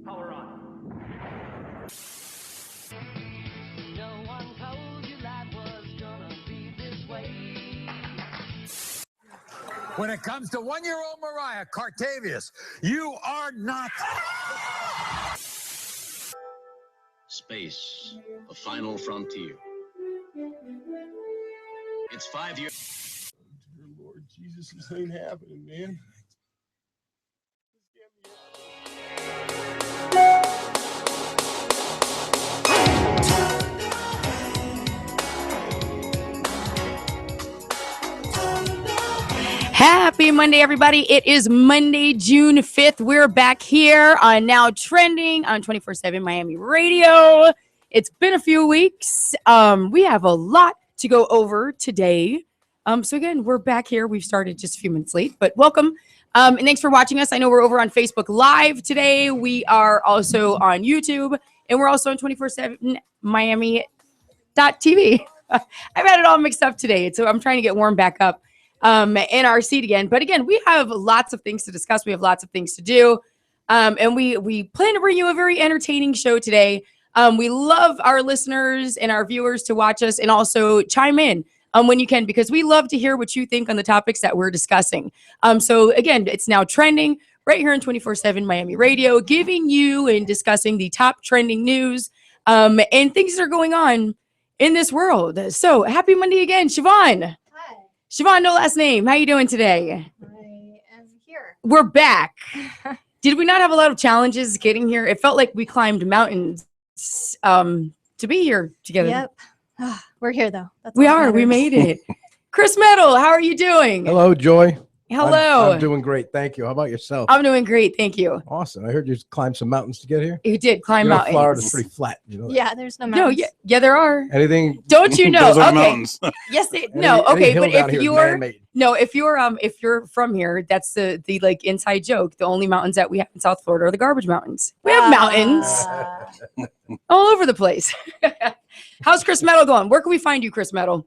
Power on. No one told you life was gonna be this way. When it comes to one-year-old Mariah Cartavius, you are not. Space, a final frontier. It's 5 years. Dear Lord Jesus, this ain't happening, man. Happy Monday, everybody. It is Monday, June 5th. We're back here on Now Trending on 24/7 Miami Radio. It's been a few weeks. We have a lot to go over today. So again, we're back here. We've started just a few minutes late, but welcome. And thanks for watching us. I know we're over on Facebook Live today. We are also on YouTube, and we're also on 24/7 Miami.tv. I've had it all mixed up today, so I'm trying to get warmed back up in our seat again. But again, we have lots of things to discuss. We have lots of things to do. And we plan to bring you a very entertaining show today. We love our listeners and our viewers to watch us and also chime in when you can, because we love to hear what you think on the topics that we're discussing. So again, it's Now Trending right here on 24/7 Miami Radio, giving you and discussing the top trending news and things that are going on in this world. So happy Monday again, Siobhan. Hi. Siobhan, no last name. How you doing today? I am here. We're back. Did we not have a lot of challenges getting here? It felt like we climbed mountains to be here together. Yep. We're here though. That's We all that are. We matters. made it. Chris Metal, how are you doing? Hello, Joy. Hello. I'm doing great. Thank you. How about yourself? I'm doing great. Thank you. Awesome. I heard you climbed some mountains to get here. You did climb mountains. Florida's pretty flat. You know that? Yeah, there's no No, mountains. yeah, there are. Anything? Don't you know? Those are Okay. mountains. Yes, they, any- no. any Okay, hill but down here if is you're man-made. no, if you're from here, that's the like inside joke. The only mountains that we have in South Florida are the garbage mountains. We have mountains all over the place. How's Chris Metal going? Where can we find you, Chris Metal?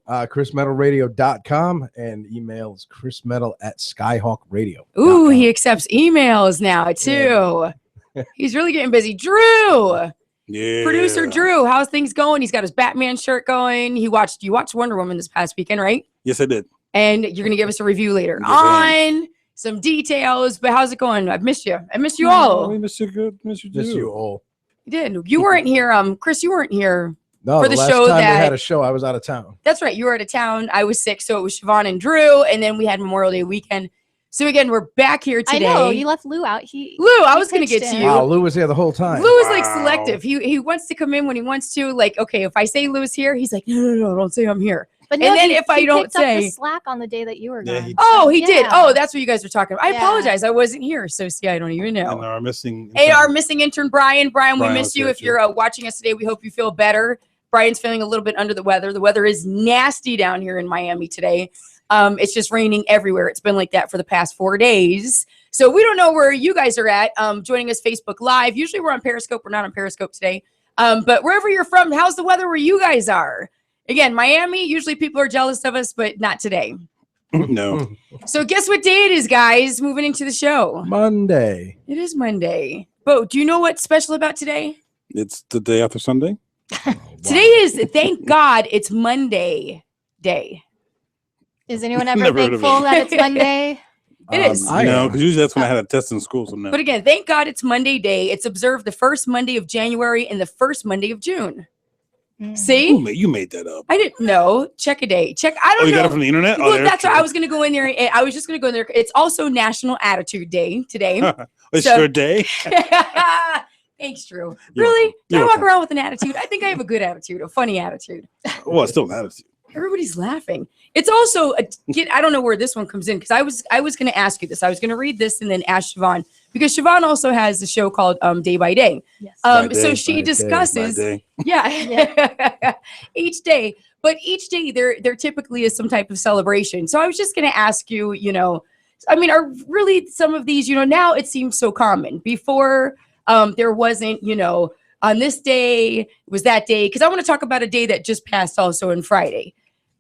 ChrisMetalRadio.com and email is chrismetal@Skyhawk Radio. Ooh, he accepts emails now too. He's really getting busy. Drew, Yeah. producer Drew, how's things going? He's got his Batman shirt going. You watched Wonder Woman this past weekend, right? Yes, I did. And you're gonna give us a review later Yes, I on some details. But how's it going? I've missed you. I missed you Oh, all. we missed you good. Miss you Miss too. you all. You did. You weren't here. Chris, you weren't here. No, For the the last show time that- they had a show, I was out of town. That's right. You were out of town. I was sick, so it was Siobhan and Drew, and then we had Memorial Day weekend. So again, we're back here I today. know you left Lou out. Lou, I was gonna pitched get to in. you. Wow, Lou was here the whole time. Lou is like Wow. selective. He wants to come in when he wants to. Like, okay, if I say Lou's here, he's like, no, don't say I'm here. But and then he- if I he don't picked up say- the slack on the day that you were Yeah, gone. he- Oh, he did. Yeah. Oh, that's what you guys were talking about. I Yeah. apologize. I wasn't here. So see, I don't even And know. our missing. Hey, our missing intern, Brian. Brian, we Brian miss was you. here If too. you're watching us today, we hope you feel better. Brian's feeling a little bit under the weather. The weather is nasty down here in Miami today. It's just raining everywhere. It's been like that for the past 4 days. So we don't know where you guys are at. Joining us Facebook Live. Usually we're on Periscope. We're not on Periscope today. But wherever you're from, how's the weather where you guys are? Again, Miami, usually people are jealous of us, but not today. No. So guess what day it is, guys? Moving into the show. Monday. It is Monday. Bo, do you know what's special about today? It's the day after Sunday. Today is, thank God, it's Monday day. Is anyone ever Never heard of thankful it. that it's Monday? It is. I No, am. because usually that's when I had a test in school. So no. But again, thank God it's Monday day. It's observed the first Monday of January and the first Monday of June. Mm. See? You made that up. I didn't know. Check a day. Check. I Oh, don't you know. got it from the internet? Well, there's that's why true. I was going to go in there. I was just going to go in there. It's also National Attitude Day today. It's So- your day. Thanks, Drew. You're Really? welcome. Do I You're walk welcome. around with an attitude? I think I have a good attitude, a funny attitude. Well, it's still an attitude. Everybody's laughing. It's also I don't know where this one comes in because I was going to ask you this. I was going to read this and then ask Siobhan because Siobhan also has the show called Day by Day. Yes. By So day, she by day, discusses My day. yeah. Each day. But each day there typically is some type of celebration. So I was just going to ask you, I mean, are really some of these, now it seems so common. Before there wasn't, on this day was that day. Because I want to talk about a day that just passed also on Friday.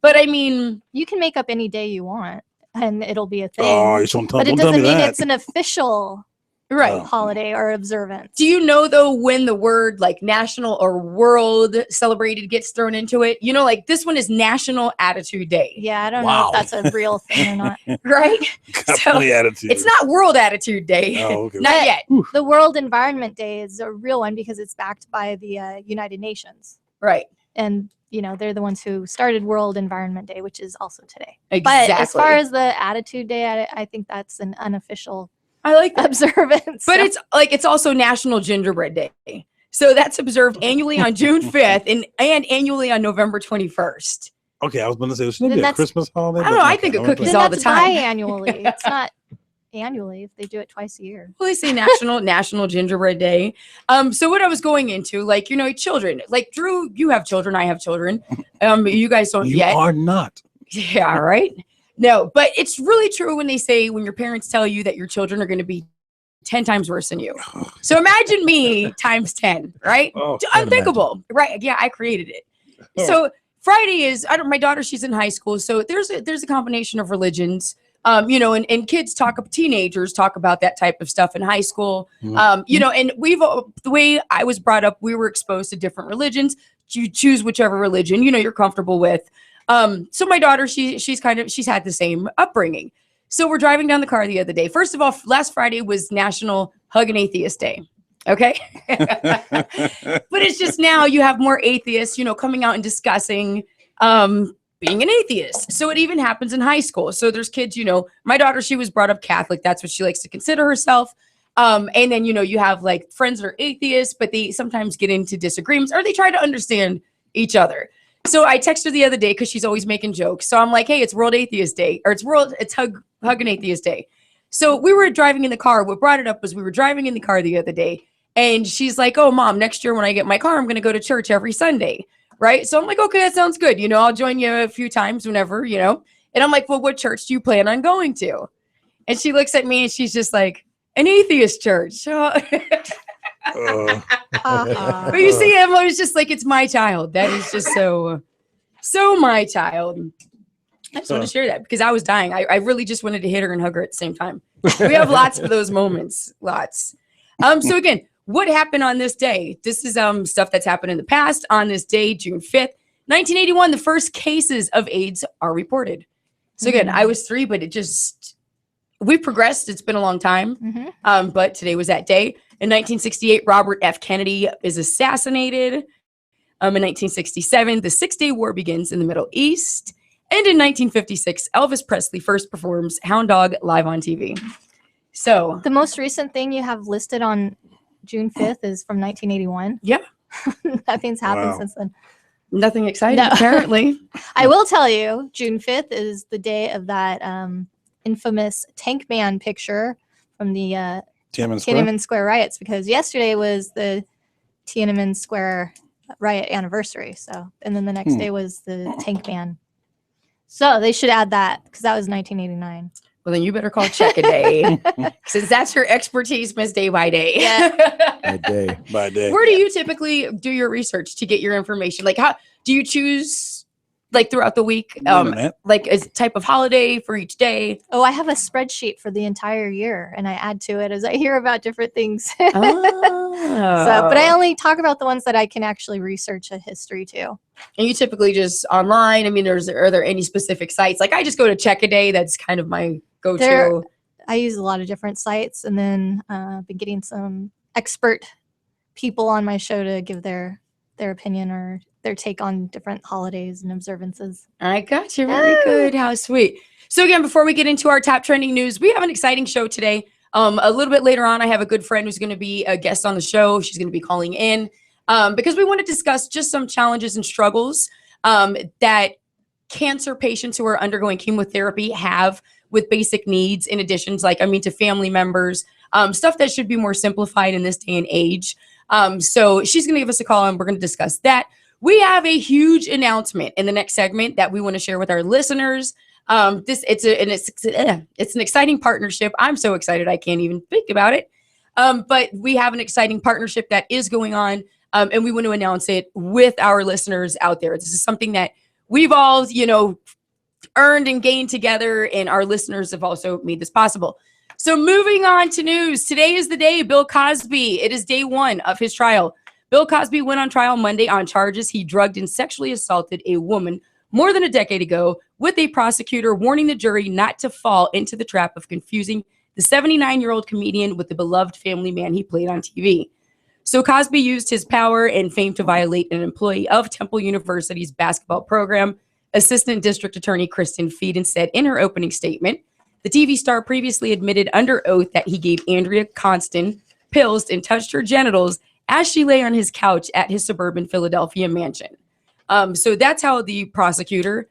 But I mean, You can make up any day you want. and it'll be a thing. Oh, you don't tell, but it don't tell me doesn't mean that. it's an official Right. Oh. holiday or observance. Do you know though when the word like national or world celebrated gets thrown into it? You know, like this one is National Attitude Day, Yeah, I don't know Wow. if that's a real thing or not. right? Got So, plenty of attitude. It's not World Attitude Day. Oh, okay. Not yet. The World Environment Day is a real one because it's backed by the United Nations. Right. And, you know, they're the ones who started World Environment Day, which is also today. Exactly. But as far as the Attitude Day, I think that's an unofficial I like that. observance. But So- it's also National Gingerbread Day. So that's observed annually on June 5th and annually on November 21st. Okay, I was going to say, shouldn't it Then be a that's- Christmas holiday? I don't But know, I okay, think of okay. cookies then all the that's time. biannually. It's not annually if they do it twice a year. Well, they say National Gingerbread Day. So what I was going into, like, you know, children, like Drew, you have children, I have children. You guys don't You yet. are not. Yeah, right. No, but it's really true when they say when your parents tell you that your children are going to be 10 times worse than you. So imagine me times 10, right? Oh, can't Unthinkable, right? Yeah, I created it. So Friday is, my daughter, she's in high school. So there's a combination of religions, you know, and kids teenagers talk about that type of stuff in high school. You know, and the way I was brought up, we were exposed to different religions. You choose whichever religion, you know, you're comfortable with. So my daughter, she's had the same upbringing. So we're driving down the car the other day. First of all, last Friday was National Hug an Atheist Day. Okay. But it's just now you have more atheists, you know, coming out and discussing being an atheist. So it even happens in high school. So there's kids, you know, my daughter, she was brought up Catholic. That's what she likes to consider herself. And then, you know, you have like friends that are atheists, but they sometimes get into disagreements or they try to understand each other. So I texted her the other day because she's always making jokes. So I'm like, hey, it's World Atheist Day, or it's Hug an Atheist Day. So we were driving in the car. What brought it up was we were driving in the car the other day, and she's like, oh, Mom, next year when I get my car, I'm going to go to church every Sunday, right? So I'm like, okay, that sounds good. You know, I'll join you a few times whenever, you know. And I'm like, well, what church do you plan on going to? And she looks at me and she's just like, an atheist church. Ha-ha. But you see, Emma was just like, it's my child. That is just so my child. I just want to share that because I was dying. I really just wanted to hit her and hug her at the same time. We have lots of those moments. Lots. So again, what happened on this day? This is stuff that's happened in the past. On this day, June 5th, 1981, the first cases of AIDS are reported. So again, I was 3, but we progressed. It's been a long time. Mhm. But today was that day. In 1968, Robert F. Kennedy is assassinated. In 1967, the Six-Day War begins in the Middle East. And in 1956, Elvis Presley first performs Hound Dog live on TV. So, The most recent thing you have listed on June 5th is from 1981. yeah, Nothing's happened Wow. since then. nothing exciting, No. apparently. I will tell you, June 5th is the day of that infamous Tank Man picture from the Tiananmen Square. Tiananmen Square riots, because yesterday was the Tiananmen Square riot anniversary. So, and then the next day was the Tank Man. So they should add that because that was 1989. Well, then you better call Check a Day. Since that's your expertise, Miss Day by Day. That day. By day. Where do you typically do your research to get your information? Like, how do you choose, like, throughout the week, Internet. like a type of holiday for each day? Oh, I have a spreadsheet for the entire year, and I add to it as I hear about different things. Oh. But I only talk about the ones that I can actually research a history to. And you typically just online. I mean, are there any specific sites? Like, I just go to Check a Day. That's kind of my go-to. There- I use a lot of different sites, and then been getting some expert people on my show to give their opinion or their take on different holidays and observances. I got you. Very good. How sweet. So again, before we get into our top trending news, we have an exciting show today. A little bit later on, I have a good friend who's going to be a guest on the show. She's going to be calling in because we want to discuss just some challenges and struggles that cancer patients who are undergoing chemotherapy have with basic needs, in addition to family members, stuff that should be more simplified in this day and age. So she's going to give us a call and we're going to discuss that. We have a huge announcement in the next segment that we want to share with our listeners. It's an exciting partnership. I'm so excited I can't even think about it. But we have an exciting partnership that is going on, and we want to announce it with our listeners out there. This is something that we've all, earned and gained together, and our listeners have also made this possible. So moving on to news. Today is the day Bill Cosby. It is day one of his trial. Bill Cosby went on trial Monday on charges he drugged and sexually assaulted a woman more than a decade ago, with a prosecutor warning the jury not to fall into the trap of confusing the 79-year-old comedian with the beloved family man he played on TV. So Cosby used his power and fame to violate an employee of Temple University's basketball program. Assistant District Attorney Kristen Feeden said in her opening statement, the TV star previously admitted under oath that he gave Andrea Constant pills and touched her genitals as she lay on his couch at his suburban Philadelphia mansion. So that's how the prosecutor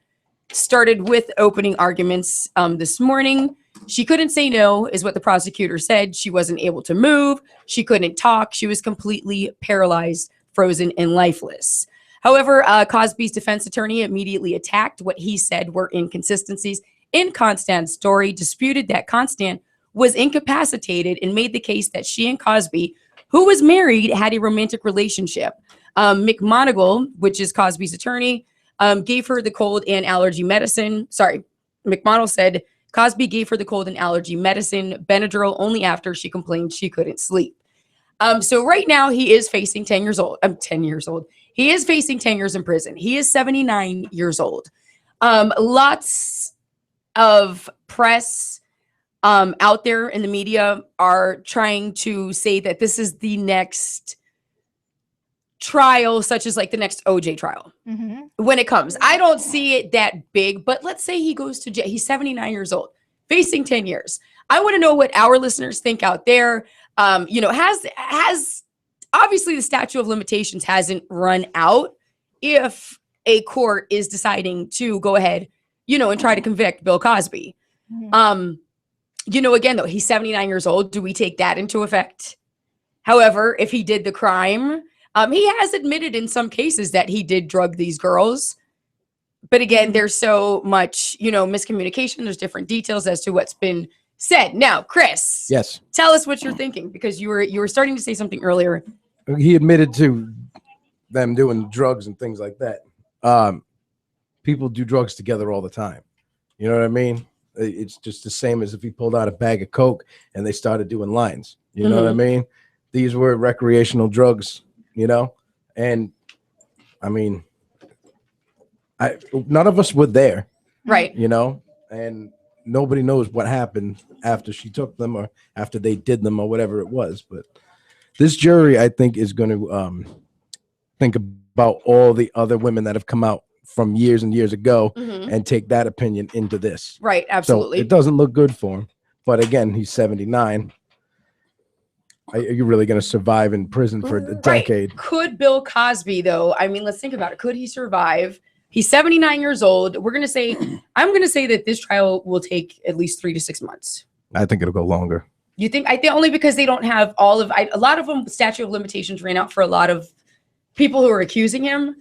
started with opening arguments this morning. She couldn't say no, is what the prosecutor said. She wasn't able to move. She couldn't talk. She was completely paralyzed, frozen, and lifeless. However, Cosby's defense attorney immediately attacked what he said were inconsistencies in Constant's story, disputed that Constant was incapacitated, and made the case that she and Cosby, who was married, had a romantic relationship. McMonigal, which is Cosby's attorney, gave her the cold and allergy medicine. Sorry, McMonigal said Cosby gave her the cold and allergy medicine, Benadryl, only after she complained she couldn't sleep. So right now he is facing 10 years old. 10 years old. He is facing 10 years in prison. He is 79 years old. Lots of press out there in the media are trying to say that this is the next trial, such as like the next OJ trial. When it comes, I don't see it that big, but let's say he goes to jail. He's 79 years old, facing 10 years. I want to know what our listeners think out there. Has obviously the statute of limitations hasn't run out if a court is deciding to go ahead, and try to convict Bill Cosby. Again, though, he's 79 years old. Do we take that into effect? However, if he did the crime, he has admitted in some cases that he did drug these girls. But again, there's so much, miscommunication. There's different details as to what's been said. Now, Chris. Yes. Tell us what you're thinking, because you were starting to say something earlier. He admitted to them doing drugs and things like that. People do drugs together all the time. You know what I mean? It's just the same as if he pulled out a bag of Coke and they started doing lines. You know what I mean? These were recreational drugs, and I mean, none of us were there. Right. And nobody knows what happened after she took them or after they did them or whatever it was. But this jury, I think, is going to think about all the other women that have come out from years and years ago and take that opinion into this. Right. Absolutely. So it doesn't look good for him. But again, he's 79. Are you really going to survive in prison for a decade? Right. Could Bill Cosby, though? I mean, let's think about it. Could he survive? He's 79 years old. I'm going to say that this trial will take at least 3 to 6 months. I think it'll go longer. You think? I think only because they don't have all of a lot of them. Statute of limitations ran out for a lot of people who are accusing him.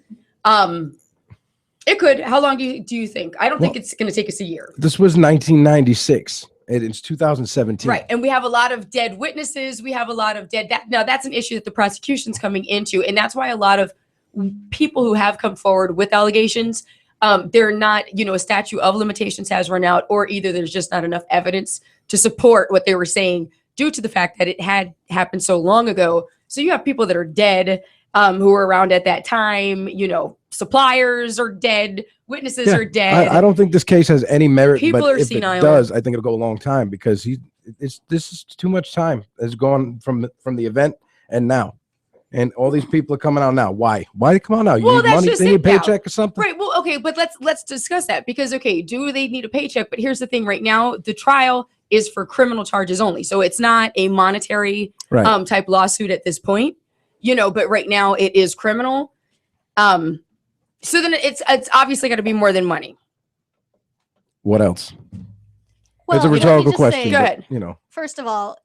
It could. How long do you think? I don't think it's going to take us a year. This was 1996. It's 2017. Right. And we have a lot of dead witnesses. We have a lot of dead. Now, that's an issue that the prosecution's coming into. And that's why a lot of people who have come forward with allegations, they're not, a statute of limitations has run out, or either there's just not enough evidence to support what they were saying due to the fact that it had happened so long ago. So you have people that are dead who were around at that time, suppliers are dead, witnesses are dead. I don't think this case has any merit, People but are if senile. it does, I think it'll go a long time because this is too much time has gone from the event and now. And all these people are coming out now. Why? Why they come out now? You need money, they need a paycheck or something? Right. Well, okay, but let's discuss that because do they need a paycheck? But here's the thing: right now, the trial is for criminal charges only, so it's not a monetary type lawsuit at this point. But right now it is criminal. So then it's obviously got to be more than money. What else? Well, It's a rhetorical question. Go ahead. First of all,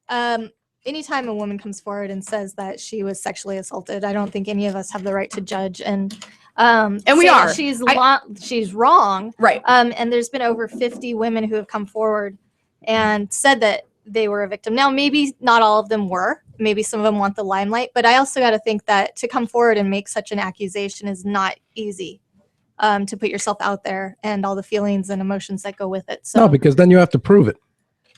anytime a woman comes forward and says that she was sexually assaulted, I don't think any of us have the right to judge and we say are. that she's wrong. Right. And there's been over 50 women who have come forward and said that they were a victim. Now, maybe not all of them were. Maybe some of them want the limelight. But I also got to think that to come forward and make such an accusation is not easy. to put yourself out there and all the feelings and emotions that go with it. So No, because then you have to prove it.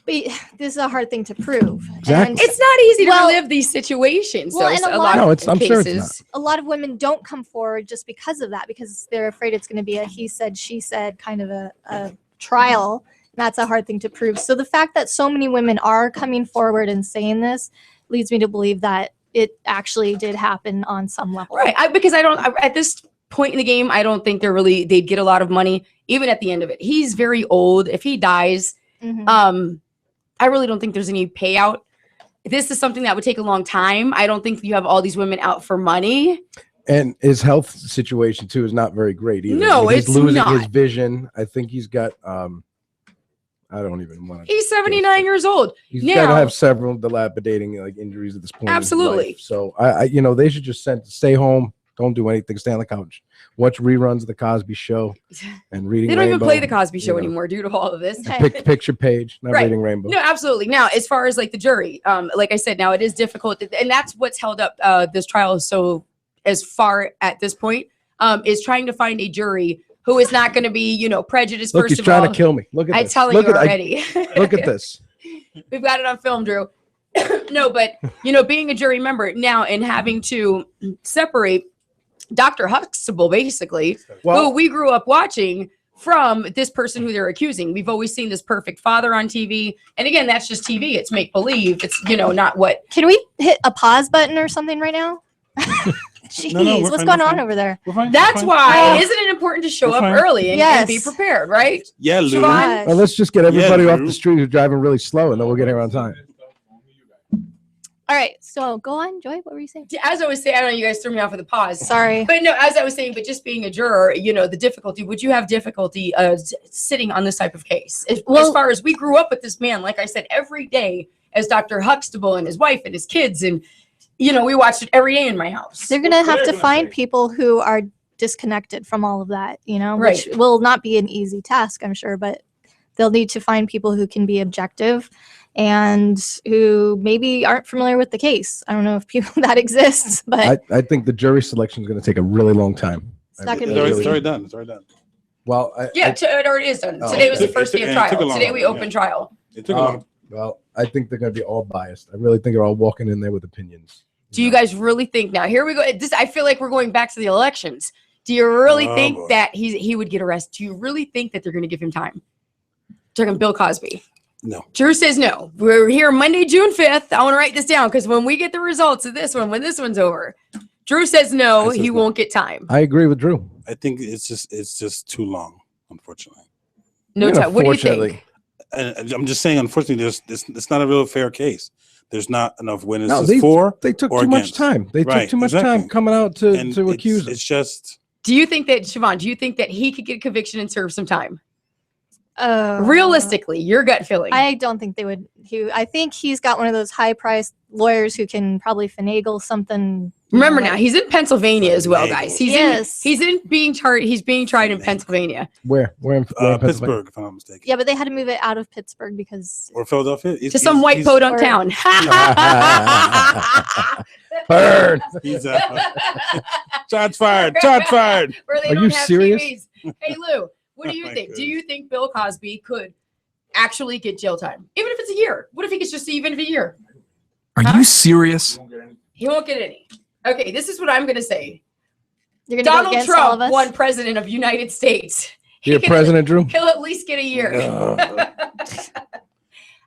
but this is a hard thing to prove. Exactly. And It's not easy to Well- relive these situations. Well, though, and a a lot lot of- No, of it's- I'm sure it's cases. a lot of women don't come forward just because of that, because they're afraid it's going to be a he said, she said kind of a trial. That's a hard thing to prove. So the fact that so many women are coming forward and saying this leads me to believe that it actually did happen on some level. Right. Because at this point in the game, I don't think they'd get a lot of money, even at the end of it. He's very old. If he dies, Mhm. I really don't think there's any payout. This is something that would take a long time. I don't think you have all these women out for money. And his health situation too is not very great either. No, He's it's losing not. his vision. I think he's got I don't even want to. He's 79 years old. He's Now- got to have several dilapidating like injuries at this point. in his Absolutely. life. So I they should just stay home. Don't do anything. Stay on the couch. Watch reruns of the Cosby Show and reading. They don't even Rainbow, play the Cosby Show you know. anymore due to all of this. And picture page, not Right. reading Rainbow. No, absolutely. Now, as far as like the jury, like I said, now it is difficult, and that's what's held up this trial so as far at this point is trying to find a jury who is not going to be, prejudiced. Look, First he's of trying all, to kill me. Look at I'm this. telling Look you at, already. look at this. We've got it on film, Drew. No, but being a jury member now and having to separate Dr. Huxtable, basically, who Well, we grew up watching, from this person who they're accusing. We've always seen this perfect father on TV. And again, that's just TV. It's make believe. It's, not what. Can we hit a pause button or something right now? Jeez, No, we're what's fine, going we're on fine. over there? We're fine, That's we're fine. why, isn't it important to show We're up fine. early and be Yes. prepared, right? Yeah, Lou. Siobhan? well, let's just get everybody off Lou. the street who's driving really slow, and then we'll get here on time. All right, so go on, Joy. What were you saying? As I was saying, I don't know, you guys threw me off with the pause. Sorry. But no, as I was saying, but just being a juror, the difficulty, would you have difficulty sitting on this type of case? As Well- far as we grew up with this man, like I said, every day as Dr. Huxtable and his wife and his kids. And, we watched it every day in my house. They're going to have to find people who are disconnected from all of that, Right. which will not be an easy task, I'm sure, but they'll need to find people who can be objective and who maybe aren't familiar with the case. I don't know if people that exists, but I think the jury selection is going to take a really long time. It's not gonna I be It's easy. already done. It's already done. Well, It already is done. Oh, Today was the okay. first day of It took a trial. long Today we time, opened trial. It took a long. well, I think they're going to be all biased. I really think they're all walking in there with opinions. Do you guys really think now? Here we go. I feel like we're going back to the elections. Do you really Oh, think boy. that he would get arrested? Do you really think that they're going to give him time? Talking Bill Cosby. No. Drew says no. We're here Monday, June 5th. I want to write this down because when we get the results of this one, when this one's over, Drew says no, I says he no. won't get time. I agree with Drew. I think it's just too long, unfortunately. No You know, time. What do you fortunately, think? And I'm just saying, unfortunately, it's not a real fair case. There's not enough witnesses No, for. They took or too much against. time. They took Right, too much time exactly. coming out to And accuse him. it's just Do you think that, Siobhan, do you think that he could get conviction and serve some time? uh, Realistically, your gut feeling. I don't think they would. I think he's got one of those high-priced lawyers who can probably finagle something. Remember now, he's in Pennsylvania as well, Finagle. guys. He's Yes. being charged. He's being tried in Pennsylvania. Where in Pennsylvania? Pittsburgh, if I'm not mistaken, Yeah, but they had to move it out of Pittsburgh because or Philadelphia. To some white podunk or- town. Burn. He's shots fired. Shots fired. Where they Are don't you have serious? TVs. Hey Lou, what do you Oh my think? Do you think Bill Cosby could actually get jail time, even if it's a year? What if he gets just even if a year? Are Huh? you serious? He won't get any. Okay, this is what I'm gonna say. you're going to go Donald against all of Trump us. won president of the United States. Dear He can- President Drew. He'll at least get a year. Ugh.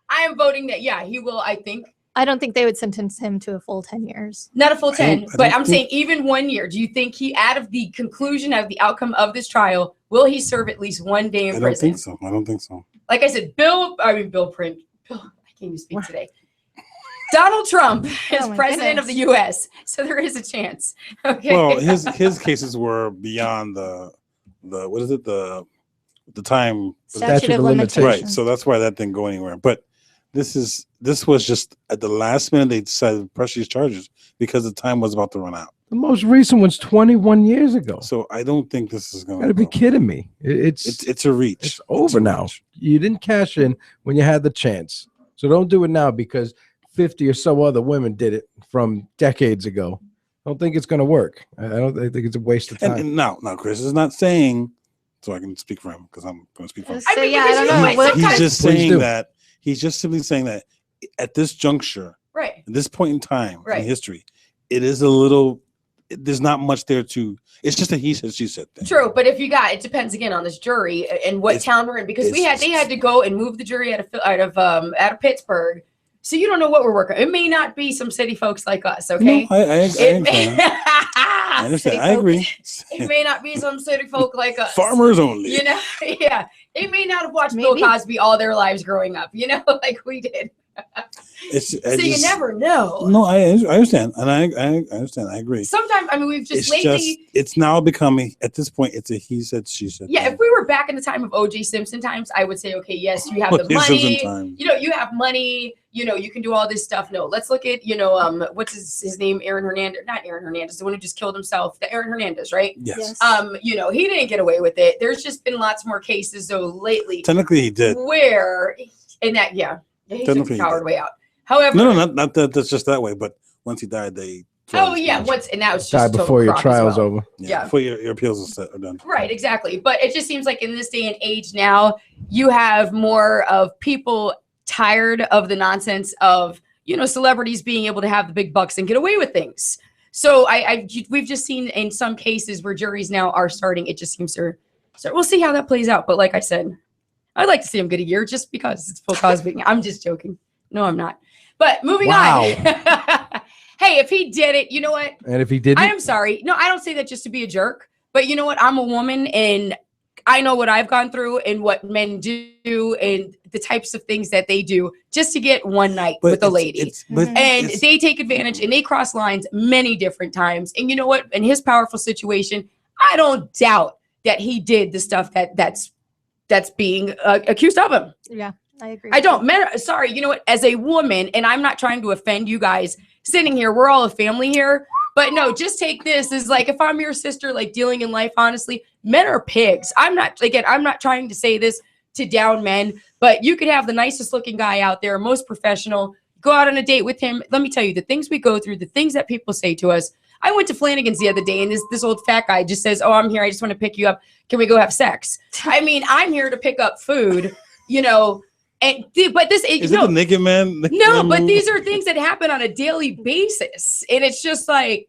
I am voting that. Yeah, he will. I think. I don't think they would sentence him to a full 10 years. Not a full I 10, don't but I'm think- saying even 1 year. Do you think he, out of the conclusion, out of the outcome of this trial, will he serve at least 1 day in I don't prison? think so. I don't think so. Like I said, Bill Print. I can't even speak today. Donald Trump is Oh my president of the goodness. U.S., so there is a chance. Okay. Well, his cases were beyond the what is it the time Statute of limitations. right. limitations. So that's why that didn't go anywhere. But this was just at the last minute they decided to press these charges because the time was about to run out. The most recent one's 21 years ago. So I don't think this is going Got to be kidding me. It's a reach. It's over now. reach. You didn't cash in when you had the chance. So don't do it now because 50 or so other women did it from decades ago. I don't think it's going to work. I think it's a waste of time. And now, Chris is not saying so I can speak for him because I'm going to speak for him. So, I mean, yeah, I because don't you know know. what, He's sometimes- just Please saying do. that. He's just simply saying that at this juncture, right. at this point in time Right. in history, it is a little. There's not much there to. It's just a he said she said thing. True, but if you got, it depends again on this jury and what It's- town we're in, because they it's- had to go and move the jury out of Pittsburgh, so you don't know what we're working. It may not be some city folks like us, okay? No, I It may, understand. I understand. I agree. it may not be some city folk like us. Farmers only. You know, yeah. They may not have watched Bill Maybe. Cosby all their lives growing up, you know, like we did. So you never know. No, I understand, and I understand. I agree. Sometimes, I mean, we've just It's lately. it's now becoming at this point. It's a he said she said. Yeah, thing. if we were back in the time of O.J. Simpson times, I would say, okay, yes, you have the O.J. Simpson money. time. You know, you have money. You know, you can do all this stuff. No, let's look at, you know, what's his name? Aaron Hernandez, not Aaron Hernandez, the one who just killed himself. The Aaron Hernandez, right? Yes. You know, he didn't get away with it. There's just been lots more cases though lately Technically, he did. where, and that, yeah, he took Technically the he coward did. way out. However, No, not that. That's just that way. But once he died, they. oh yeah, and now it's just Die total before your crock as trial's well. over. Yeah. Before your appeals are done. Right, exactly. But it just seems like in this day and age now, you have more of people tired of the nonsense of, you know, celebrities being able to have the big bucks and get away with things. So we've just seen in some cases where juries now are starting. It just seems to. So we'll see how that plays out. But like I said, I'd like to see him get a year just because it's Bill Cosby. I'm just joking. No, I'm not. But moving Wow. on. Hey, if he did it, you know what? And if he didn't, I am sorry. No, I don't say that just to be a jerk. But you know what? I'm a woman and I know what I've gone through and what men do and the types of things that they do just to get one night with a lady. And they take advantage and they cross lines many different times. And you know what? In his powerful situation, I don't doubt that he did the stuff that's being accused of him. Yeah, I agree. I don't. Men, sorry, you know what? As a woman, and I'm not trying to offend you guys sitting here. We're all a family here. But no, just take this as like if I'm your sister, like dealing in life, honestly, men are pigs. I'm not trying to say this to down men, but you could have the nicest looking guy out there, most professional, go out on a date with him. Let me tell you, the things we go through, the things that people say to us. I went to Flanagan's the other day and this old fat guy just says, "Oh, I'm here. I just want to pick you up. Can we go have sex?" I mean, I'm here to pick up food, you know. But this is it the naked man? No, but these are things that happen on a daily basis. And it's just like,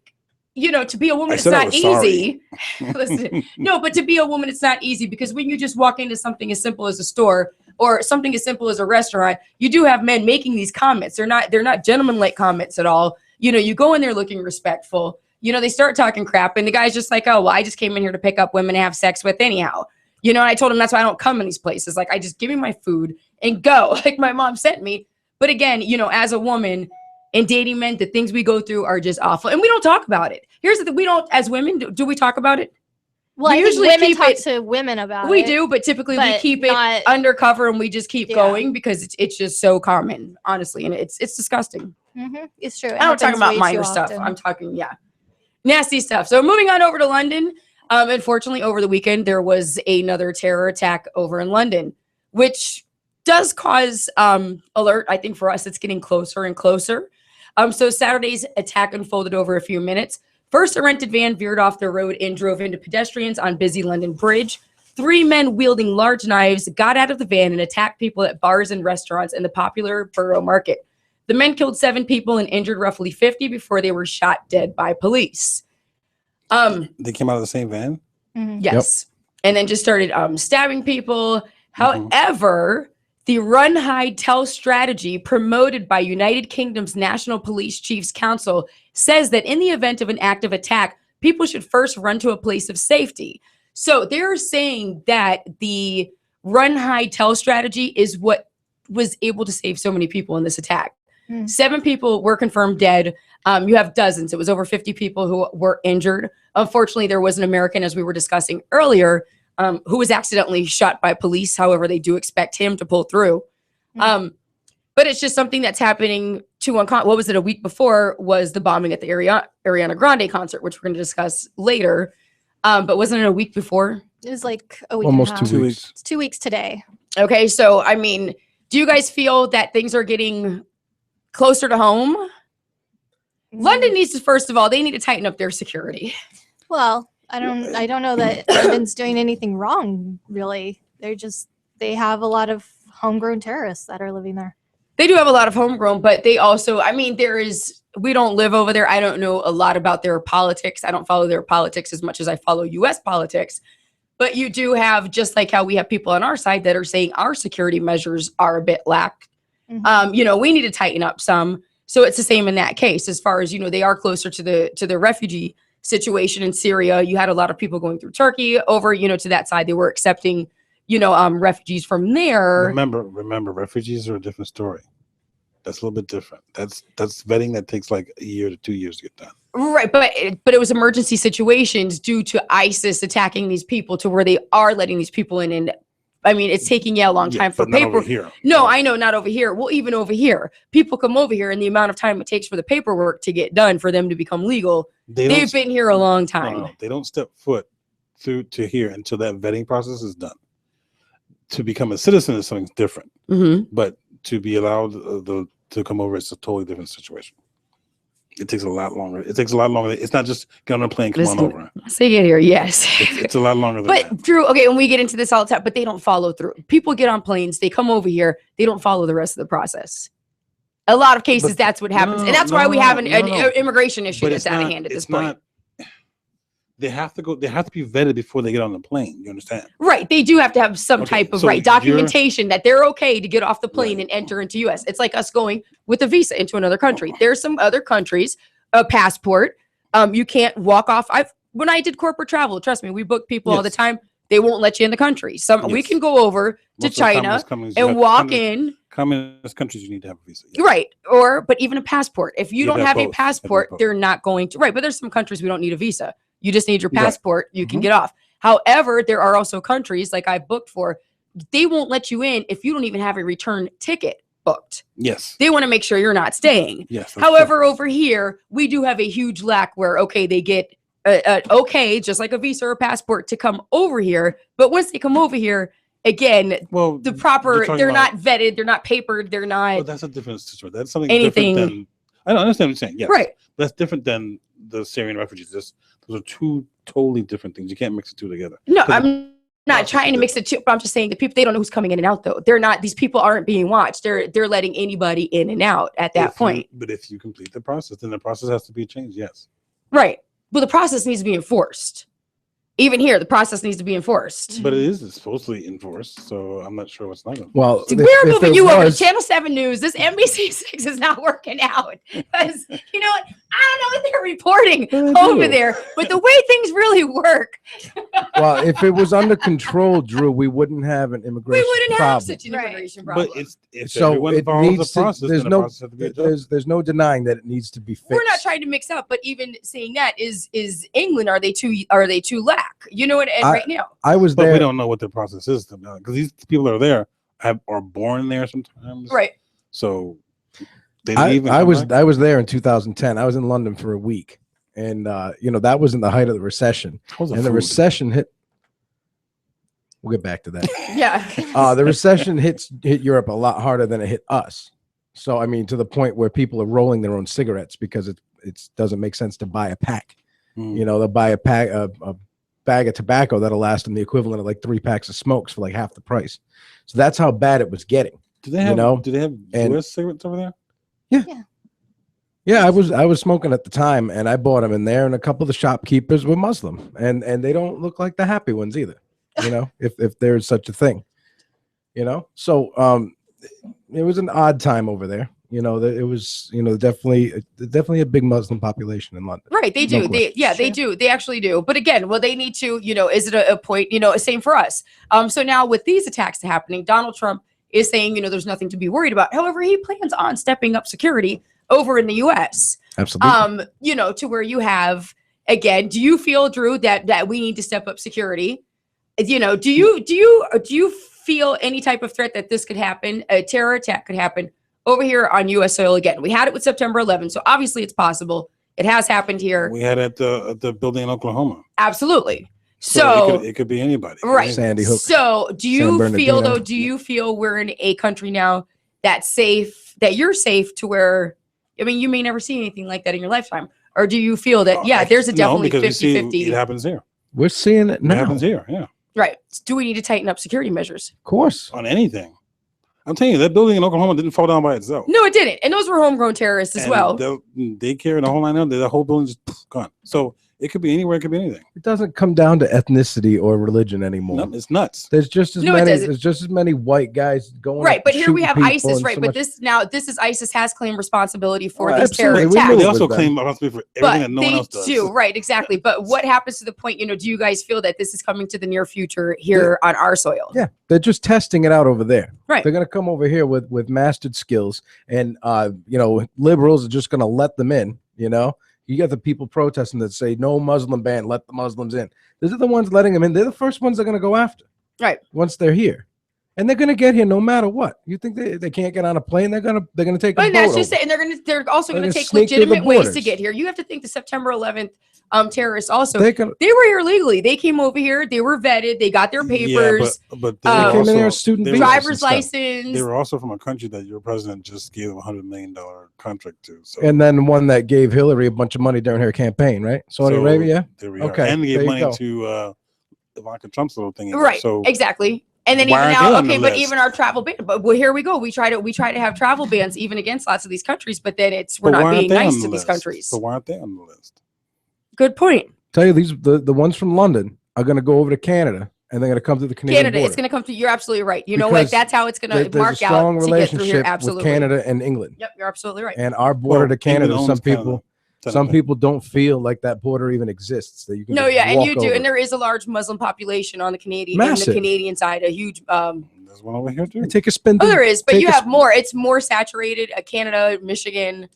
you know, to be a woman, it's not easy. Listen, no, but to be a woman, it's not easy because when you just walk into something as simple as a store or something as simple as a restaurant, you do have men making these comments. They're not gentleman-like comments at all. You know, you go in there looking respectful. You know, they start talking crap and the guy's just like, "Oh, well, I just came in here to pick up women to have sex with anyhow." You know, and I told him that's why I don't come in these places. Like, I just give me my food and go like my mom sent me. But again, you know, as a woman and dating men, the things we go through are just awful. And we don't talk about it. Here's the thing. We don't, as women, do we talk about it? Well, we I think usually women keep talk it- to women about We it. do, but typically we but keep it not- undercover and we just keep Yeah. going because it's just so common, honestly. And it's disgusting. Mhm, it's true. It I'm not talking happens about way minor too stuff. often. I'm talking, nasty stuff. So moving on over to London. Unfortunately, over the weekend, there was another terror attack over in London, which does cause alert. I think for us, it's getting closer and closer. So Saturday's attack unfolded over a few minutes. First, a rented van veered off the road and drove into pedestrians on busy London Bridge. 3 men wielding large knives got out of the van and attacked people at bars and restaurants in the popular Borough Market. The men killed 7 people and injured roughly 50 before they were shot dead by police. They came out of the same van. Mhm. Yes. And then just started stabbing people. Mhm. However, the run, hide, tell strategy promoted by United Kingdom's National Police Chiefs Council says that in the event of an active attack, people should first run to a place of safety. So they're saying that the run, hide, tell strategy is what was able to save so many people in this attack. 7 people were confirmed dead. You have dozens. It was over 50 people who were injured. Unfortunately, there was an American, as we were discussing earlier, who was accidentally shot by police. However, they do expect him to pull through. But it's just something that's happening to what was it a week before was the bombing at the Ariana Grande concert, which we're going to discuss later. But wasn't it a week before? It was like a week almost and a half. 2 weeks. It's 2 weeks today. Okay, so I mean, do you guys feel that things are getting closer to home? London needs to, first of all, they need to tighten up their security. Well, I don't know that London's doing anything wrong, really. They have a lot of homegrown terrorists that are living there. They do have a lot of homegrown, but they also, I mean, we don't live over there. I don't know a lot about their politics. I don't follow their politics as much as I follow US politics. But you do have, just like how we have people on our side that are saying our security measures are a bit lax. Mhm. We need to tighten up some. So it's the same in that case, as far as, they are closer to the refugee situation in Syria. You had a lot of people going through Turkey over, to that side. They were accepting, refugees from there. Remember, refugees are a different story. That's a little bit different. That's vetting that takes like a year to 2 years to get done. Right, but it was emergency situations due to ISIS attacking these people to where they are letting these people in. And I mean, it's taking a long time for but not paper. over here. No, I know, not over here. Well, even over here, people come over here, and the amount of time it takes for the paperwork to get done for them to become legal, they've been here a long time. No, they don't step foot through to here until that vetting process is done. To become a citizen is something different, but to be allowed to come over, it's a totally different situation. It takes a lot longer. It's not just get on a plane, come on over. Say it here, yes. It's a lot longer than But that. Drew, okay, and we get into this all the time, but they don't follow through. People get on planes, they come over here, they don't follow the rest of the process. A lot of cases, that's what happens. And that's why we have an immigration issue that's out of hand at this point. They have to be vetted before they get on the plane. You understand? Right. They do have to have some type of documentation that they're okay to get off the plane and enter into US. It's like us going with a visa into another country. There's some other countries, a passport. You can't walk off. When I did corporate travel, trust me, we book people all the time. They won't let you in the country. We can go over to China and walk in. Communist countries, you need to have a visa. Yes. Right. But even a passport. If you don't have a passport, they're not going to. Right. But there's some countries we don't need a visa. You just need your passport. You can get off. However, there are also countries like I booked for, they won't let you in if you don't even have a return ticket booked. Yes. They want to make sure you're not staying. Yes. However, over here, we do have a huge lack where, they get just like a visa or passport to come over here. But once they come over here, again, they're not vetted, they're not papered, they're not. Well, that's a different situation. That's something different than. I don't understand what you're saying. Yes. Right. That's different than the Syrian refugees. Those are two totally different things. You can't mix the two together. No, I'm not trying to mix the two, but I'm just saying the people, they don't know who's coming in and out though. These people aren't being watched. They're letting anybody in and out at that point. But if you complete the process, then the process has to be changed. Yes. Right. Well, the process needs to be enforced. Even here, the process needs to be enforced. But it's supposed to be enforced, so I'm not sure what's not going to. Well, we're moving you over to Channel 7 News. This NBC6 is not working out. Because, you know what? I don't know what they're reporting over there, but the way things really work. Well, if it was under control, Drew, we wouldn't have an immigration problem. We wouldn't have such an immigration problem. But if so everyone it follows needs the process, to, there's then no the process has to be adjusted. there's no denying that it needs to be fixed. We're not trying to mix up, but even saying that is England, are they too lack? You know what? And right now, I was But there. we don't know what the process is because these people that are there are born there sometimes. right? So they I leave. I was there in 2010. I was in London for a week, and that was in the height of the recession. And the recession hit. We'll get back to that. Yeah. The recession hit Europe a lot harder than it hit us. So I mean, to the point where people are rolling their own cigarettes because it doesn't make sense to buy a pack. They'll buy a pack a bag of tobacco that'll last them the equivalent of like 3 packs of smokes for like half the price. So that's how bad it was getting. Do they have? Do they have US cigarettes over there? Yeah, I was smoking at the time, and I bought them in there, and a couple of the shopkeepers were Muslim, and they don't look like the happy ones either. If there's such a thing, So it was an odd time over there. It was definitely a big Muslim population in London. Right, they do. No They do. They actually do. But again, they need to. Is it a point? Same for us. So now with these attacks happening, Donald Trump is saying, there's nothing to be worried about. However, he plans on stepping up security over in the U.S. Absolutely. To where you have, again, do you feel, Drew, that we need to step up security? Do you feel any type of threat that this could happen? A terror attack could happen over here on U.S. soil again. We had it with September 11th, so obviously it's possible. It has happened here. We had it at the building in Oklahoma. Absolutely. So it could be anybody. Right. Sandy Hook. So do you feel we're in a country now that's safe, that you're safe to where, you may never see anything like that in your lifetime? Or do you feel that, there's a definitely 50-50? It happens here. We're seeing it It now. happens here, yeah. Right. Do we need to tighten up security measures? Of course. On anything. I'm telling you, that building in Oklahoma didn't fall down by itself. No, it didn't. And those were homegrown terrorists as And well. the daycare and the whole line out, the whole building just gone. So it could be anywhere, it could be anything. It doesn't come down to ethnicity or religion anymore. No, it's nuts. There's just as No, it many. doesn't. There's just as many white guys going. Right, up but here we shooting have people ISIS, and right? so But much- this is ISIS has claimed responsibility for Oh, these terror absolutely. We attacks. knew They it also was claim them. responsibility for But everything that no one they else does. do, right? Exactly. But what happens to the point? Do you guys feel that this is coming to the near future here on our soil? Yeah, they're just testing it out over there. Right. They're gonna come over here with mastered skills, and liberals are just gonna let them in. You got the people protesting that say no Muslim ban, let the Muslims in. These are the ones letting them in. They're the first ones they're gonna go after. Right. Once they're here, and they're gonna get here no matter what. You think they can't get on a plane? They're gonna take a And boat that's just over. it. And they're also They're going gonna to take sneak through the legitimate ways to borders. get here. You have to think the September 11th terrorists also They they can- were here legally. They came over here. They were vetted. They got their papers, Yeah, but they They were came in there also, as student they visas. were, driver's and stuff. license. they were also from a country that your president just gave them $100 million contract to. So, And then one that gave Hillary a bunch of money during her campaign, right? Saudi so Arabia. There we are. Okay, And they there gave you money go. to Ivanka Trump's little thing. Right. So Exactly. And then why even aren't they now, on the okay, but list? even our travel ban. But here we go. We try to have travel bans even against lots of these countries, but then we're but why not aren't being they on nice the to these list? countries. So why aren't they on the list? Good point. Tell you the ones from London are going to go over to Canada, and they're going to come to the Canadian Canada, border. it's going to come to. You're absolutely right. You know what? Because That's how it's going There's to a mark strong out to get through here. relationship Absolutely. with Canada and England, Yep, you're absolutely right. and our border Well, to Canada. England Some owns Canada, people technically. don't feel like that border even exists. That you can No, just yeah, and walk you do, over. and there is a large Muslim population on the Canadian Massive. side, a huge. There's one over here too. And take a spin. Oh, there is, but take you a have more. It's more saturated. Canada, Michigan,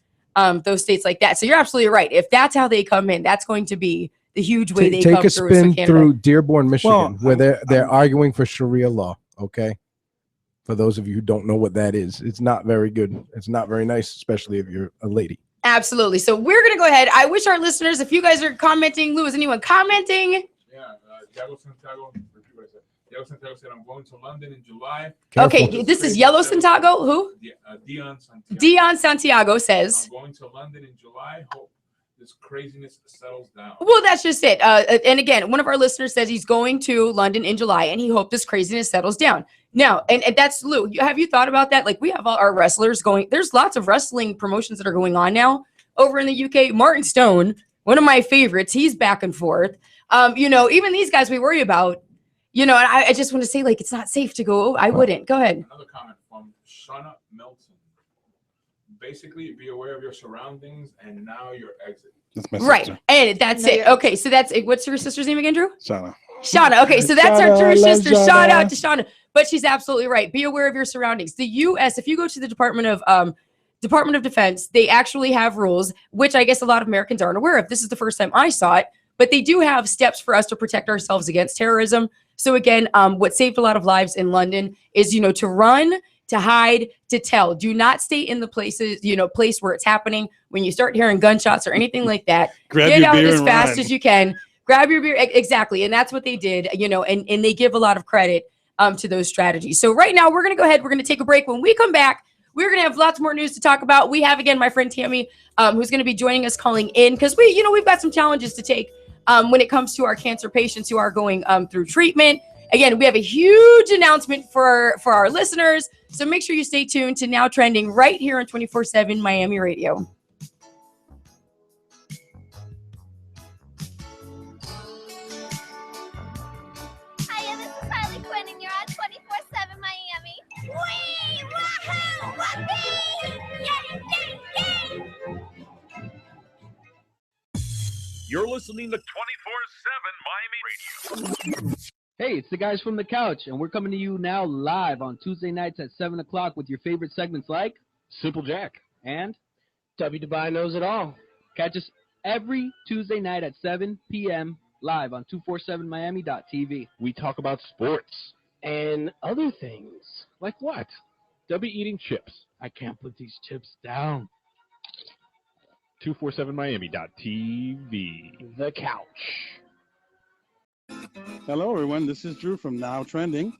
those states like that. So you're absolutely right. If that's how they come in, that's going to be the huge way they take come a through. is spin Canada. through Dearborn, Michigan, Well, where they're I'm- arguing for Sharia law. Okay, for those of you who don't know what that is, it's not very good. It's not very nice, especially if you're a lady. Absolutely. So we're gonna go ahead. I wish our listeners, if you guys are commenting, Lou, is anyone commenting? Yeah, Diego Santiago, repeat what I said. Diego Santiago said, I'm going to London in July. Okay, Careful. this is Yellow Santiago. Who? Dion Santiago. Dion Santiago says. I'm going to London in July. Hope this craziness settles down. Well, that's just it. And again, one of our listeners says he's going to London in July, and he hoped this craziness settles down. Now, and that's Lou. Have you thought about that? Like, we have all our wrestlers going. There's lots of wrestling promotions that are going on now over in the UK. Martin Stone, one of my favorites, he's back and forth. Even these guys we worry about. And I just want to say, like, it's not safe to go. I wouldn't. Go ahead. Another comment from Shauna Melton. Basically, be aware of your surroundings and now your exit. That's my Right, sister, and that's No, it. you're- Okay, so that's it. What's your sister's name again, Drew? Shauna. Shauna. Okay, so that's Shauna, our true I love sister. Shout out Shauna. to Shauna. But she's absolutely right. Be aware of your surroundings. The U.S., if you go to the Department of Defense, they actually have rules, which I guess a lot of Americans aren't aware of. This is the first time I saw it, but they do have steps for us to protect ourselves against terrorism. So again, what saved a lot of lives in London is, to run, to hide, to tell. Do not stay in the place where it's happening. When you start hearing gunshots or anything like that, Grab get your out beer as and fast run. as you can. Grab your beer. Exactly. And that's what they did, and they give a lot of credit to those strategies. So right now we're going to go ahead. We're going to take a break. When we come back, we're going to have lots more news to talk about. We have, again, my friend Tammy, who's going to be joining us calling in because we've got some challenges to take when it comes to our cancer patients who are going through treatment. Again, we have a huge announcement for our listeners. So make sure you stay tuned to Now Trending right here on 24/7 Miami Radio. Hiya, this is Harley Quinn, and you're on 24/7 Miami. Wee! Wahoo! Whoopee! Yay! Yay! Yay! You're listening to 24/7 Miami Radio. Hey, it's the guys from the couch, and we're coming to you now live on Tuesday nights at 7 o'clock with your favorite segments like Simple Jack and W. Dubai Knows It All. Catch us every Tuesday night at 7 p.m. live on 247miami.tv. We talk about sports. And other things. Like what? W eating chips. I can't put these chips down. 247miami.tv. The couch. Hello, everyone. This is Drew from Now Trending.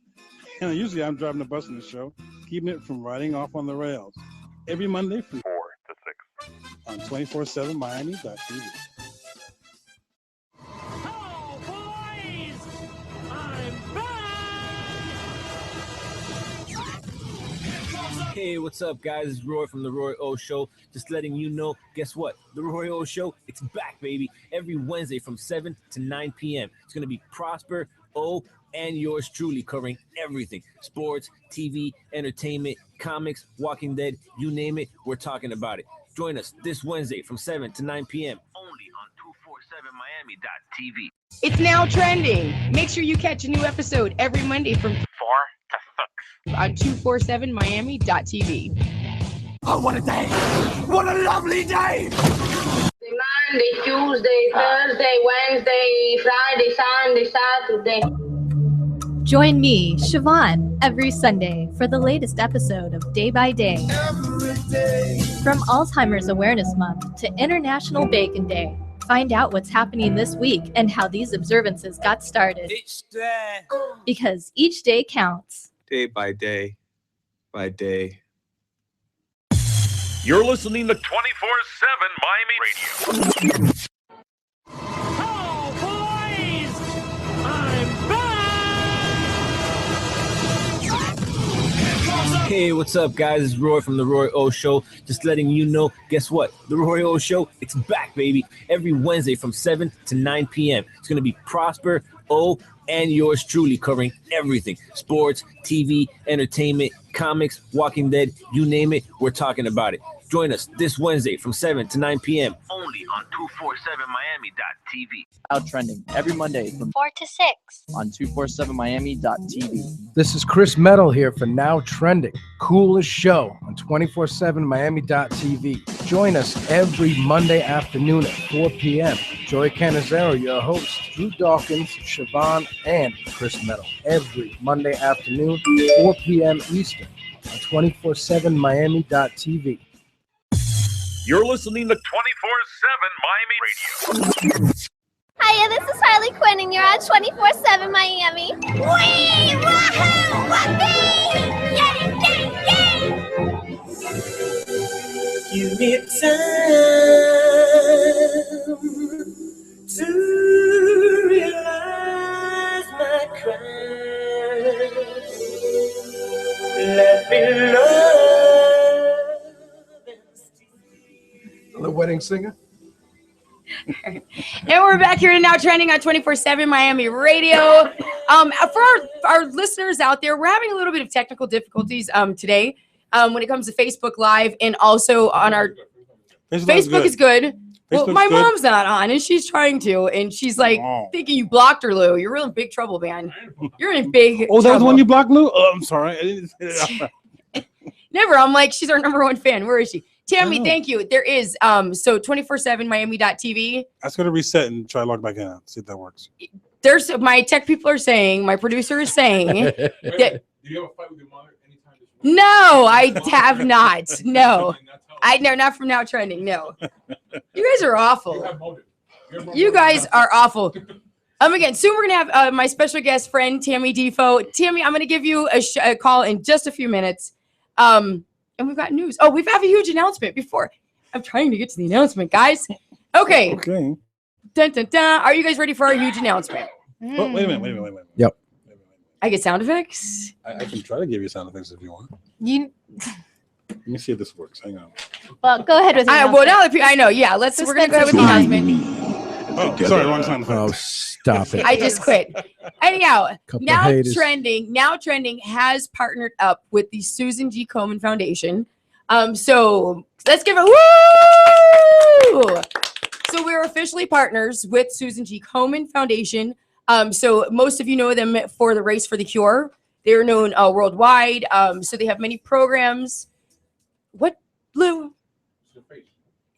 And usually I'm driving the bus in the show, keeping it from riding off on the rails. Every Monday from 4 to 6. on 247miami.tv. Oh, boy! Hey, what's up, guys? It's Roy from The Roy O Show. Just letting you know, guess what? The Roy O Show, it's back, baby. Every Wednesday from 7 to 9 p.m. It's going to be Prosper, O, and yours truly covering everything. Sports, TV, entertainment, comics, Walking Dead, you name it, we're talking about it. Join us this Wednesday from 7 to 9 p.m. only on 247miami.tv. It's now trending. Make sure you catch a new episode every Monday from 4 to 6. on 247miami.tv. Oh, what a day! What a lovely day! Monday, Tuesday, Thursday, Wednesday, Friday, Sunday, Saturday. Join me, Siobhan, every Sunday for the latest episode of Day by Day. From Alzheimer's Awareness Month to International Bacon Day, find out what's happening this week and how these observances got started. Each day. Because each day counts. Day by day, by day. You're listening to 24/7 Miami Radio. Oh, boys! I'm back! Hey, what's up, guys? It's Roy from The Roy O Show. Just letting you know, guess what? The Roy O Show, it's back, baby. Every Wednesday from 7 to 9 p.m. It's going to be Prosper, O, and yours truly covering everything. Sports, TV, entertainment, comics, Walking Dead, you name it, we're talking about it. Join us this Wednesday from 7 to 9 p.m. only on 247miami.tv. Out trending every Monday from 4 to 6. on 247miami.tv. This is Chris Metal here for Now Trending, coolest show on 247miami.tv. Join us every Monday afternoon at 4 p.m. Joey Canizero, your host, Drew Dawkins, Siobhan, and Chris Metal. Every Monday afternoon, 4 p.m. Eastern on 247miami.tv. You're listening to 24/7 Miami Radio. Hiya, this is Harley Quinn, and you're on 24/7 Miami. Wee! Wahoo! Whoopee! Yay! Yay! Yay! Give me time to realize my crime. Let me love. The wedding singer? And we're back here to Now Trending on 24/7 Miami Radio. For our listeners out there, we're having a little bit of technical difficulties today when it comes to Facebook Live, and also on our Facebook is good. Well, my mom's not on, and she's trying to, and she's like thinking you blocked her, Lou. You're really in big trouble, man. You're in big Oh, that was the trouble. one you blocked, Lou? Oh, I'm sorry. I didn't say that. Never. I'm like, she's our #1 fan. Where is she? Tammy, thank you. There is so 247miami.tv. I was going to reset and try to log back in. See if that works. There's my tech people are saying, my producer is saying that. Do you have a fight with your mother anytime this week? No, I have not. No, I know, not from Now Trending. No, you guys are awful. You guys are awful. Again, soon we're gonna have my special guest friend Tammy Defoe. Tammy, I'm gonna give you a call in just a few minutes. And we've got news. Oh, we have a huge announcement before. I'm trying to get to the announcement, guys. Okay. Okay. Dun, dun, dun. Are you guys ready for our huge announcement? Oh, wait a minute. Yep. I get sound effects. I can try to give you sound effects if you want. You. Let me see if this works. Hang on. Well, go ahead with your Well, now that I know, yeah. We're gonna go ahead with the announcement. Oh, sorry, wrong sound effect. Oh, stop it. I just quit. Anyhow, Couple Now haters. Trending has partnered up with the Susan G. Komen Foundation. So let's give it woo! So we're officially partners with Susan G. Komen Foundation. So most of you know them for the Race for the Cure. They're known worldwide. So they have many programs. What, Lou?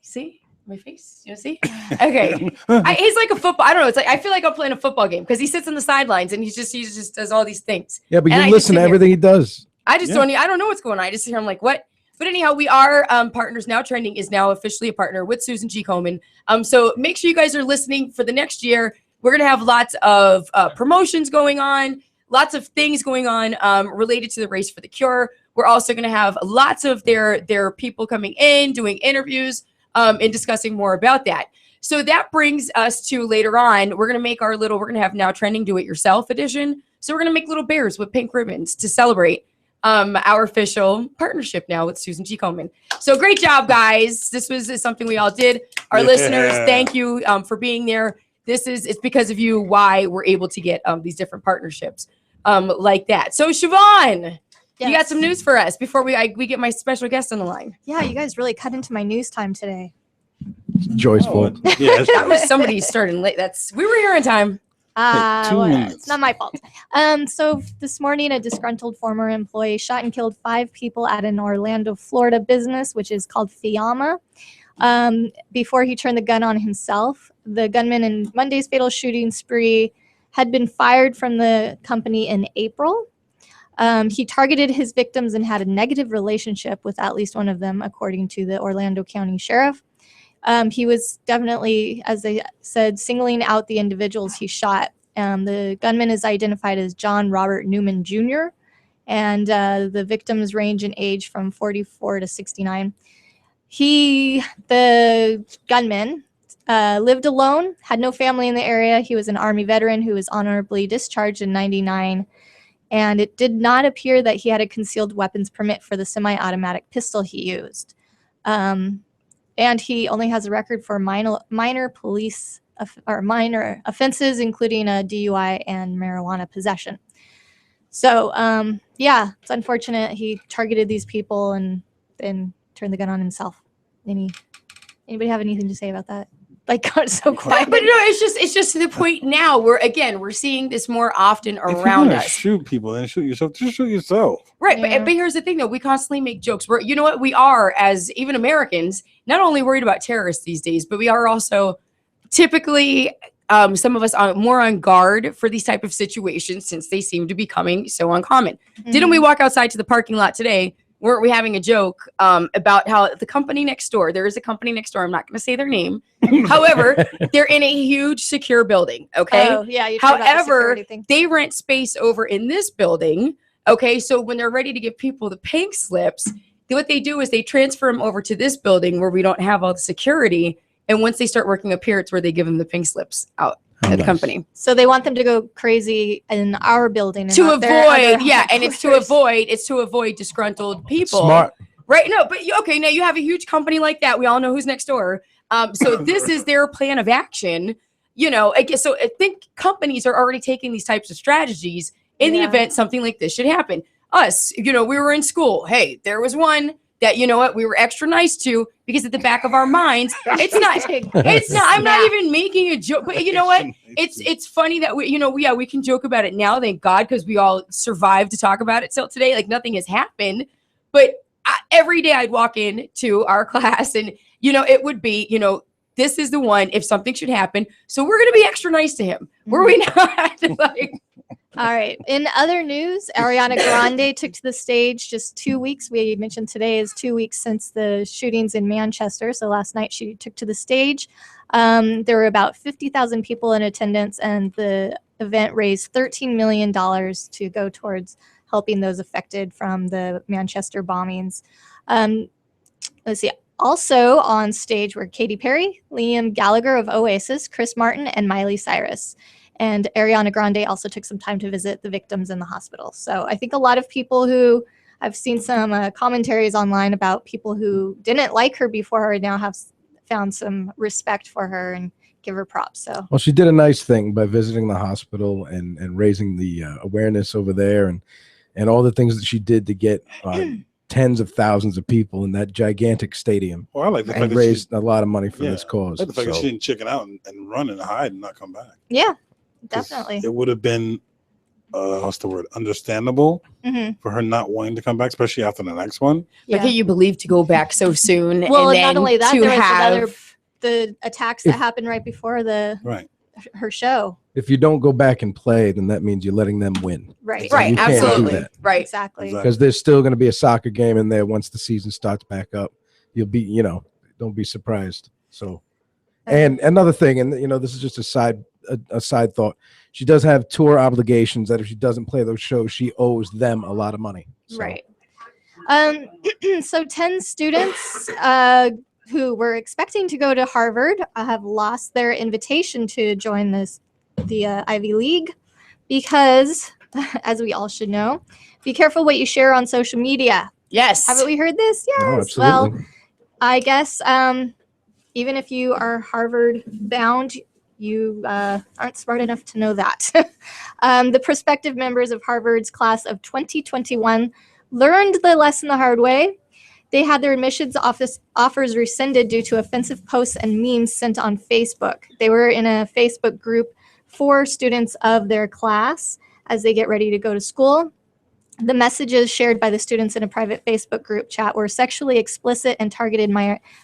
See? My face, you see? Okay. He's like a football. I don't know. It's like I feel like I'm playing a football game because he sits on the sidelines and he just does all these things. Yeah, but And I you just listen to sit here. everything he does. I just don't know what's going on. I just hear I'm like, what? But anyhow, we are partners. Now Trending is now officially a partner with Susan G. Komen. So make sure you guys are listening for the next year. We're gonna have lots of promotions going on, lots of things going on related to the Race for the Cure. We're also gonna have lots of their people coming in, doing interviews. And discussing more about that. So that brings us to later on, we're going to have Now Trending Do It Yourself edition. So we're going to make little bears with pink ribbons to celebrate our official partnership now with Susan G. Komen. So great job, guys. This was something we all did. Our listeners, thank you for being there. It's because of you why we're able to get these different partnerships like that. So Siobhan, you got some news for us before we get my special guest on the line. Yeah, you guys really cut into my news time today. Joy's fault. Yeah, That was somebody starting late. We were here in time. 2 minutes. It's not my fault. So this morning, a disgruntled former employee shot and killed 5 people at an Orlando, Florida business, which is called Fiamma. Before he turned the gun on himself, the gunman in Monday's fatal shooting spree had been fired from the company in April. He targeted his victims and had a negative relationship with at least one of them, according to the Orlando County Sheriff. He was definitely, as they said, singling out the individuals he shot. The gunman is identified as John Robert Newman Jr., and the victims range in age from 44 to 69. The gunman, lived alone, had no family in the area. He was an Army veteran who was honorably discharged in 1999. And it did not appear that he had a concealed weapons permit for the semi-automatic pistol he used. And he only has a record for minor offenses, including a DUI and marijuana possession. So, it's unfortunate he targeted these people and then turned the gun on himself. Anybody have anything to say about that? Like, got so quiet. But no, it's just to the point now where we're seeing this more often around us. Shoot people and shoot yourself. Just shoot yourself. Right, but here's the thing, though. We constantly make jokes. You know what? We are, as even Americans, not only worried about terrorists these days, but we are also typically, some of us are more on guard for these type of situations since they seem to be becoming so uncommon. Didn't we walk outside to the parking lot today? Weren't we having a joke about how the company next door, there is a company next door, I'm not going to say their name. However, they're in a huge secure building, okay? Oh, yeah. You talked about the However, security thing. they rent space over in this building, okay? So when they're ready to give people the pink slips, what they do is they transfer them over to this building where we don't have all the security. And once they start working up here, it's where they give them the pink slips out at the company. So they want them to go crazy in our building and To not their other avoid, yeah, and it's to avoid disgruntled people. Smart. Right? No, but okay, now you have a huge company like that. We all know who's next door. So this is their plan of action. I guess so. I think companies are already taking these types of strategies in the event something like this should happen. Us, we were in school. Hey, there was one that we were extra nice to because at the back of our minds, it's not. I'm not even making a joke, but you know what? It's funny that we can joke about it now. Thank God, because we all survived to talk about it till today. Like nothing has happened, but every day I'd walk in to our class and it would be this is the one if something should happen. So we're gonna be extra nice to him. Were we not? All right. In other news, Ariana Grande took to the stage just 2 weeks. We mentioned today is 2 weeks since the shootings in Manchester. So last night she took to the stage. There were about 50,000 people in attendance, and the event raised $13 million to go towards helping those affected from the Manchester bombings. Let's see. Also on stage were Katy Perry, Liam Gallagher of Oasis, Chris Martin, and Miley Cyrus. And Ariana Grande also took some time to visit the victims in the hospital. So I think a lot of people who I've seen some commentaries online about people who didn't like her before her now have found some respect for her and give her props. So Well, she did a nice thing by visiting the hospital and raising the awareness over there and all the things that she did to get tens of thousands of people in that gigantic stadium. Well, I like the fact that raised a lot of money for this cause. I like the fact that she didn't chicken out and run and hide and not come back. Yeah, definitely. It would have been, what's the word, understandable for her not wanting to come back, especially after the next one. Yeah. Can you believe to go back so soon? Well, and not then only that, to there was have the attacks that happened right before her show. If you don't go back and play, then that means you're letting them win. Right. So you can't do Absolutely. that. Right. Exactly. Because there's still going to be a soccer game in there once the season starts back up. You'll be, don't be surprised. So, and another thing, and this is just a side thought. She does have tour obligations that if she doesn't play those shows, she owes them a lot of money. So. Right. So 10 students who were expecting to go to Harvard have lost their invitation to join the Ivy League because as we all should know. Be careful what you share on social media. Yes. Haven't we heard this? Yes. Oh, absolutely. Well, I guess even if you are Harvard bound, you aren't smart enough to know that. The prospective members of Harvard's class of 2021 learned the lesson the hard way. They had their admissions offers rescinded due to offensive posts and memes sent on Facebook. They were in a Facebook group for students of their class as they get ready to go to school. The messages shared by the students in a private Facebook group chat were sexually explicit and targeted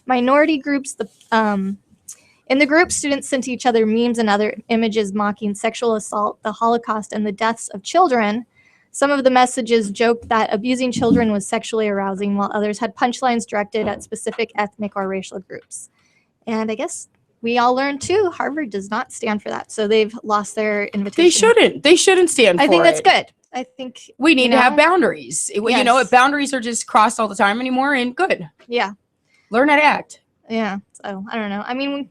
minority groups. In the group, students sent each other memes and other images mocking sexual assault, the Holocaust, and the deaths of children. Some of the messages joked that abusing children was sexually arousing, while others had punchlines directed at specific ethnic or racial groups. And I guess we all learned too, Harvard does not stand for that. So they've lost their invitation. They shouldn't. They shouldn't stand for it. I think that's good. I think we need to have boundaries. You know, if boundaries are just crossed all the time anymore, and good. Yeah. Learn how to act. Yeah. So I don't know. I mean,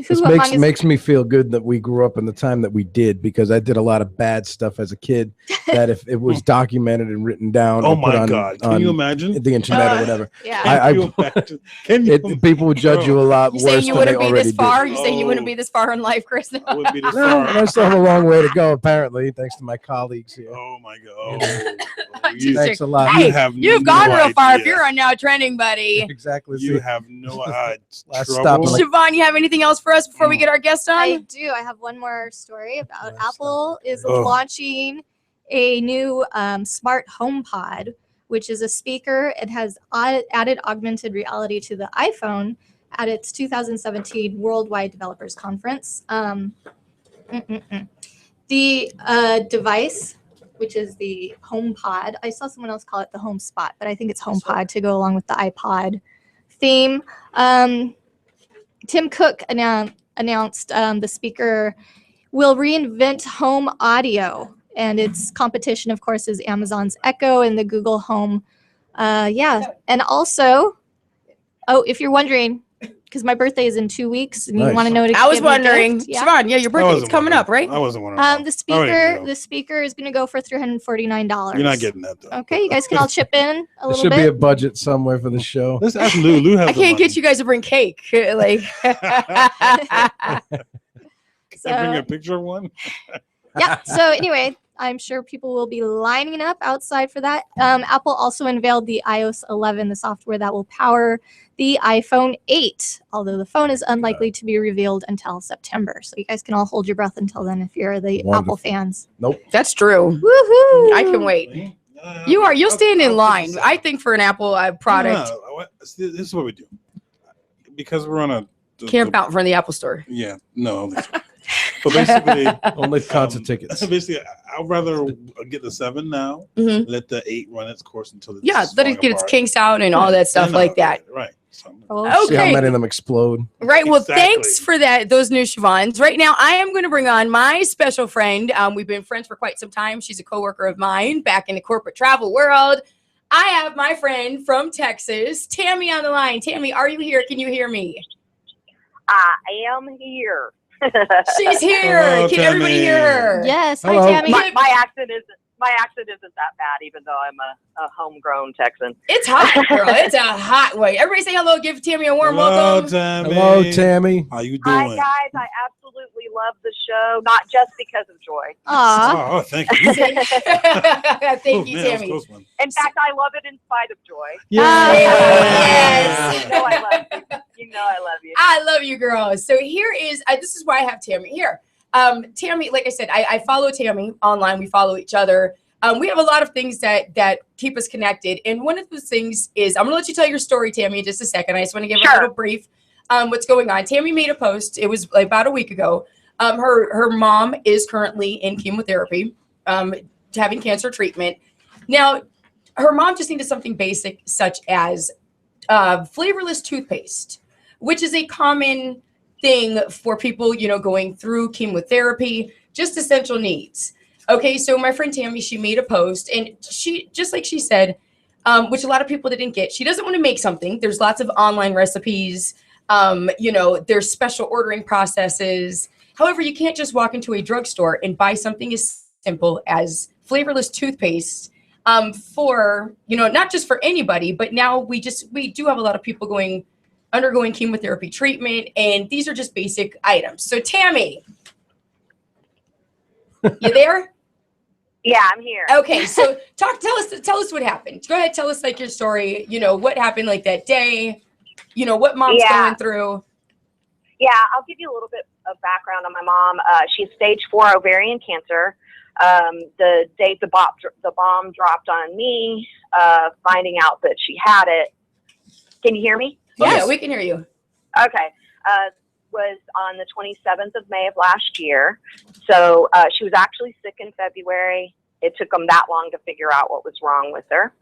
This makes me feel good that we grew up in the time that we did, because I did a lot of bad stuff as a kid that if it was documented and written down, Oh or put my on, God. Can you imagine? the internet or whatever? Yeah. Can you imagine? Can you People would judge you a lot You worse saying you than they wouldn't be already this far? did. You saying you wouldn't be this far in life, Chris? I wouldn't be this No, far. and I still have a long way to go, apparently, thanks to my colleagues here. Oh my God. Thanks a lot. Hey, You you've gone real far if idea. you're on Now Trending, buddy. Exactly. You have no Last trouble. stop. Siobhan, you have anything else for us before we get our guest on? I do. I have one more story about Apple is Oh. launching a new smart home pod, which is a speaker. It has added augmented reality to the iPhone at its 2017 Worldwide Developers Conference. The device, which is the home pod, I saw someone else call it the home spot, but I think it's home pod to go along with the iPod theme. Tim Cook announced the speaker will reinvent home audio, and its competition, of course, is Amazon's Echo and the Google Home. And also, if you're wondering, because my birthday is in 2 weeks, and you Nice. want to know to I was give me a wondering, gift, yeah. Siobhan, your birthday's coming up, right? I wasn't wondering. The speaker is going to go for $349. You're not getting that though. Okay, you guys can all chip in a There little should bit. be a budget somewhere for the show. Let's ask Lou. Lou has I can't get you guys to bring cake. Like, Can I bring a picture of one? Yeah. So anyway, I'm sure people will be lining up outside for that. Apple also unveiled the iOS 11, the software that will power the iPhone 8, although the phone is unlikely to be revealed until September. So you guys can all hold your breath until then if you're the Wonderful. Apple fans. Nope. that's true. Woohoo! I can wait. You'll stand in line. I think for an Apple product. This is what we do. Because we're on a Camp out in front of the Apple store. Yeah, no. But basically, only concert tickets. Basically, I'd rather get the 7 now. Mhm. Let the 8 run its course until it's Yeah, let it get its apart. kinks out and all that stuff like that. Right. See how Okay. many of them explode. Right. Well, Exactly. thanks for that. Those new Siobhans. Right now, I am going to bring on my special friend. We've been friends for quite some time. She's a coworker of mine back in the corporate travel world. I have my friend from Texas, Tammy, on the line. Tammy, are you here? Can you hear me? I am here. She's here. Hello, Can everybody Tammy. hear her? Yes. Hello. Hi, Tammy. My accent isn't that bad, even though I'm a homegrown Texan. It's hot, girl. It's a hot way. Everybody say hello. Give Tammy a warm Hello, welcome. Tammy. Hello, Tammy. How you Hi, doing? guys. I absolutely love the show, not just because of Joy. Aw. Oh, thank you. Thank you, Man, that was Tammy. close one. In fact, I love it in spite of Joy. Yes. You know I love you. You know I love you. I love you, girls. So here is, this is why I have Tammy here. Tammy, like I said, I follow Tammy online. We follow each other. We have a lot of things that keep us connected. And one of those things is, I'm going to let you tell your story, Tammy, in just a second. I just want to give a little brief what's going on. Tammy made a post. It was like about a week ago. Her mom is currently in chemotherapy, having cancer treatment. Now, her mom just needed something basic, such as flavorless toothpaste, which is a common thing for people, going through chemotherapy, just essential needs. Okay, so my friend Tammy, she made a post, and she, just like she said, which a lot of people didn't get, she doesn't want to make something. There's lots of online recipes. There's special ordering processes. However, you can't just walk into a drugstore and buy something as simple as flavorless toothpaste for, not just for anybody, but now we do have a lot of people undergoing chemotherapy treatment, and these are just basic items. So Tammy, you there? Yeah, I'm here. Okay, so tell us what happened. Go ahead, tell us like your story, what happened like that day, what mom's going through. Yeah, I'll give you a little bit of background on my mom. She has stage 4 ovarian cancer. The day the bomb dropped on me, finding out that she had it. Can you hear me? Yeah, we can hear you. Okay. Was on the 27th of May of last year. So she was actually sick in February. It took them that long to figure out what was wrong with her.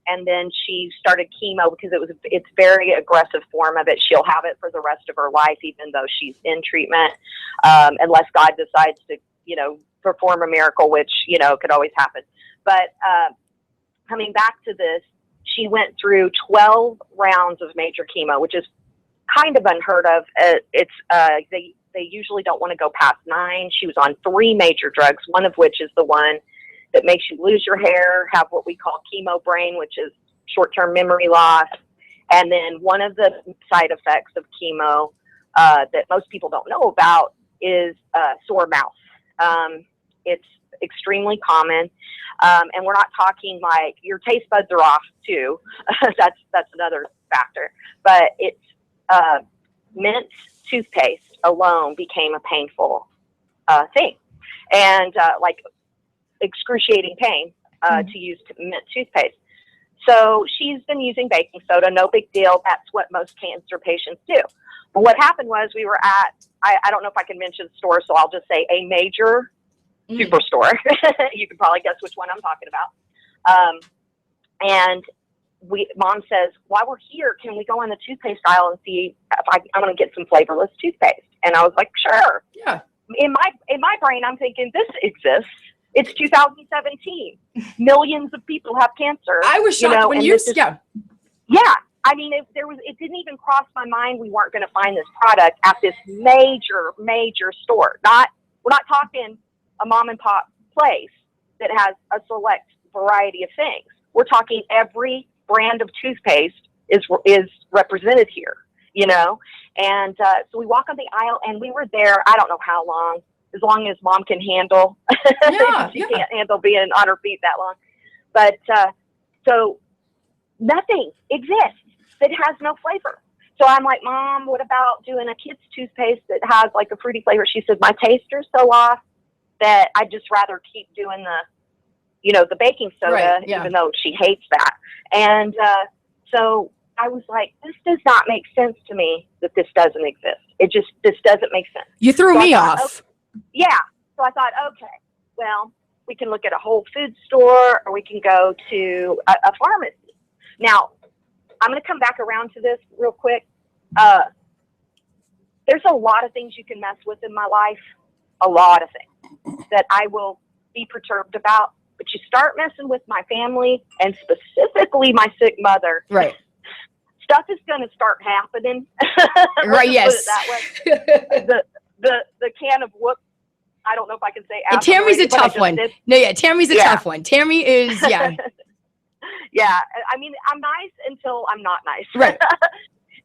And then she started chemo because it's very aggressive form of it. She'll have it for the rest of her life, even though she's in treatment, unless God decides to, perform a miracle, which, could always happen. But coming back to this, she went through 12 rounds of major chemo, which is kind of unheard of. They usually don't want to go past 9. She was on 3 major drugs, one of which is the one that makes you lose your hair, have what we call chemo brain, which is short-term memory loss. And then one of the side effects of chemo that most people don't know about is sore mouth. It's extremely common. And we're not talking like your taste buds are off too. That's another factor. But it's mint toothpaste alone became a painful thing. And like excruciating pain to use mint toothpaste. So she's been using baking soda, no big deal. That's what most cancer patients do. But what happened was we were at, I don't know if I can mention the store, so I'll just say a major superstore. You can probably guess which one I'm talking about. And Mom says, while we're here, can we go on the toothpaste aisle and see if I'm going to get some flavorless toothpaste? And I was like, sure. Yeah. In my brain, I'm thinking this exists. It's 2017. Millions of people have cancer. I was shocked when Yeah. I mean, it didn't even cross my mind we weren't going to find this product at this major, major store. We're not talking a mom and pop place that has a select variety of things. We're talking every brand of toothpaste is represented here, And so we walk on the aisle, and we were there, I don't know how long, as long as Mom can handle. She can't handle being on her feet that long. But so nothing exists that has no flavor. So I'm like, Mom, what about doing a kid's toothpaste that has like a fruity flavor? She said, my taster's so off that I'd just rather keep doing the baking soda, even though she hates that. And so I was like, this does not make sense to me that this doesn't exist. This doesn't make sense. You threw me off. Okay. Yeah. So I thought, okay, well, we can look at a Whole Foods store, or we can go to a pharmacy. Now, I'm going to come back around to this real quick. There's a lot of things you can mess with in my life, a lot of things that I will be perturbed about. But you start messing with my family, and specifically my sick mother. Right. Stuff is going to start happening. Right. Yes. Put it that way. The can of whoop. I don't know if I can say. Tammy's a tough one. No, yeah, Tammy's a tough one. Tammy is, yeah. Yeah, I mean, I'm nice until I'm not nice. Right.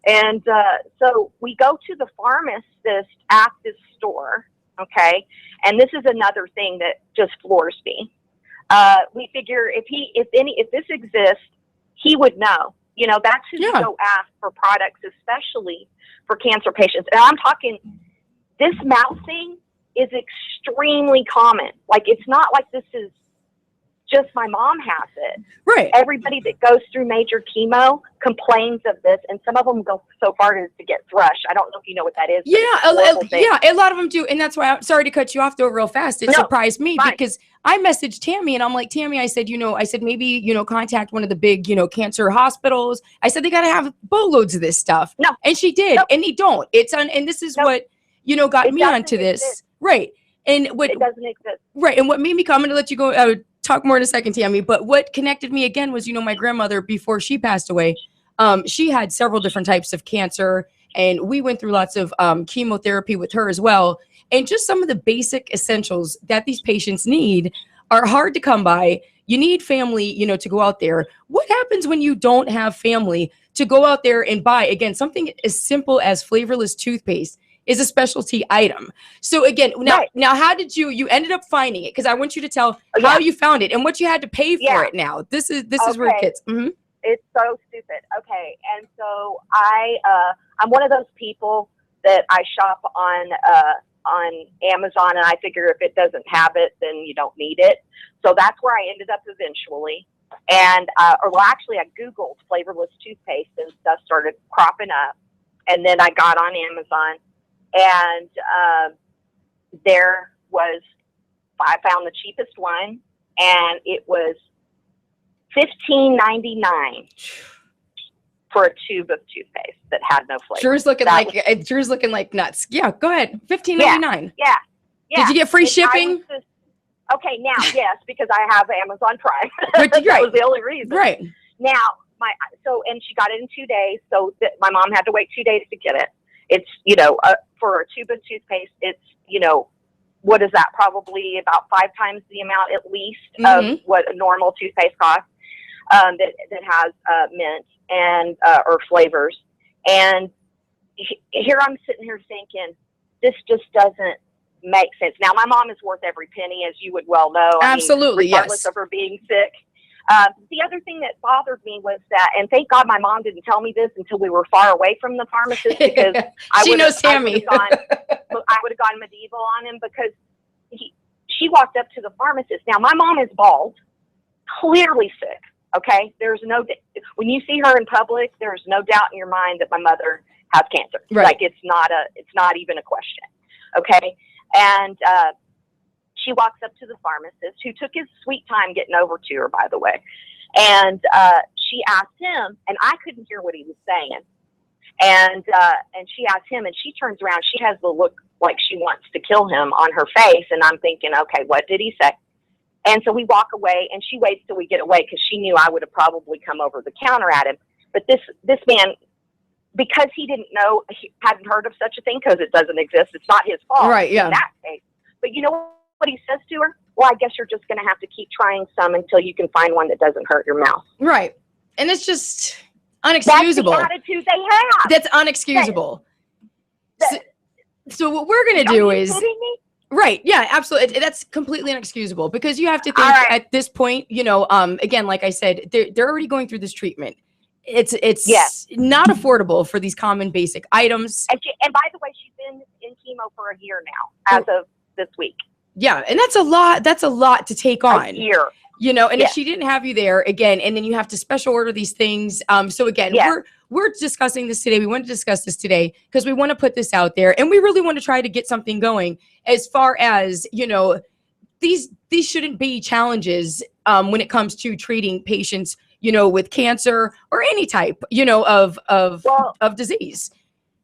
And so we go to the pharmacist at this store, okay? And this is another thing that just floors me. We figure if this exists, he would know. That's who you go ask for products, especially for cancer patients. And I'm talking, this mouth thing is extremely common. Like, it's not like this is just my mom has it. Right. Everybody that goes through major chemo complains of this, and some of them go so far as to get thrush. I don't know if you know what that is. Yeah, a lot of them do, and that's why I'm sorry to cut you off though real fast. It surprised me because I messaged Tammy, and I'm like, Tammy, I said, maybe contact one of the big, cancer hospitals. I said they got to have boatloads of this stuff. No, and she did, and they don't. It's on, and this is what got me onto this, right? And what it doesn't exist, right? And what made me come, I'm going to let you go. Talk more in a second, Tammy, but what connected me again was, my grandmother, before she passed away, she had several different types of cancer, and we went through lots of chemotherapy with her as well. And just some of the basic essentials that these patients need are hard to come by. You need family, you know, to go out there. What happens when you don't have family to go out there and buy, again, something as simple as flavorless toothpaste is a specialty item. So again, now how did you ended up finding it? Because I want you to tell how you found it and what you had to pay for it now. This is where it gets. It's so stupid. Okay. And so I'm one of those people that I shop on Amazon, and I figure if it doesn't have it, then you don't need it. So that's where I ended up eventually. And, actually I Googled flavorless toothpaste and stuff started cropping up. And then I got on Amazon, and I found the cheapest one, and it was $15.99 for a tube of toothpaste that had no flavor. Drew's looking like nuts. Yeah, go ahead. $15.99. Yeah. Did you get free shipping? Okay, now yes, because I have Amazon Prime. Right. That was the only reason. Right. Now and she got it in 2 days, so my mom had to wait 2 days to get it. It's for a tube of toothpaste, it's what is that? Probably about 5 times the amount at least of what a normal toothpaste costs. That has mint and or flavors. And here I'm sitting here thinking, this just doesn't make sense. Now, my mom is worth every penny, as you would well know. Absolutely, regardless yes. of her being sick. The other thing that bothered me was that, and thank God my mom didn't tell me this until we were far away from the pharmacist, because she knows Tammy. I would have gone medieval on him, because she walked up to the pharmacist. Now, my mom is bald, clearly sick. Okay, when you see her in public, there's no doubt in your mind that my mother has cancer. Right. Like it's not even a question. Okay, and she walks up to the pharmacist, who took his sweet time getting over to her, by the way, and she asked him, and I couldn't hear what he was saying, and she asked him, and she turns around, she has the look like she wants to kill him on her face, and I'm thinking, okay, what did he say? And so we walk away, and she waits till we get away, because she knew I would have probably come over the counter at him. But this man, because he didn't know, he hadn't heard of such a thing, because it doesn't exist. It's not his fault. Right, yeah. In that case. But you know what he says to her? Well, I guess you're just going to have to keep trying some until you can find one that doesn't hurt your mouth. Right. And it's just unexcusable. That's the attitude they have. That's unexcusable. So what we're going to do is... kidding me? Right. Yeah, absolutely. That's completely inexcusable, because you have to think at this point, again, like I said, they're already going through this treatment. It's not affordable for these common basic items. And by the way, she's been in chemo for a year now, as of this week. Yeah. And that's a lot. That's a lot to take on. A year. And if she didn't have you there again, and then you have to special order these things. So again, we're discussing this today. We want to discuss this today because we want to put this out there, and we really want to try to get something going as far as, these shouldn't be challenges when it comes to treating patients, with cancer or any type, of disease.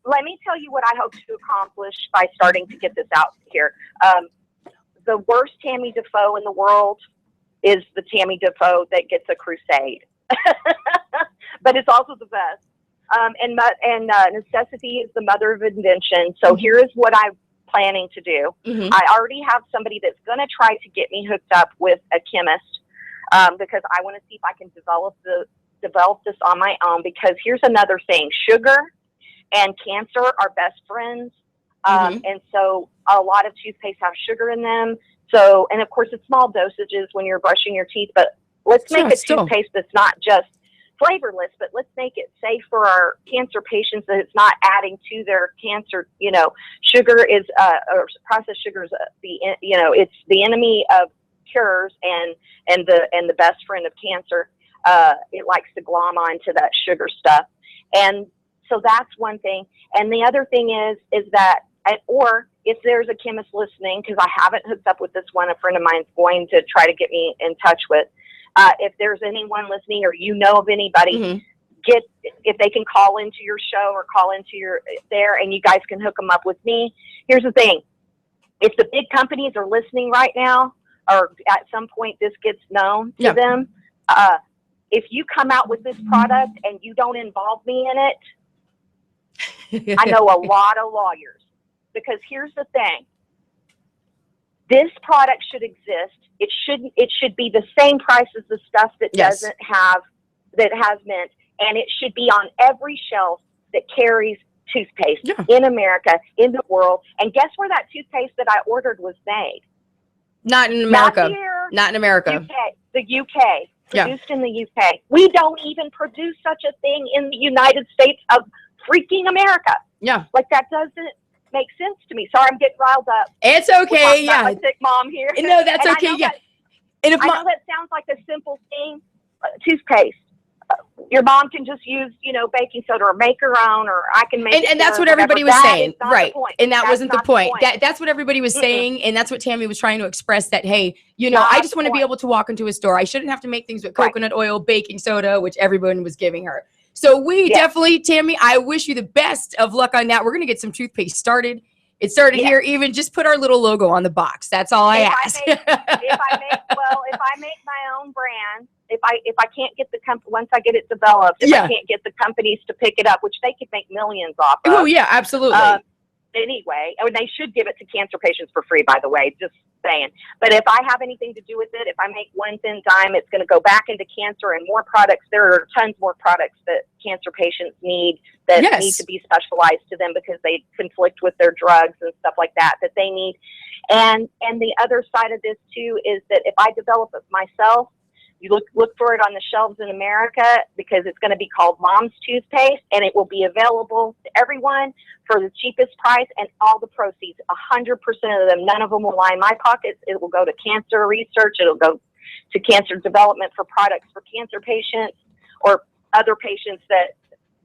Let me tell you what I hope to accomplish by starting to get this out here. The worst Tammy Defoe in the world is the Tammy Defoe that gets a crusade, but it's also the best. And necessity is the mother of invention. So here is what I'm planning to do. I already have somebody that's going to try to get me hooked up with a chemist, because I want to see if I can develop this on my own. Because here's another thing: sugar and cancer are best friends, and so a lot of toothpaste have sugar in them. So, and of course, it's small dosages when you're brushing your teeth, but let's make a toothpaste that's not just flavorless, but let's make it safe for our cancer patients, that it's not adding to their cancer. Sugar is, or processed sugar is it's the enemy of cures and the best friend of cancer. It likes to glom onto that sugar stuff. And so that's one thing. And the other thing is that, or if there's a chemist listening, because I haven't hooked up with this one, a friend of mine's going to try to get me in touch with. If there's anyone listening, or of anybody, if they can call into your show or call into there, and you guys can hook them up with me. Here's the thing: if the big companies are listening right now, or at some point this gets known to them, if you come out with this product and you don't involve me in it, I know a lot of lawyers. Because here's the thing: this product should exist. It should be the same price as the stuff that doesn't have, that has mint, and it should be on every shelf that carries toothpaste in America, in the world. And guess where that toothpaste that I ordered was made? Not in America. Not here. Not in America. UK, the UK. Produced in the UK. We don't even produce such a thing in the United States of freaking America. Yeah. Like, that doesn't make sense to me. Sorry, I'm getting riled up. It's okay. Yeah. My sick mom here. No, that's And okay. Yeah. And I know that sounds like a simple thing. Toothpaste. Your mom can just use, baking soda or make her own, or I can make. And that's what everybody was saying, right? And that wasn't the point. That's what everybody was saying, and that's what Tammy was trying to express. That hey, I just want to be able to walk into a store. I shouldn't have to make things with coconut oil, baking soda, which everyone was giving her. So we definitely, Tammy, I wish you the best of luck on that. We're gonna get some toothpaste started. It started here. Even just put our little logo on the box. That's all I ask. If I make my own brand, if I can't get the company, once I get it developed, if I can't get the companies to pick it up, which they could make millions off of. Oh yeah, absolutely. Anyway, and they should give it to cancer patients for free, by the way, just saying. But if I have anything to do with it, if I make 1 thin dime, it's going to go back into cancer and more products. There are tons more products that cancer patients need that need to be specialized to them because they conflict with their drugs and stuff like that they need. And the other side of this too is that if I develop it myself, you look for it on the shelves in America, because it's going to be called Mom's Toothpaste, and it will be available to everyone for the cheapest price, and all the proceeds, 100% of them, none of them will line my pockets. It will go to cancer research. It'll go to cancer development for products for cancer patients or other patients that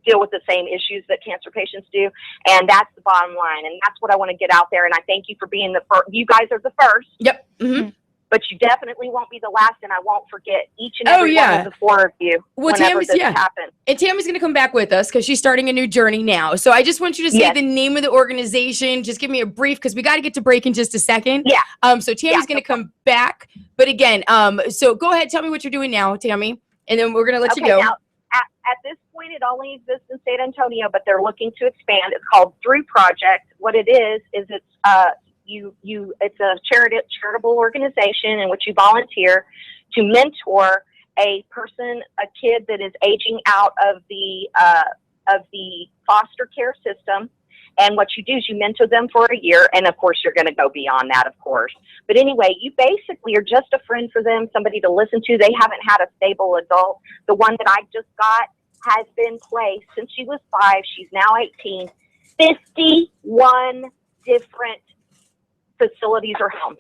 deal with the same issues that cancer patients do. And that's the bottom line. And that's what I want to get out there. And I thank you for being the first. You guys are the first. Yep. Mm-hmm. But you definitely won't be the last, and I won't forget each and every one of the 4 of you. Well, Tammy's happens. And Tammy's going to come back with us because she's starting a new journey now. So I just want you to say the name of the organization. Just give me a brief, because we got to get to break in just a second. Yeah. So Tammy's going to come back, but again, so go ahead, tell me what you're doing now, Tammy, and then we're going to let you go. Now, at this point, it only exists in San Antonio, but they're looking to expand. It's called Through Project. What it is it's it's a charitable organization in which you volunteer to mentor a kid that is aging out of the foster care system. And what you do is you mentor them for a year, and of course you're going to go beyond that, of course. But anyway, you basically are just a friend for them, somebody to listen to. They haven't had a stable adult. The one that I just got has been placed since she was 5. She's now 18. 51 different facilities or homes.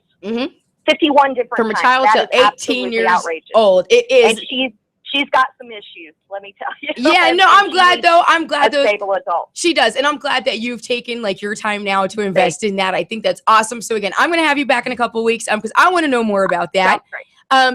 51 different from a times. child That to is 18 years outrageous. old. It is. And she's got some issues, let me tell you. Yeah, no, I'm glad though. I'm glad a stable adult. She does, and I'm glad that you've taken like your time now to invest in that. I think that's awesome. So again, I'm going to have you back in a couple of weeks because I want to know more about that.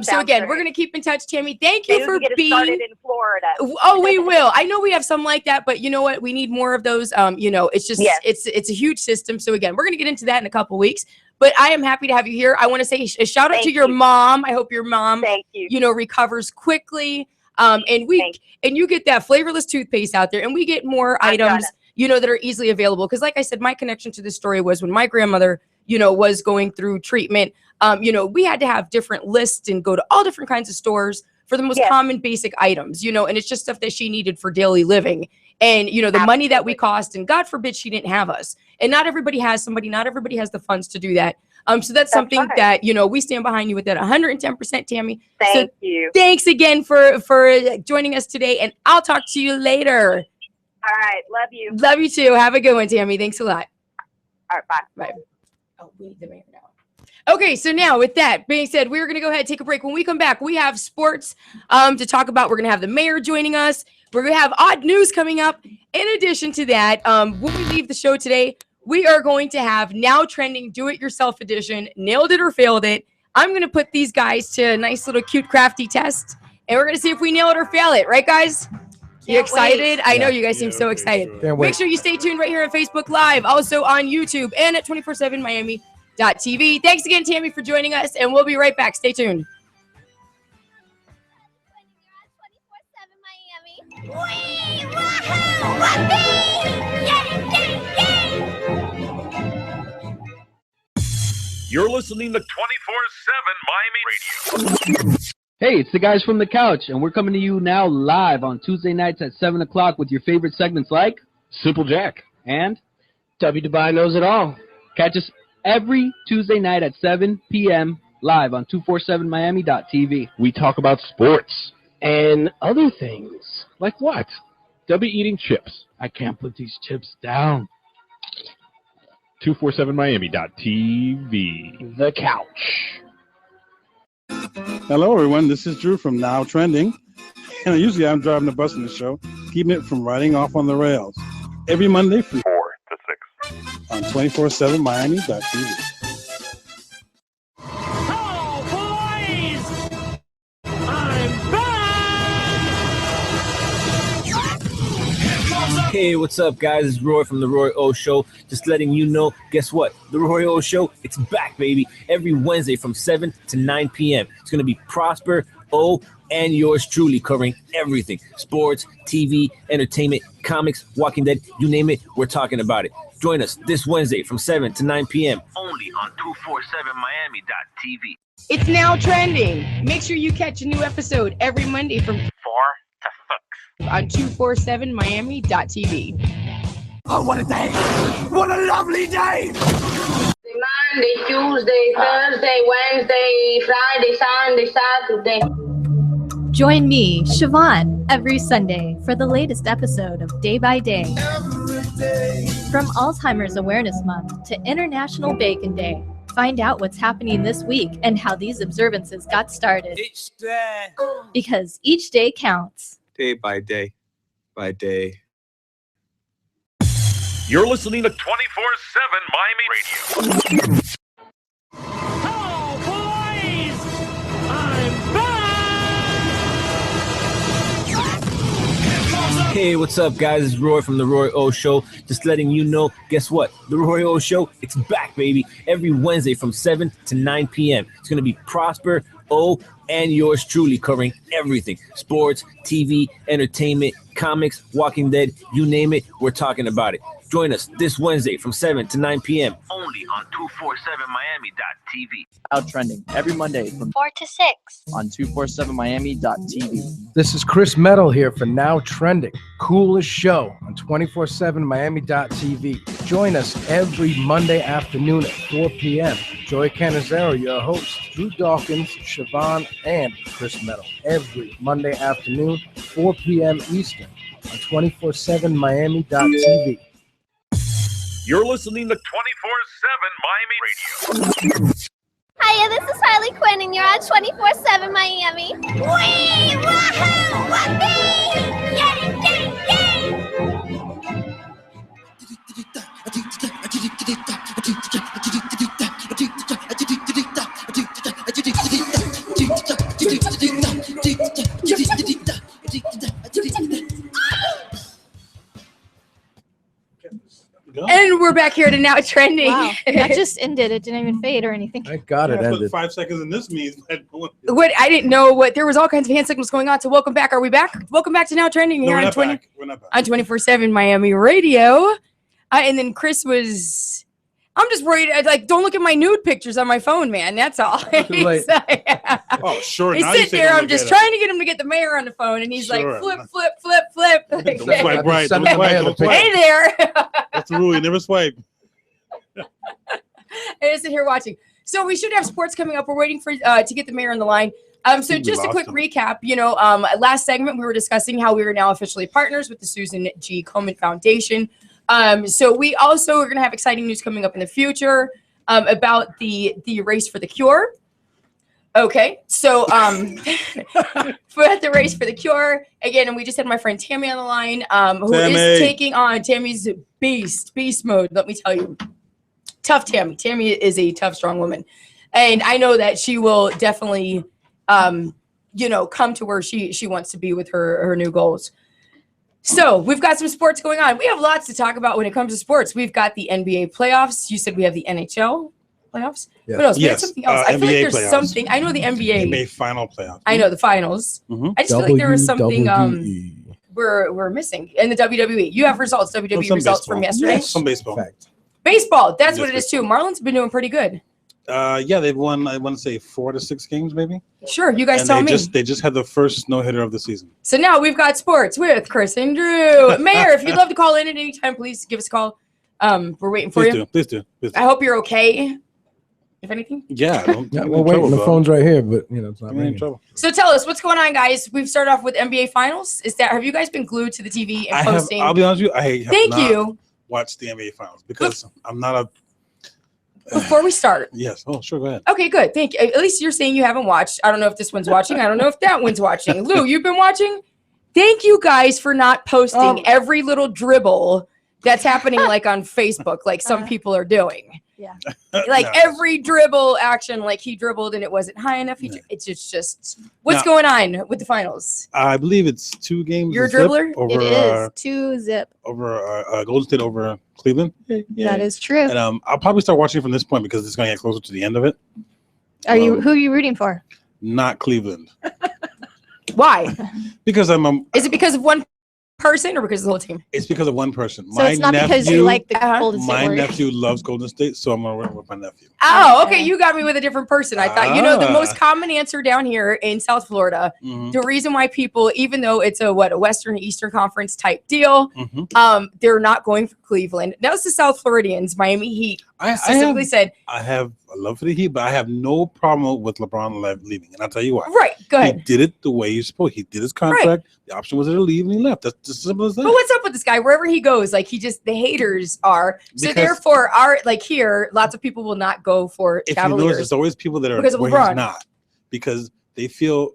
So again, we're going to keep in touch, Tammy. Thank you for being started in Florida. Oh, we will. I know we have some like that, but you know what? We need more of those. It's just it's a huge system. So again, we're going to get into that in a couple of weeks. But I am happy to have you here. I want to say a shout out to your mom. I hope your mom, recovers quickly. And you get that flavorless toothpaste out there, and we get more items, that are easily available. Because like I said, my connection to this story was when my grandmother, was going through treatment. We had to have different lists and go to all different kinds of stores for the most common basic items, and it's just stuff that she needed for daily living. And, the money that we cost, and God forbid she didn't have us. And not everybody has not everybody has the funds to do that. So that's something that, we stand behind you with that 110%, Tammy. Thank you. Thanks again for joining us today, and I'll talk to you later. All right. Love you. Love you too. Have a good one, Tammy. Thanks a lot. All right. Bye. Bye. Oh, we need the mayor now. Okay, so now with that being said, we're going to go ahead and take a break. When we come back, we have sports to talk about. We're going to have the mayor joining us. We're going to have odd news coming up. In addition to that, when we leave the show today, we are going to have Now Trending Do-It-Yourself Edition, Nailed It or Failed It. I'm going to put these guys to a nice little cute crafty test, and we're going to see if we nail it or fail it. Right, guys? You excited? I know you guys seem so excited. Make sure you stay tuned right here on Facebook Live, also on YouTube, and at 247miami.tv. Thanks again, Tammy, for joining us, and we'll be right back. Stay tuned. Wee! Wahoo! Whoopee! Yay! Yay! Yay! You're listening to 24/7 Miami Radio. Hey, it's the guys from the couch, and we're coming to you now live on Tuesday nights at 7 o'clock with your favorite segments like Simple Jack and W. Dubai Knows It All. catch us every Tuesday night at 7 p.m. live on 247miami.tv. We talk about sports and other things. Like what? W eating chips. I can't put these chips down. 247miami.tv. The couch. Hello, everyone. This is Drew from Now Trending. And usually I'm driving the bus in the show, keeping it from riding off on the rails. Every Monday from 4 to 6 on 247miami.tv. Hey, what's up, guys? It's Roy from The Roy O Show. Just letting you know, guess what? The Roy O Show, it's back, baby. Every Wednesday from 7 to 9 p.m. It's going to be Prosper, O, and yours truly covering everything. Sports, TV, entertainment, comics, Walking Dead, you name it, we're talking about it. Join us this Wednesday from 7 to 9 p.m. only on 247miami.tv. It's now trending. Make sure you catch a new episode every Monday from 4 to 6 on 247miami.tv. Oh, what a day! What a lovely day! Monday, Tuesday, Thursday, Wednesday, Friday, Sunday, Saturday. Join me, Siobhan, every Sunday for the latest episode of Day by Day. From Alzheimer's Awareness Month to International Bacon Day, find out what's happening this week and how these observances got started. Each day. Because each day counts. Day by day by day. You're listening to 24/7 Miami Radio. Hey, what's up, guys? It's Roy from The Roy O Show. Just letting you know, guess what? The Roy O Show, it's back, baby. Every Wednesday from 7 to 9 p.m. It's going to be Prosper, O, and yours truly covering everything. Sports, TV, entertainment, comics, Walking Dead, you name it, we're talking about it. Join us this Wednesday from 7 to 9 p.m. only on 247miami.tv. Out trending every Monday from 4 to 6 on 247miami.tv. This is Chris Metal here for Now Trending, coolest show on 247miami.tv. Join us every Monday afternoon at 4 p.m. Joy Canizero, your host, Drew Dawkins, Siobhan, and Chris Metal. Every Monday afternoon, 4 p.m. Eastern on 247miami.tv. You're listening to 24/7 Miami Radio. Hiya, this is Harley Quinn, and you're on 24/7 Miami. Wee! Wahoo! Whoopee! Yay! Yay! And we're back here to Now Trending. Wow, that just ended. It didn't even fade or anything. Thank God it ended. 5 seconds in this means. What I didn't know what there was all kinds of hand signals going on. So welcome back. Are we back? Welcome back to Now Trending here on 24/7 Miami Radio. And then Chris was. I'm just worried. Like, don't look at my nude pictures on my phone, man. That's all. Late. Oh, sure. He's now you sitting say there. don't I'm look just at trying to get him to get the mayor on the phone, and he's Sure. like, flip, flip, flip, flip. Don't swipe right. Don't swipe. Don't swipe. Hey there. That's the rule. You never swipe. I just sit here watching. So we should have sports coming up. We're waiting for to get the mayor on the line. So just a quick recap. Last segment we were discussing how we are now officially partners with the Susan G. Komen Foundation. So we also are going to have exciting news coming up in the future about the race for the cure. Okay, so for the race for the cure again, and we just had my friend Tammy on the line, who is taking on Tammy's beast mode. Let me tell you, tough Tammy. Tammy is a tough, strong woman, and I know that she will definitely, come to where she wants to be with her new goals. So we've got some sports going on. We have lots to talk about when it comes to sports. We've got the NBA playoffs. You said we have the NHL playoffs. Yeah. What else? We had Yes. something else. I feel like NBA there's playoffs. something. I know the NBA. NBA final playoffs. I know the finals. Mhm. I just feel like there was something WWE. we're missing in the WWE. You have results, WWE Some results baseball. from yesterday. Yes, some baseball. Baseball. That's Yes, what it is too. Marlins have been doing pretty good. Yeah, they've won. I want to say 4 to 6 games, maybe. Sure, you guys And tell me. They just had the first no hitter of the season. So now we've got sports with Chris and Drew. Mayor, if you'd love to call in at any time, please give us a call. We're waiting for you. Please do. I hope you're okay. If anything. Yeah. We're waiting. The phone's right here, but it's not in ringing. trouble. So tell us what's going on, guys. We've started off with NBA Finals. Have you guys been glued to the TV and posting? I'll be honest with you. I have Thank not you. watched the NBA Finals because I'm not a. Before we start. Yes. Oh, sure. Go ahead. Okay, good. Thank you. At least you're saying you haven't watched. I don't know if this one's watching. I don't know if that one's watching. Lou, you've been watching? Thank you guys for not posting every little dribble that's happening like on Facebook, like some people are doing. Yeah. Like every dribble action, like he dribbled and it wasn't high enough. It's just what's going on with the finals? I believe it's 2 games. You're a dribbler? Over, It is 2-zip. Over Golden State over Cleveland. That is true. And I'll probably start watching from this point because it's going to get closer to the end of it. Who are you rooting for? Not Cleveland. Why? Because Is it because of one person or because of the whole team? It's because of one person. So it's not because you like the Golden State My Warriors. nephew loves Golden State, so I'm going to work with my nephew. Oh, okay. You got me with a different person. I thought, the most common answer down here in South Florida, the reason why people, even though it's a Western Eastern Conference type deal, they're not going for Cleveland. That was the South Floridians, Miami Heat specifically said. I have a love for the Heat, but I have no problem with LeBron leaving, and I'll tell you why. Right, go ahead. He did it the way he's supposed. He did his contract. Right. The option was to leave, and he left. That's just as simple as that. But what's up with this guy? Wherever he goes, like the haters are. So Because- therefore, here, lots of people will not go for If you Cavaliers. notice, there's always people that are Because of where LeBron. he's not, because they feel,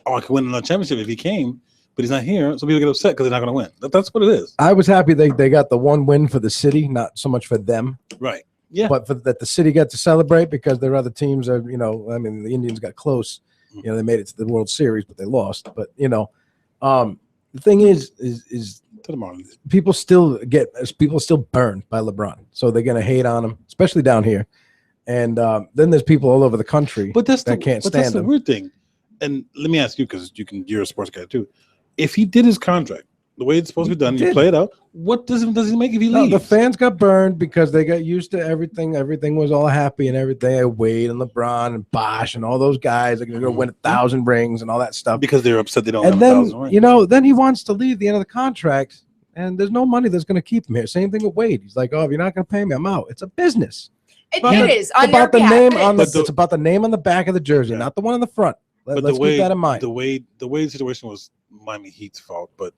I could win another championship if he came, but he's not here, so people get upset because they're not going to win. That's what it is. I was happy they got the one win for the city, not so much for them. Right. Yeah. But that the city got to celebrate because their other teams are, the Indians got close. They made it to the World Series, but they lost. But the thing is people still burned by LeBron, so they're gonna hate on him, especially down here. And then there's people all over the country that can't stand that's the him. weird thing. And let me ask you, because you're a sports guy too. If he did his contract the way it's supposed to be done, you play it out. What does he make if he leaves? The fans got burned because they got used to everything. Everything was all happy and everything. Wade and LeBron and Bosh and all those guys are going to go win 1,000 rings and all that stuff. Because they're upset they don't And have then, 1,000 rings. then he wants to leave the end of the contract, and there's no money that's going to keep him here. Same thing with Wade. He's like, if you're not going to pay me, I'm out. It's a business. It is. It's about the name on it's about the name on the back of the jersey, not the one on the front. Let's keep that in mind. The Wade situation was Miami Heat's fault, but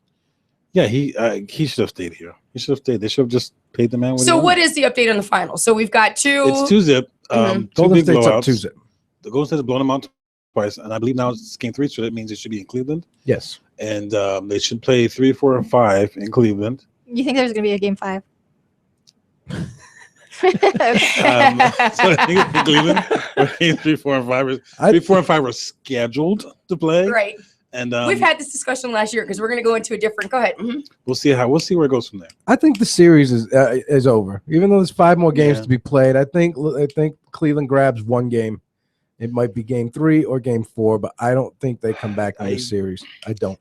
yeah, he should have stayed here. He should have stayed. They should have just paid the man. So what is the update on the final? So we've got two. It's 2-zip. Golden Two big State's up blowouts. 2-zip. The Golden State has blown them out twice, and I believe now it's game 3, so that means it should be in Cleveland. Yes. And they should play 3, 4, and 5 in Cleveland. You think there's going to be a game 5? So I think it's in Cleveland. Game 3, 4, and 5 3, 4, and 5 are scheduled to play. Right. And we've had this discussion last year because we're going to go into a different. Go ahead. we'll see where it goes from there. I think the series is over. Even though there's 5 more games to be played, I think Cleveland grabs one game. It might be game 3 or game 4, but I don't think they come back in this series. I don't.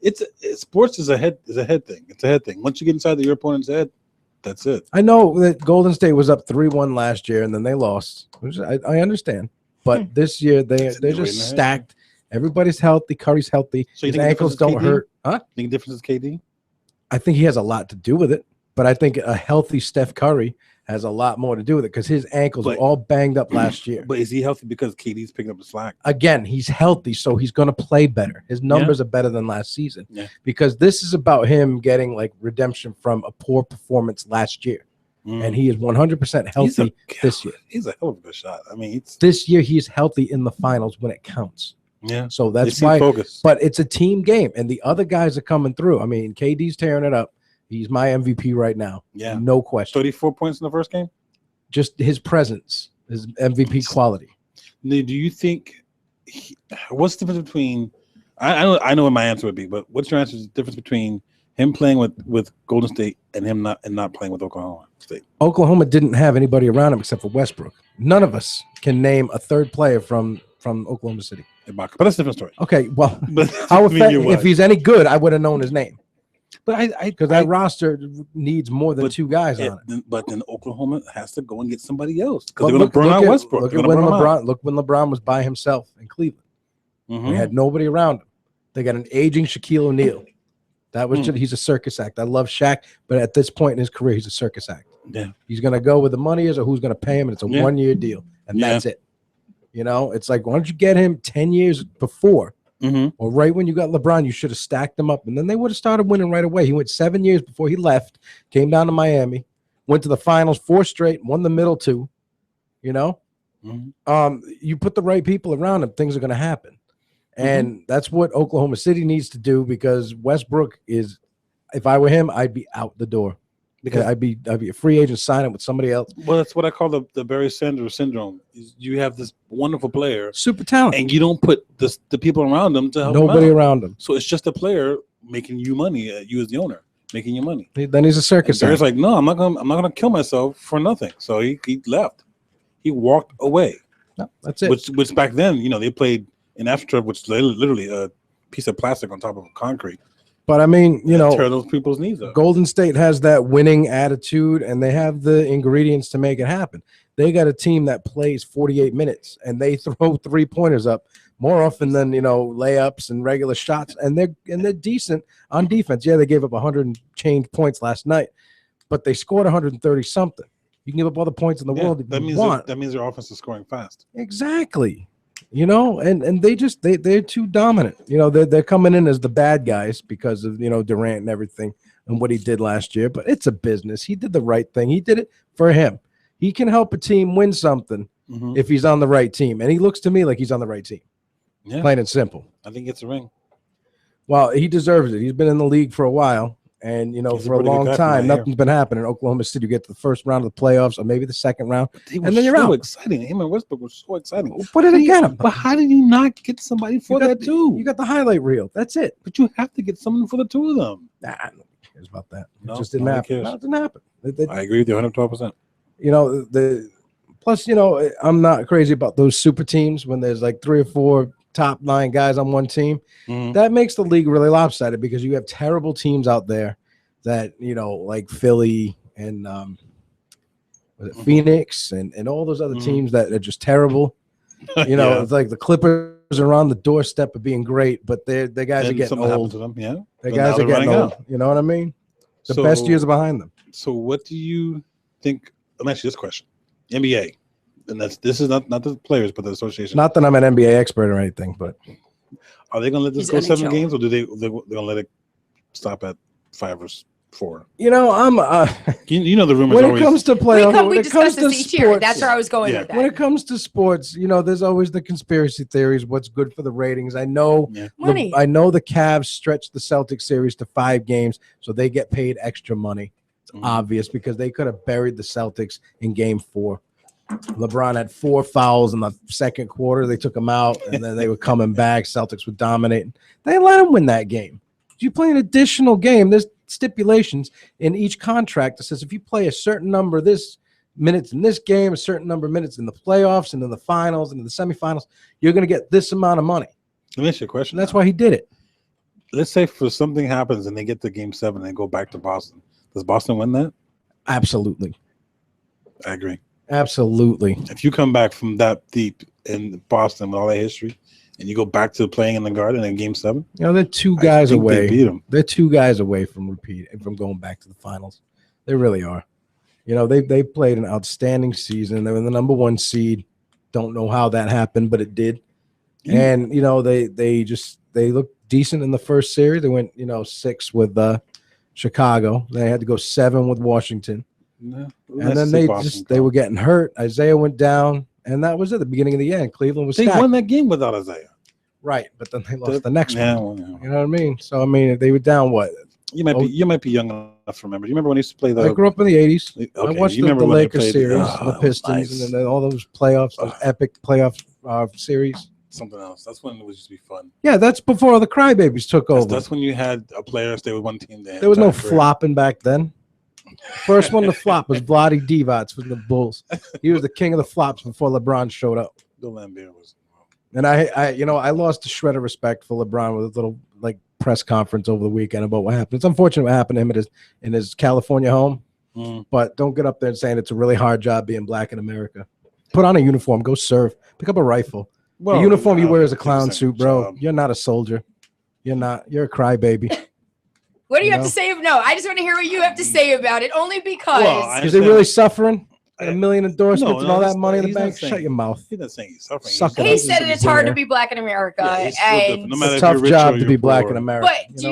Sports is a head thing. It's a head thing. Once you get inside your opponent's head, that's it. I know that Golden State was up 3-1 last year, and then they lost. Which I understand, but this year they're just stacked. Everybody's healthy. Curry's healthy. So you His think ankles don't hurt. Huh? Think the difference is KD? I think he has a lot to do with it, but I think a healthy Steph Curry has a lot more to do with it because his ankles were all banged up last year. But is he healthy because KD's picking up the slack? Again, he's healthy, so he's going to play better. His numbers are better than last season because this is about him getting like redemption from a poor performance last year. And he is 100% healthy this year. He's a hell of a good shot. I mean, this year he's healthy in the finals when it counts. Yeah. So that's They why. seem focused. But it's a team game, and the other guys are coming through. I mean, KD's tearing it up. He's my MVP right now. Yeah. No question. 34 points in the first game? Just his presence, his MVP quality. Do you think what's the difference between I know what my answer would be, but what's your answer? The difference between him playing with Golden State and him not playing with Oklahoma State? Oklahoma didn't have anybody around him except for Westbrook. None of us can name a third player from Oklahoma City. But that's a different story. Okay, well, But how I mean, you're if he's any good, I would have known his name. But I because that roster needs more than but two guys on it. But then Oklahoma has to go and get somebody else because But they're going to burn out Westbrook. Look They're at when gonna burn him out. LeBron was by himself in Cleveland. Mhm. They had nobody around him. They got an aging Shaquille O'Neal. That was just, he's a circus act. I love Shaq, but at this point in his career, he's a circus act. Yeah. He's going to go where the money is or who's going to pay him, and it's a Yeah. 1 year deal, and Yeah. that's it. You know, it's like, why don't you get him 10 years before? Or right when you got LeBron, you should have stacked him up, and then they would have started winning right away. He went 7 years before he left, came down to Miami, went to the finals 4 straight, won the middle 2. You know, you put the right people around him, things are going to happen. And that's what Oklahoma City needs to do, because Westbrook is, if I were him, I'd be out the door, because I'd be a free agent, signing with somebody else. Well, that's what I call the Barry Sanders syndrome. You have this wonderful player, super talent, and you don't put the people around him to help Nobody him out. around him. So it's just a player making you money. You as the owner making you money. Then he's a circus Barry's act. like, no, I'm not gonna kill myself for nothing. So he left. He walked away. No, that's it. Which back then, they played in AstroTurf, which is literally a piece of plastic on top of concrete. But I mean, tear those people's knees up. Golden State has that winning attitude, and they have the ingredients to make it happen. They got a team that plays 48 minutes, and they throw 3-pointers up more often than layups and regular shots, and they're decent on defense. Yeah, they gave up 100 and change points last night, but they scored 130 something. You can give up all the points in the world if That you means want. that means their offense is scoring fast. Exactly. And they're too dominant. They're coming in as the bad guys because of Durant and everything and what he did last year. But it's a business. He did the right thing. He did it for him. He can help a team win something if he's on the right team. And he looks to me like he's on the right team. Yeah. Plain and simple. I think it's a ring. Well, he deserves it. He's been in the league for a while. And, He's for a pretty good long captain time, right here. nothing's been happening. Oklahoma City, you get to the first round of the playoffs or maybe the second round. He was And then you're so out. exciting. Him and Westbrook was so exciting. Put it again. But how did you not get somebody for that too? You got the highlight reel. That's it. But you have to get someone for the two of them. Nah, nobody cares about that. It No, just didn't nobody happen. cares. No, it didn't happen. I agree with you 112%. Plus, I'm not crazy about those super teams when there's like 3 or 4 top 9 guys on one team. That makes the league really lopsided, because you have terrible teams out there that, like Philly and Phoenix and all those other teams that are just terrible. Yeah. It's like the Clippers are on the doorstep of being great, but their guys are And getting something happened old. to them, yeah. Their But guys now are they're getting running old. out. You know what I mean? The So- best years are behind them. So what do you think? Let me ask you this question. NBA. And this is not the players, but the association. Not that I'm an NBA expert or anything, but Are they gonna let this He's go 7 NHL. games, or they're gonna let it stop at 5 or 4? I'm You the rumors when it always comes to playoffs, we discuss this each year. That's where I was going with that. When it comes to sports, there's always the conspiracy theories. What's good for the ratings? I know, Money. I know the Cavs stretched the Celtics series to 5 games, so they get paid extra money. It's obvious, because they could have buried the Celtics in Game 4. LeBron had 4 fouls in the second quarter. They took him out, and then they were coming back. Celtics were dominating. They let him win that game. You play an additional game. There's stipulations in each contract that says if you play a certain number of this minutes in this game, a certain number of minutes in the playoffs and in the finals and in the semifinals, you're going to get this amount of money. Let me ask you a question. And that's why he did it. Let's say for something happens and they get to Game 7 and they go back to Boston. Does Boston win that? Absolutely. I agree. Absolutely. If you come back from that deep in Boston with all that history, and you go back to playing in the Garden in Game 7, They're 2 guys think they away. beat 'em. They're 2 guys away from going back to the finals. They really are. They played an outstanding season. They were the number 1 seed. Don't know how that happened, but it did. And they looked decent in the first series. They went 6 with Chicago. They had to go 7 with Washington. No, And then they were getting hurt. Isaiah went down, and that was at the beginning of the end. Cleveland was They stacked. won that game without Isaiah. Right, but then they lost the next Yeah, one. well, yeah. You know what I mean? So I mean, they were down what? You might be young enough to remember. You remember when he used to play the? I grew up in the '80s. I Okay, watched you the remember when they Lakers played- series, Oh, the Pistons, nice. and then all those playoffs, those epic playoff series. Something else. That's when it was just be fun. Yeah, that's before the crybabies took over. That's when you had a player stay with one team. There was no flopping back then. First one to flop was Vlade Divac from the Bulls. He was the king of the flops before LeBron showed up. Bill Laimbeer was. And I lost a shred of respect for LeBron with a little like press conference over the weekend about what happened. It's unfortunate what happened to him in his California home, but don't get up there and saying it's a really hard job being black in America. Put on a uniform, go serve, pick up a rifle. The uniform you wear is a clown suit, bro. You're not a soldier. You're not. You're a crybaby. What do you have to say? No, I just want to hear what you have to say about it. Only because is he really suffering? A million endorsements and all that money in the he's bank. not saying- Shut your mouth. He's not saying he's suffering. Suck it he up. said it's hard to be black in America, it's still and different, no matter It's if a tough you're rich job or to be you're black poor. in America. but do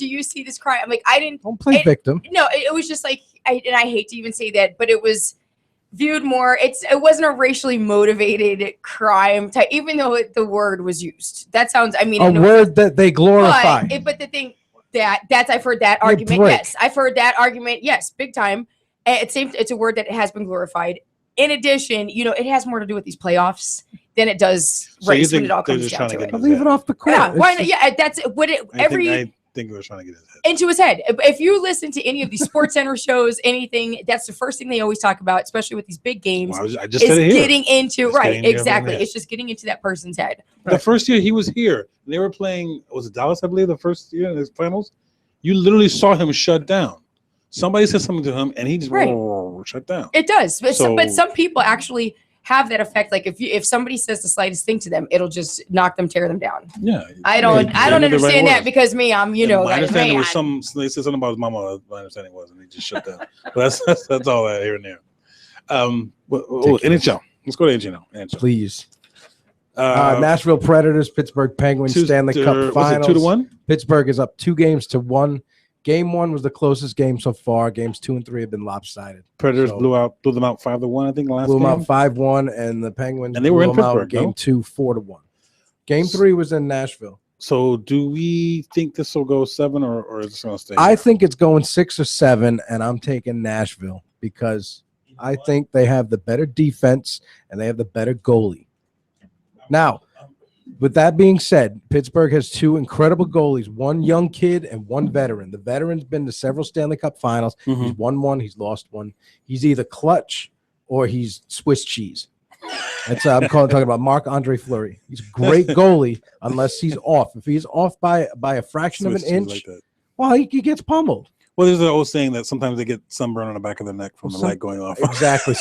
you see this crime? I'm like, I didn't. Don't play victim. No, it was just like, I hate to even say that, but it was viewed more. It wasn't a racially motivated crime type, even though the word was used. That sounds. I mean, A word that they glorify. But the thing that's I've heard that argument. break. Yes, I've heard that argument. Yes, big time. It's a word that has been glorified. In addition, it has more to do with these playoffs than it does So you race when think it all they're comes just down trying to to it. get Leave it off the court. Yeah, why not? It's- Yeah, that's what it. I think we were trying to get his head. Into his head. If you listen to any of these Sports Center shows, anything, that's the first thing they always talk about, especially with these big games. Well, I just is said it here. getting into It's right, getting into exactly. everyone's head. It's just getting into that person's head. The first year he was here, they were playing. Was it Dallas? I believe the first year in the finals. You literally saw him shut down. Somebody said something to him, and he just shut down. It does, but So- but some people actually have that effect. Like if somebody says the slightest thing to them, it'll just knock them, tear them down. Yeah, I don't They know the right understand that words. because me, I'm My like, understanding man. was they said something about his mama. My understanding was, and he just shut down. But that's all I hear and there. NHL. Let's go to NHL now. NHL. Please. Nashville Predators, Pittsburgh Penguins, Stanley Cup was it Finals. 2-1? Pittsburgh is up 2-1. Game 1 was the closest game so far. Games 2 and 3 have been lopsided. Predators So, blew them out 5-1. I think the last blew game. them out 5-1, and the Penguins And they were blew in them out Pittsburgh, Game no? 2 4-1. Game 3 was in Nashville. So do we think this will go 7 or is it going to stay? I think it's going 6 or 7, and I'm taking Nashville because I think they have the better defense and they have the better goalie. Now, with that being said, Pittsburgh has 2 incredible goalies, one young kid and one veteran. The veteran's been to several Stanley Cup finals. Mm-hmm. He's won one, he's lost one. He's either clutch or he's Swiss cheese. That's talking about Marc-Andre Fleury. He's a great goalie unless he's off. If he's off by a fraction Swiss of an cheese inch, like that. well, he gets pummeled. Well, there's an old saying that sometimes they get sunburn on the back of the neck from the Some- light going off. Exactly.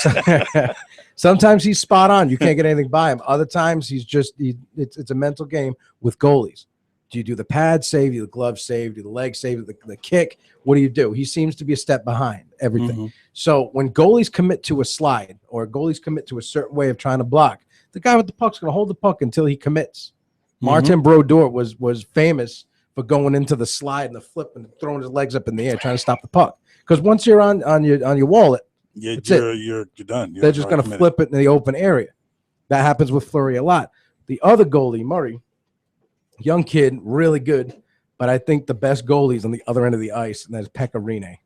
Sometimes he's spot on. You can't get anything by him. Other times he's just it's a mental game with goalies. Do you do the pad save? Do you do the glove save? Do you do the leg save? The kick? What do? He seems to be a step behind everything. Mm-hmm. So when goalies commit to a slide or goalies commit to a certain way of trying to block, the guy with the puck's going to hold the puck until he commits. Mm-hmm. Martin Brodeur was famous for going into the slide and the flip and throwing his legs up in the air trying to stop the puck. Because once you're on your wallet, You're that's it. you're done. You're They're just going to committed. flip it in the open area. That happens with Fleury a lot. The other goalie, Murray, young kid, really good, but I think the best goalie is on the other end of the ice, and that's Pekka Rinne.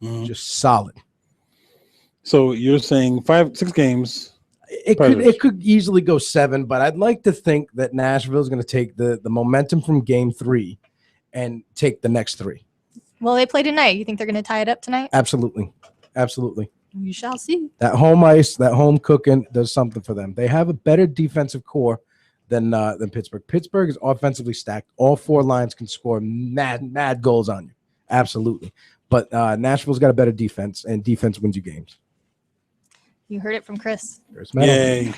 Mhm. Just solid. So you're saying 5-6 games. It could easily go 7, but I'd like to think that Nashville is going to take the momentum from Game 3 and take the next 3. Well, they play tonight. You think they're going to tie it up tonight? Absolutely. You shall see. That home ice, that home cooking does something for them. They have a better defensive core than Pittsburgh. Pittsburgh is offensively stacked. All 4 lines can score mad goals on you. Absolutely. But Nashville's got a better defense, and defense wins you games. You heard it from Chris. Yay.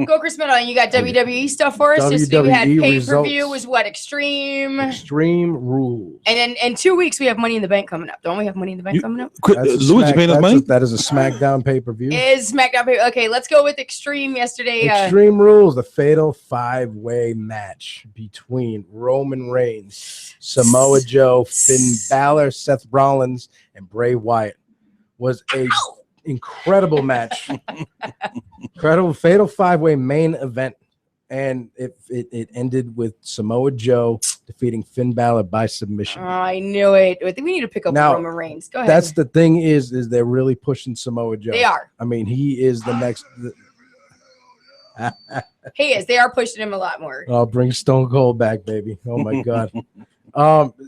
Go, Chris Meadow. You got WWE stuff for us. Yesterday we had WWE pay-per-view. results. Was what? Extreme. Extreme Rules. And then in 2 weeks we have Money in the Bank coming up. Don't we have Money in the Bank coming up? Louis, you paying us money? That is a SmackDown pay-per-view. Is SmackDown pay? Okay, let's go with Extreme yesterday. Extreme Rules, the fatal 5-way match between Roman Reigns, Samoa Joe, Finn Balor, Seth Rollins, and Bray Wyatt was a incredible match. Incredible fatal 5-way main event. And it ended with Samoa Joe defeating Finn Balor by submission. I knew it. I think we need to pick up Now, Roman Reigns. Go ahead. That's the thing is they're really pushing Samoa Joe. They are. I mean, he is the next. He is. They are pushing him a lot more. Oh, bring Stone Cold back, baby. Oh my God.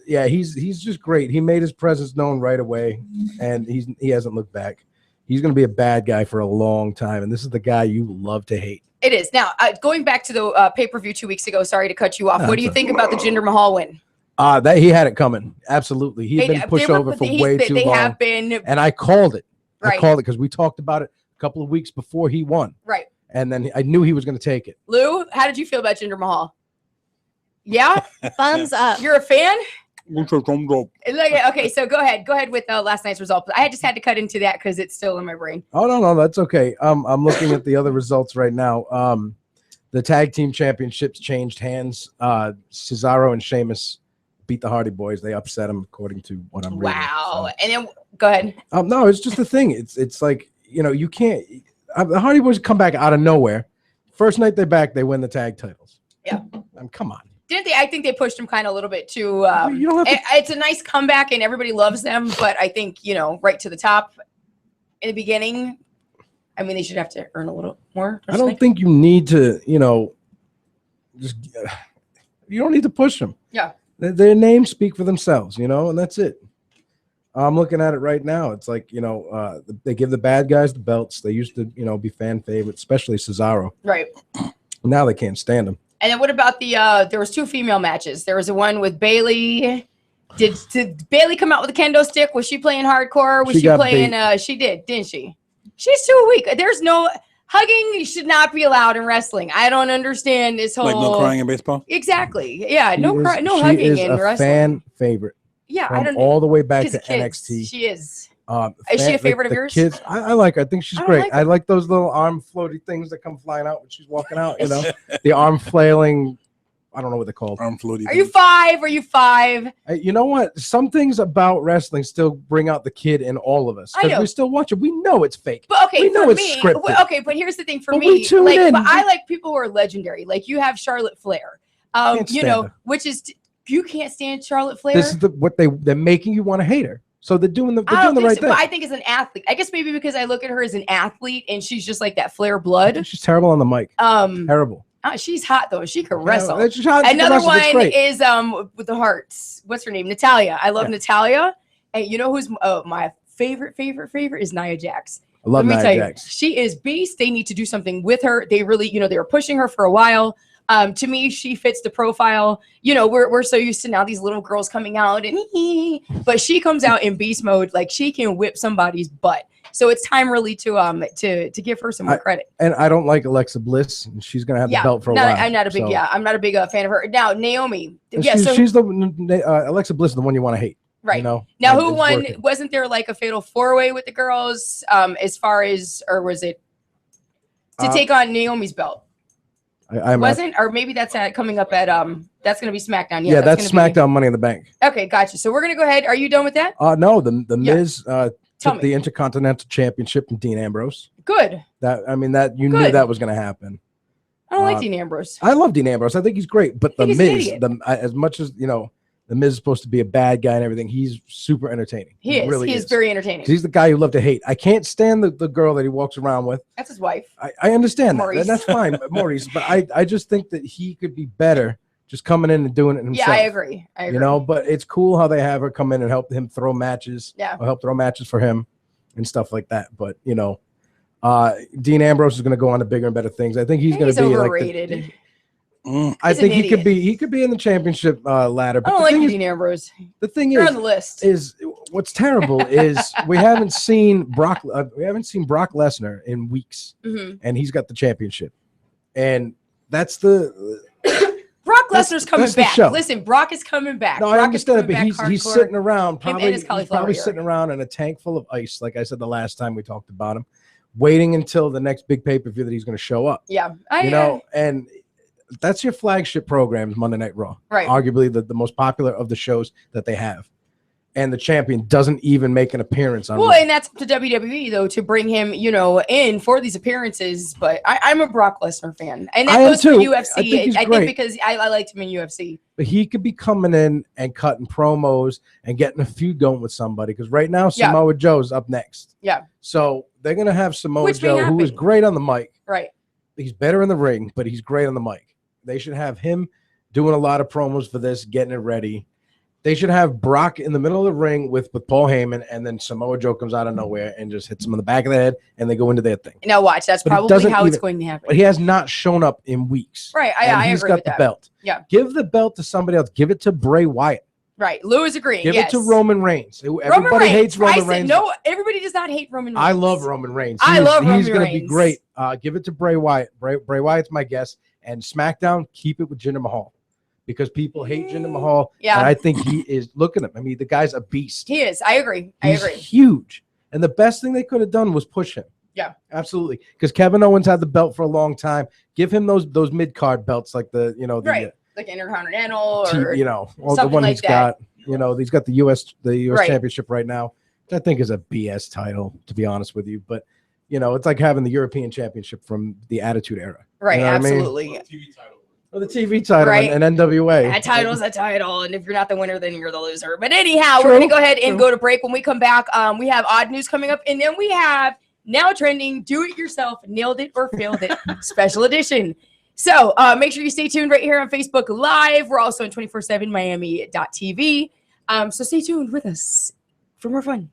Yeah, he's just great. He made his presence known right away, and he hasn't looked back. He's going to be a bad guy for a long time, and this is the guy you love to hate. It is. Now, going back to the pay-per-view 2 weeks ago, sorry to cut you off. What do you think about the Jinder Mahal win? That he had it coming. Absolutely. He had been pushed over for way too They long. have been. And I called it. Right. I called it because we talked about it a couple of weeks before he won. Right. And then I knew he was going to take it. Lou, how did you feel about Jinder Mahal? Yeah? Thumbs up. You're a fan? What's up, thumbs up? Okay, so go ahead. Go ahead with last night's result. I just had to cut into that because it's still in my brain. Oh, no, that's okay. I'm looking at the other results right now. The tag team championships changed hands. Cesaro and Sheamus beat the Hardy Boys. They upset them, according to what I'm reading. Wow. And then go ahead. No, it's just the thing. It's like, you can't. The Hardy Boys come back out of nowhere. First night they're back, they win the tag titles. Yeah. Come on. Didn't they? I think they pushed them kind of a little bit too. You don't have to- It's a nice comeback and everybody loves them, but I think, right to the top in the beginning. I mean, they should have to earn a little more. I don't think you need to, you don't need to push them. Yeah. Their names speak for themselves, and that's it. I'm looking at it right now. It's like, they give the bad guys the belts. They used to, be fan favorites, especially Cesaro. Right. Now they can't stand them. And then what about there was 2 female matches. There was a one with Bailey. Did Bailey come out with a kendo stick? Was she playing hardcore? Was she playing? She did, didn't she? She's too weak. There's no hugging should not be allowed in wrestling. I don't understand this whole Like no crying in baseball. Exactly. Yeah. No She hugging is in a wrestling. fan favorite. Yeah, from I don't all the way back to because kids, NXT. She is. Is she a favorite of yours? Kids, I like her. I think she's I great. like her. I like those little arm floaty things that come flying out when she's walking out. The arm flailing. I don't know what they're called. Arm floaty. Are you 5? Are you 5? You know what? Some things about wrestling still bring out the kid in all of us I know. because we still watch it. We know it's fake. But okay, we know for it's me, scripted. okay, but here's the thing for But me. we tune Like, in. but I like people who are legendary. Like you have Charlotte Flair. Can't stand her. Which is you can't stand Charlotte Flair. This is what they're making you want to hate her. So they're doing the I don't think right so, thing. but I think as an athlete, I guess maybe because I look at her as an athlete and she's just like that Flair blood. She's terrible on the mic. Terrible. She's hot though. She can wrestle. She's hot, she can Another wrestle, that's one great. is with the Hearts. What's her name? Natalia. I love Natalia. And you know who's my favorite is Nia Jax. I love Let me Nia tell Jax. you, she is beast. They need to do something with her. They really, they were pushing her for a while. To me, she fits the profile. We're so used to now these little girls coming out but she comes out in beast mode. Like she can whip somebody's butt. So it's time really to give her some more credit. And I don't like Alexa Bliss. And she's gonna have the belt for a while. I'm not a big so. I'm not a big fan of her. Now Naomi. And Yeah, she's the Alexa Bliss, is the one you want to hate. Right. Now and who won? Working. Wasn't there like a fatal 4-way with the girls? As far as, or was it to take on Naomi's belt? Wasn't, or maybe that's coming up at that's gonna be SmackDown. Yeah, that's SmackDown Money in the Bank. Okay, gotcha. So we're gonna go ahead. Are you done with that? No, the Miz took the Intercontinental Championship from Dean Ambrose. Good. That you knew that was gonna happen. I don't like Dean Ambrose. I love Dean Ambrose. I think he's great, but the he's Miz, as much as the Miz is supposed to be a bad guy and everything, he's super entertaining. He is. Really he is very entertaining. He's the guy you love to hate. I can't stand the girl that he walks around with. That's his wife. I understand Maurice. that. And that's fine, Maurice. But I just think that he could be better just coming in and doing it himself. Yeah, I agree. But it's cool how they have her come in and help him throw matches. Yeah. Or help throw matches for him and stuff like that. But Dean Ambrose is going to go on to bigger and better things. I think he's going to be overrated. I think he could be in the championship ladder. But I don't like Dean Ambrose. The thing You're on the list. is what's terrible is we haven't seen Brock Lesnar in weeks, and he's got the championship, and that's the Brock Lesnar's coming back. show. Listen, Brock is coming back. No, Brock I understand it, but is coming he's back sitting hardcore. around Him and his cauliflower ear. sitting around in a tank full of ice, like I said the last time we talked about him, waiting until the next big pay-per-view that he's going to show up. Yeah, and that's your flagship program, Monday Night Raw. Right. Arguably the most popular of the shows that they have. And the champion doesn't even make an appearance on Well, Raw. and that's up to WWE though to bring him, in for these appearances. But I'm a Brock Lesnar fan, and that goes for UFC. I think because I liked him in UFC. But he could be coming in and cutting promos and getting a feud going with somebody. Because right now Samoa Joe's up next. Yeah. So they're gonna have Samoa Which may Joe, who is happen. great on the mic. Right. He's better in the ring, but he's great on the mic. They should have him doing a lot of promos for this, getting it ready. They should have Brock in the middle of the ring with Paul Heyman, and then Samoa Joe comes out of nowhere and just hits him in the back of the head, and they go into their thing. Now watch, that's But it probably doesn't how it's even- going to happen. But he has not shown up in weeks. Right, And I he's agree got with the that. belt. Yeah. Give the belt to somebody else. Give it to Bray Wyatt. Right. Lou is agreeing. Give yes. it to Roman Reigns. Roman Everybody Reigns. hates Roman I said, Reigns. no, everybody does not hate Roman Reigns. I love Roman Reigns. I love Roman He's going to be Reigns. great. Give it to Bray Wyatt. Bray Wyatt's my guess. And SmackDown, keep it with Jinder Mahal. Because people hate Jinder Mahal. Yeah. And I think he is, look at him. I mean, the guy's a beast. He is. I agree. He's huge. And the best thing they could have done was push him. Yeah. Absolutely. Because Kevin Owens had the belt for a long time. Give him those mid-card belts like the, right. Like Intercontinental or or the something one like he's that. got. He's got the US Right. Championship right now. Which I think is a BS title, to be honest with you. But it's like having the European Championship from the Attitude Era. Right. You know what I mean? Absolutely. Or the TV title Right. and NWA. That title's a title, and if you're not the winner, then you're the loser. But anyhow, True. we're gonna go ahead and go to break. When we come back, we have odd news coming up, and then we have now trending, do it yourself, nailed it or failed it, special edition. So make sure you stay tuned right here on Facebook Live. We're also on 247miami.tv. So stay tuned with us for more fun.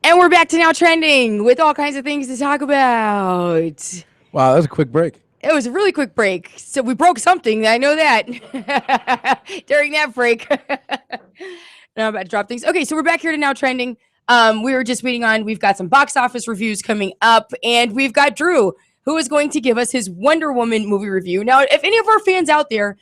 And we're back to Now Trending with all kinds of things to talk about. Wow, that was a quick break. It was a really quick break. So we broke something. I know that during that break. Now I'm about to drop things. Okay, so we're back here to Now Trending. We were just waiting on, we've got some box office reviews coming up, and we've got Drew, who is going to give us his Wonder Woman movie review. Now, if any of our fans out there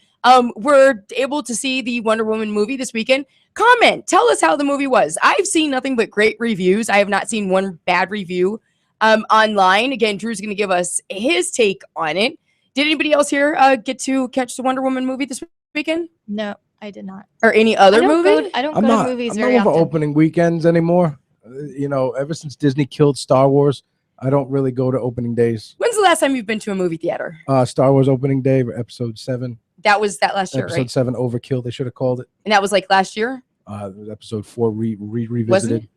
were able to see the Wonder Woman movie this weekend, comment. Tell us how the movie was. I've seen nothing but great reviews. I have not seen one bad review online. Again, Drew's going to give us his take on it. Did anybody else here get to catch the Wonder Woman movie this weekend? No, I did not. Or any other movie? I don't go to movies I'm very not over often. opening weekends anymore. Ever since Disney killed Star Wars, I don't really go to opening days. When's the last time you've been to a movie theater? Star Wars opening day, episode 7. That was that last year, Episode right? 7 Overkill, they should have called it. And that was like last year? Episode 4 revisited. Wasn't it?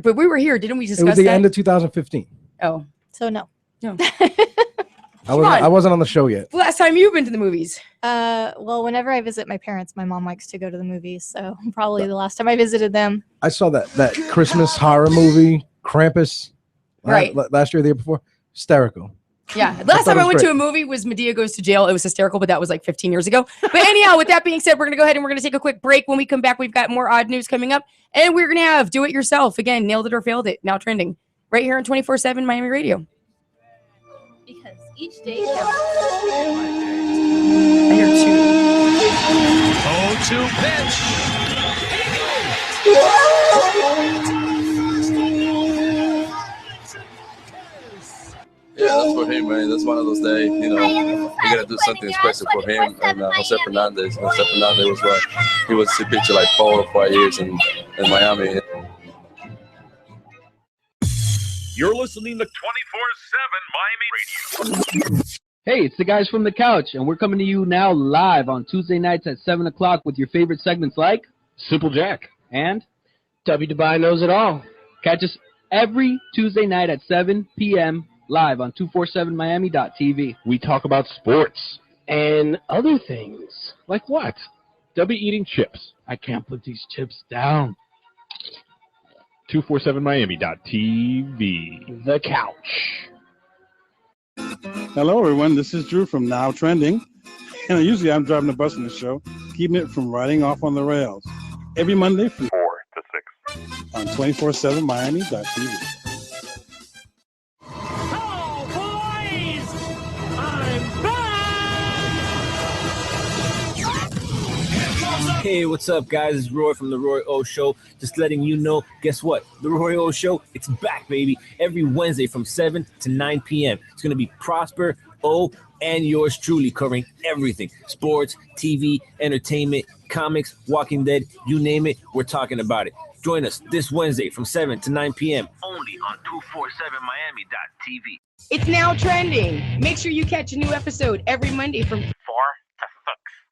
But we were here, didn't we discuss It was the that? end of 2015. Oh. So no. No. I wasn't on the show yet. The last time you've been to the movies? Well, whenever I visit my parents, my mom likes to go to the movies. So probably the last time I visited them. I saw that Christmas horror movie, Krampus, Right. last year or the year before. Hysterical. Yeah. Last thought time it I was went to great. a movie was Medea Goes to Jail. It was hysterical, but that was like 15 years ago. But anyhow, with that being said, we're going to go ahead and we're going to take a quick break. When we come back, we've got more odd news coming up. And we're going to have Do It Yourself. Again, nailed it or failed it. Now trending. Right here on 24/7 Miami Radio. Because each day I hear two. 0-2 pitch. Yeah, that's for him, man. That's one of those days, you gotta do something special for him and Jose Fernandez. Jose Fernandez was he was a pitcher like 4 or 5 years in Miami. You're listening to 24/7 Miami Radio. Hey, it's the guys from the couch, and we're coming to you now live on Tuesday nights at 7 o'clock with your favorite segments like Simple Jack and W. Dubai Knows It All. Catch us every Tuesday night at 7 p.m. live on 247miami.tv. We talk about sports and other things. Like what? W eating chips. I can't put these chips down. 247miami.tv. The couch. Hello, everyone. This is Drew from Now Trending. Usually I'm driving the bus in the show. keeping it from riding off on the rails. Every Monday from 4 to 6 on 247miami.tv. Hey, what's up, guys? It's Roy from The Roy O Show. Just letting you know, guess what? The Roy O Show, it's back, baby. Every Wednesday from 7 to 9 p.m. It's going to be Prosper, O, and yours truly covering everything. Sports, TV, entertainment, comics, Walking Dead, you name it, we're talking about it. Join us this Wednesday from 7 to 9 p.m. only on 247miami.tv. It's now trending. Make sure you catch a new episode every Monday from 4 to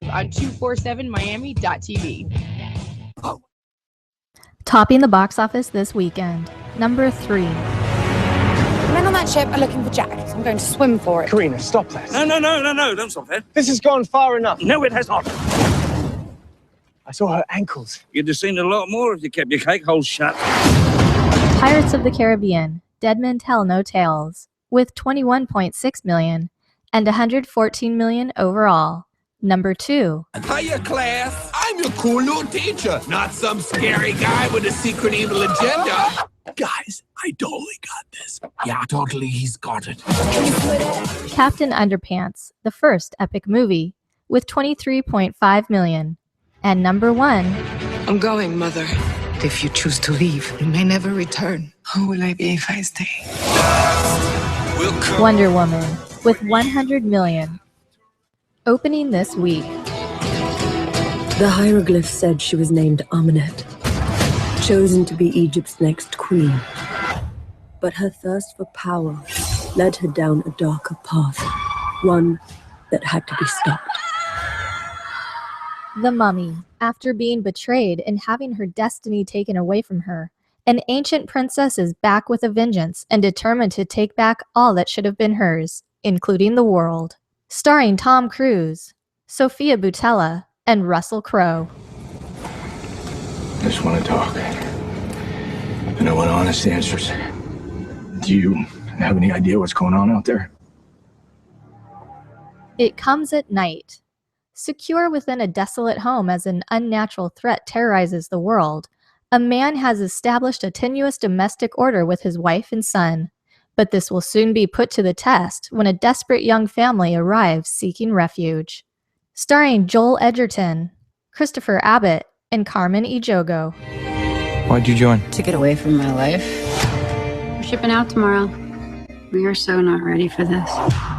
6 on 247miami.tv. Topping the box office this weekend. Number 3. The men on that ship are looking for Jack, so I'm going to swim for it. Karina, stop that. No, don't stop that. This has gone far enough. No, it has not. I saw her ankles. You'd have seen a lot more if you kept your cake hole shut. Pirates of the Caribbean, Dead Men Tell No Tales, with 21.6 million and 114 million overall. Number 2. Hiya, class. I'm your cool new teacher, not some scary guy with a secret evil agenda. Guys, I totally got this. Yeah, totally, he's got it. Captain Underpants, the first epic movie, with 23.5 million. And number 1. I'm going, Mother. If you choose to leave, you may never return. Who will I be if I stay? Wonder Woman, with 100 million. Opening this week. The hieroglyph said she was named Amenet, chosen to be Egypt's next queen. But her thirst for power led her down a darker path, one that had to be stopped. The Mummy, after being betrayed and having her destiny taken away from her, an ancient princess is back with a vengeance and determined to take back all that should have been hers, including the world. Starring Tom Cruise, Sophia Boutella, and Russell Crowe. I just want to talk. And I want honest answers. Do you have any idea what's going on out there? It comes at night. Secure within a desolate home as an unnatural threat terrorizes the world, a man has established a tenuous domestic order with his wife and son. But this will soon be put to the test when a desperate young family arrives seeking refuge. Starring Joel Edgerton, Christopher Abbott, and Carmen Ejogo. Why'd you join? To get away from my life. We're shipping out tomorrow. We are so not ready for this.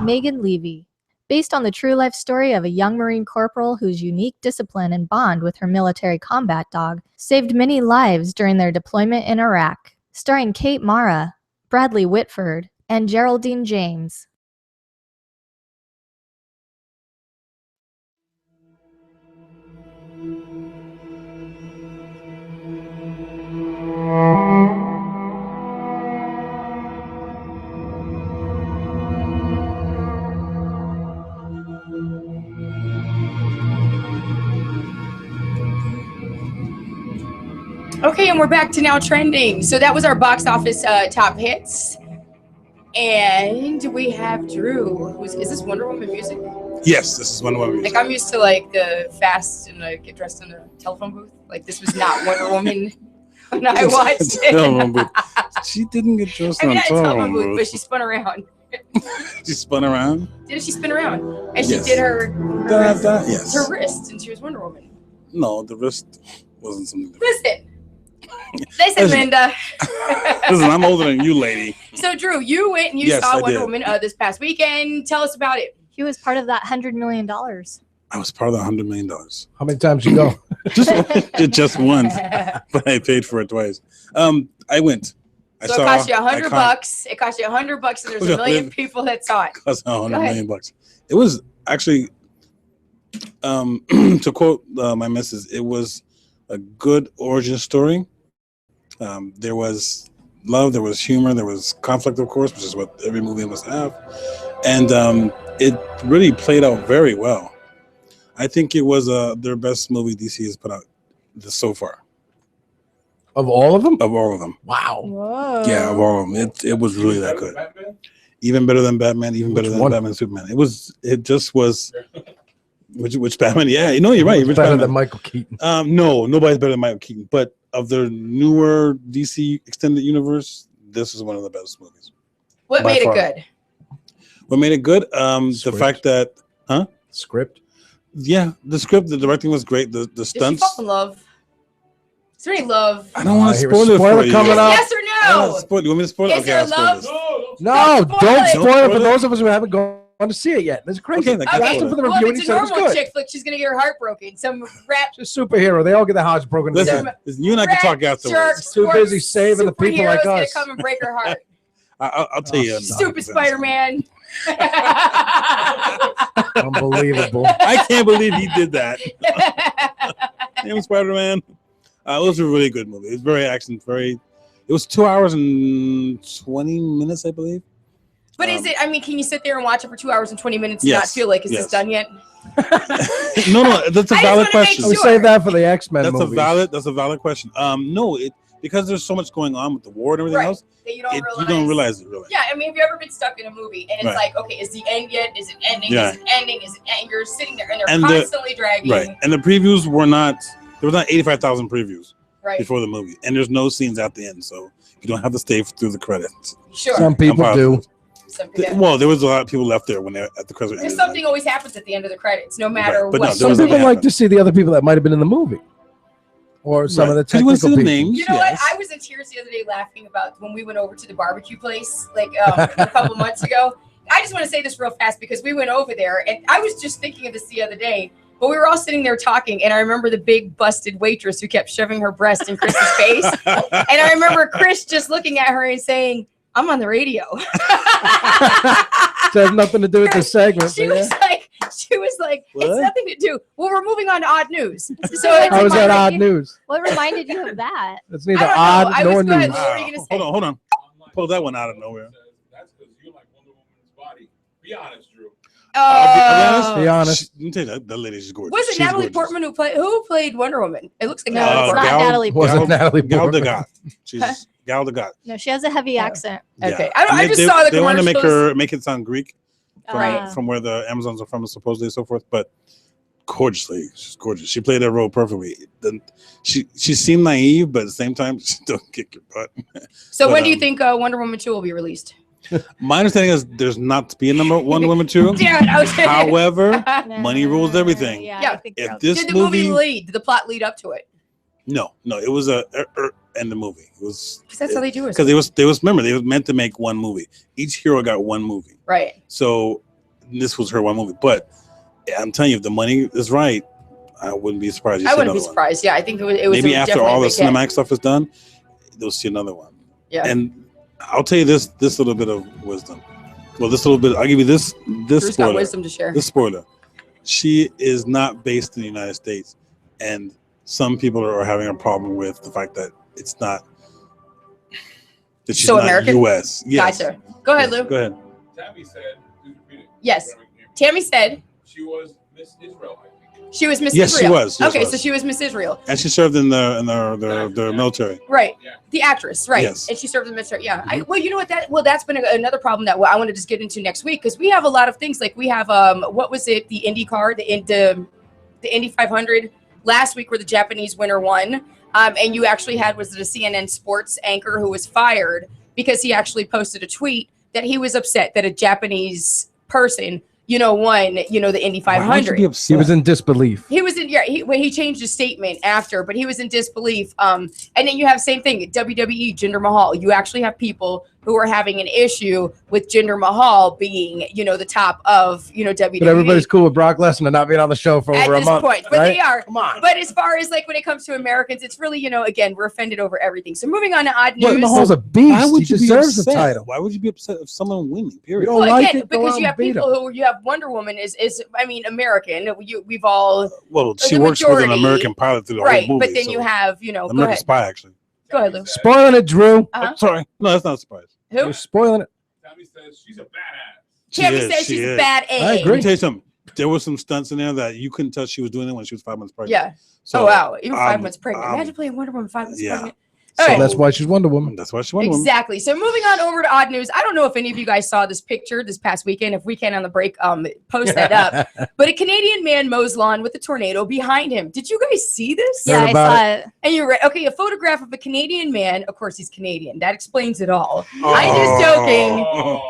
Megan Levy, based on the true-life story of a young Marine corporal whose unique discipline and bond with her military combat dog saved many lives during their deployment in Iraq. Starring Kate Mara, Bradley Whitford, and Geraldine James. Okay, and we're back to now trending. So that was our box office top hits. And we have Drew. Is this Wonder Woman music? Yes, this is Wonder Woman. Like, I'm used to like the fast and get dressed in a telephone booth. Like, this was not Wonder Woman when I watched it. She didn't get dressed I mean, on not a telephone telephone booth, booth. but she spun around. She spun around. Didn't she spin around? And she Yes. did her Yes. her wrist, and she was Wonder Woman. No, the wrist wasn't something. Listen, listen, Linda. Listen, I'm older than you, lady. So, Drew, you went and you Yes, saw I Wonder did. Woman this past weekend. Tell us about it. He was part of that $100 million. I was part of the $100 million. How many times you go? just once, but I paid for it twice. I went. So it cost you $100. It cost you $100, and there's a million people that saw it. Cost $100 Go ahead. million. It was actually, to quote my missus, it was a good origin story. There was love, there was humor, there was conflict, of course, which is what every movie must have, and it really played out very well. I think it was their best movie DC has put out so far. Of all of them? Of all of them. Wow. Whoa. Yeah, of all of them. It was really that good. Even better than Batman, even better than Batman and Superman. It just was Which Batman? Yeah, you know, you're right. Which Better Batman? than Michael Keaton. No, nobody's better than Michael Keaton. But of the newer DC extended universe, this is one of the best movies. What by made far. it good? What made it good? The fact that, script. Yeah, the script, the directing was great. The Did she stunts. fall in love? Is there any love? I don't want to hear a spoil it for spoiler you. coming up. Yes or I don't no? want to spoil it. You want me to spoil it? Is Okay, there I'll spoil love? this. No, don't spoil it for Don't those spoil of us who haven't gone to see it yet. That's crazy. Okay, then I can't asked spoil him for the Well, review if and he it's a said it was normal good. chick flick, she's gonna get her heart broken. Some rap It's a superhero. They all get their hearts broken. Listen, you and I can talk afterwards. jerk, Too busy saving the people like superhero's us. gonna come and break her heart. I'll tell you. Stupid Spider-Man. Unbelievable. I can't believe he did that. Damn Spider-Man. It was a really good movie. It was very action, It was 2 hours and 20 minutes, I believe. But is it? I mean, can you sit there and watch it for 2 hours and 20 minutes and Yes, not feel like is yes. this done yet? No, that's a I just valid wanna make question. We save that for the X-Men That's movies. That's a valid question. No, because there's so much going on with the war and everything else. That you You don't realize it really. Yeah, I mean, have you ever been stuck in a movie and it's Right. like, okay, is the end yet? Is it ending? Yeah. Is it ending? Is it ending? You're sitting there and they're And constantly dragging. Right, and the previews were not. There was not 85,000 previews Right. before the movie, and there's no scenes at the end, so you don't have to stay through the credits. Sure. Some people do. Well, there was a lot of people left there when they're at the credits. Because something always happens at the end of the credits, no matter Right, but what. no, there Some was people nothing like to see the other people that might have been in the movie, or some Right. of the 'Cause you wanna see technical the people. names. You know Yes. what? I was in tears the other day laughing about when we went over to the barbecue place, like a couple months ago. I just want to say this real fast because we went over there, and I was just thinking of this the other day. But we were all sitting there talking, and I remember the big busted waitress who kept shoving her breast in Chris's face, and I remember Chris just looking at her and saying, "I'm on the radio." It has nothing to do with the segment. She but was yeah. like, it's What? nothing to do. Well, we're moving on to odd news. So How is that odd news? What reminded you of that? It's neither I don't know. odd I nor was good. news. What were you gonna say? Hold on. Pull that one out of nowhere. That's because you like Wonder Woman's body. Be honest, Drew. I'll Be honest. Let me tell you that lady's gorgeous. Was it She's Natalie gorgeous. Portman who played Wonder Woman? It looks like No, Natalie it's Portman. not Natalie Was Portman. it Natalie Gal Portman? Gadot. She's Gal Gadot. No, she has a heavy accent. Okay, Yeah. I And just saw the They want to commercials. make it sound Greek from where the Amazons are from, supposedly, and so forth. But gorgeously, she's gorgeous. She played that role perfectly. She seemed naive, but at the same time, she don't kick your butt. So But, when do you think Wonder Woman 2 will be released? My understanding is there's not to be a number Wonder Woman 2. Damn it, I was kidding. However, money rules everything. Yeah. If this Did the movie, lead? Did the plot lead up to it? no, it was in the movie. It was Because that's how they do it. because they was remember they were meant to make one movie. Each hero got one movie. Right. So this was her one movie. But I'm telling you, if the money is right, I wouldn't be surprised. I wouldn't be surprised. Yeah, I think it was Maybe after definitely all a the big hit. cinematic stuff is done, they'll see another one. Yeah. And I'll tell you this little bit of wisdom. Well, this little bit, I'll give you this Drew's spoiler. got wisdom to share. This spoiler. She is not based in the United States. And some people are having a problem with the fact that it's not, that she's So not American? US. Yes. Gotcha. Go ahead, Lou. Go ahead. Tammy said, please repeat it. Yes. Tammy said She was Miss Israel, I think. she was Miss Yes, she Israel. was. Yes, Okay, she was. so she was Miss Israel. And she served in the military. Right. The actress, right. Yes. And she served in the military. Yeah. Well, you know what that's been another problem that I want to just get into next week because we have a lot of things like we have what was it, the Indy car, the Indy 500 last week where the Japanese winner won. And you actually had was it a CNN sports anchor who was fired because he actually posted a tweet that he was upset that a Japanese person won, the Indy 500. He was in disbelief. He was in, he changed his statement after, but he was in disbelief. And then you have same thing, WWE, Jinder Mahal. You actually have people who are having an issue with Jinder Mahal being, the top of, WWE. But everybody's cool with Brock Lesnar not being on the show for At over a this month. point, but right? they are. Come on. But as far as like when it comes to Americans, it's really, again, we're offended over everything. So moving on to odd news. Mahal's a beast. Why would He you be deserves the upset? title. Why would you be upset if someone winning? Period. You don't Well, like again, it? Go because out you and have beat people him. who you have Wonder Woman is American. We've all Well, she the works with an majority. American pilot through the right, whole movie. but then so you have go American ahead. Spy, actually. Go ahead, Lou. Spoiling it, Drew. Uh-huh. Sorry. No, that's not a surprise. Who? You're spoiling it. Tammy says she's a badass. Tammy is, says she she's a is. bad A. I Let agree. me tell you something. There were some stunts in there that you couldn't tell she was doing it when she was 5 months pregnant. Yeah. So, oh wow, even 5 months pregnant. um, Imagine playing Wonder Woman 5 months yeah. pregnant. So All right. that's why she's Wonder Woman. That's why she's Wonder Woman. Exactly. So moving on over to odd news. I don't know if any of you guys saw this picture this past weekend. If we can on the break, post that up. But a Canadian man mows lawn with a tornado behind him. Did you guys see this? Yeah, I saw it. And you're right. Okay, a photograph of a Canadian man. Of course, he's Canadian. That explains it all. I'm just joking.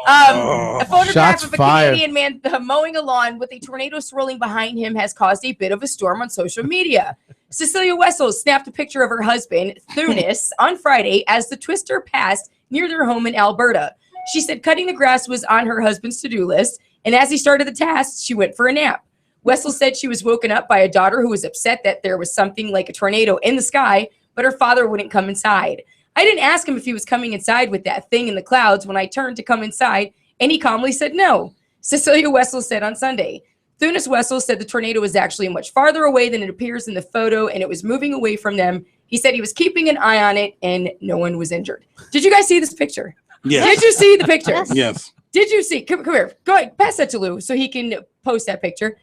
A photograph Shots of a fired. Canadian man mowing a lawn with a tornado swirling behind him has caused a bit of a storm on social media. Cecilia Wessels snapped a picture of her husband, Thunis, on Friday as the twister passed near their home in Alberta. She said cutting the grass was on her husband's to-do list, and as he started the task, she went for a nap. Wessels said she was woken up by a daughter who was upset that there was something like a tornado in the sky, but her father wouldn't come inside. I didn't ask him if he was coming inside with that thing in the clouds when I turned to come inside, and he calmly said no, Cecilia Wessels said on Sunday. Thunis Wessels said the tornado was actually much farther away than it appears in the photo, and it was moving away from them. He said he was keeping an eye on it, and no one was injured. Did you guys see this picture? Yes. Did you see the picture? Yes. Did you see? Come here. Go ahead. Pass that to Lou so he can post that picture.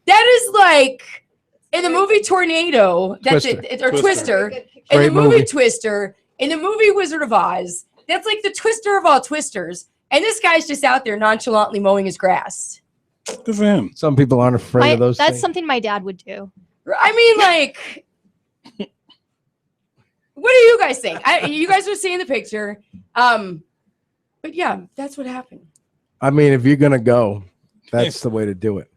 That is like in the movie Tornado. That's Twister. it. Or Twister. In Great the movie movie. Twister. In the movie Wizard of Oz. That's like the twister of all twisters. And this guy's just out there nonchalantly mowing his grass. Good for him. Some people aren't afraid of those That's things. something my dad would do. I mean, like, what do you guys think? You guys are seeing the picture. But yeah, that's what happened. I mean, if you're gonna go, that's the way to do it.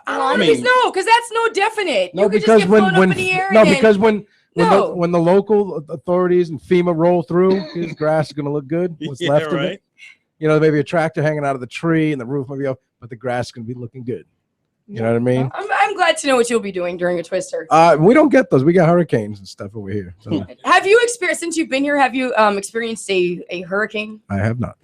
I mean, no, because that's no definite. No, You could because just get flown up in the air and then- because when No. when the local authorities and FEMA roll through, his grass is gonna look good. What's Yeah, left of right. it, you know, maybe a tractor hanging out of the tree and the roof might be off, but the grass is gonna be looking good. You know what I mean? I'm glad to know what you'll be doing during a twister. We don't get those. We got hurricanes and stuff over here. So Have you experienced, since you've been here, have you experienced a hurricane? I have not.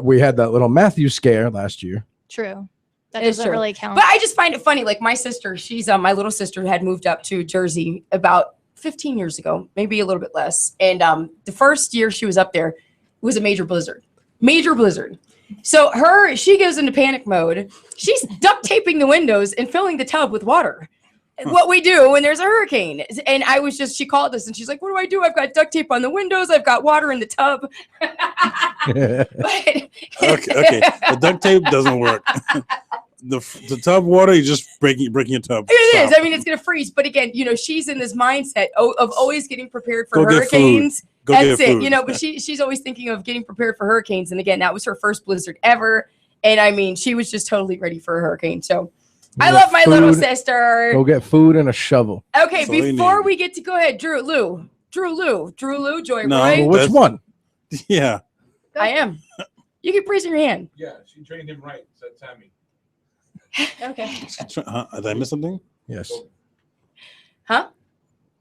We had that little Matthew scare last year. True. That It is doesn't true. really count. But I just find it funny. Like my sister, she's my little sister had moved up to Jersey about 15 years ago, maybe a little bit less. And the first year she was up there was a major blizzard. Major blizzard. So she goes into panic mode. She's duct taping the windows and filling the tub with water. What we do when there's a hurricane. And she called us and she's like, what do I do? I've got duct tape on the windows. I've got water in the tub. Okay. The duct tape doesn't work. The tub water, you just breaking your tub. It is. Stop. I mean, it's going to freeze. But again, she's in this mindset of always getting prepared for Go get food. hurricanes. Go That's get it. food. But she's always thinking of getting prepared for hurricanes. And again, that was her first blizzard ever. And I mean, she was just totally ready for a hurricane. So I love my little sister. Go get food and a shovel. Okay, before we get to go ahead, Drew, Joy, No, Roy. Well, which one? Yeah. I am. You keep raising your hand. Yeah, she trained him right, said Tammy. Okay. Did I miss something? Yes. Huh?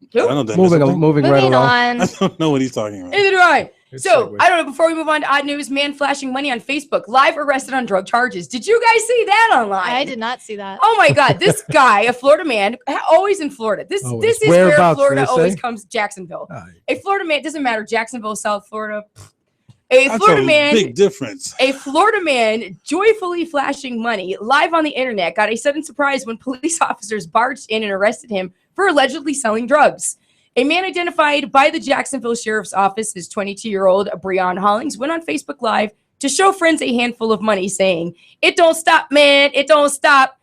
I don't know. Did I miss something? Moving right along. I don't know what he's talking about. Neither do I. Good So, segue. I don't know, before we move on to odd news, man flashing money on Facebook, live arrested on drug charges. Did you guys see that online? I did not see that. Oh my God, this guy, a Florida man, always in Florida. This is where Whereabouts, Florida they say? always comes, Jacksonville. A Florida man, doesn't matter, Jacksonville, South Florida. That's a big difference. A Florida man joyfully flashing money live on the internet got a sudden surprise when police officers barged in and arrested him for allegedly selling drugs. A man identified by the Jacksonville Sheriff's Office as 22-year-old Breon Hollings went on Facebook Live to show friends a handful of money, saying, "It don't stop, man. It don't stop."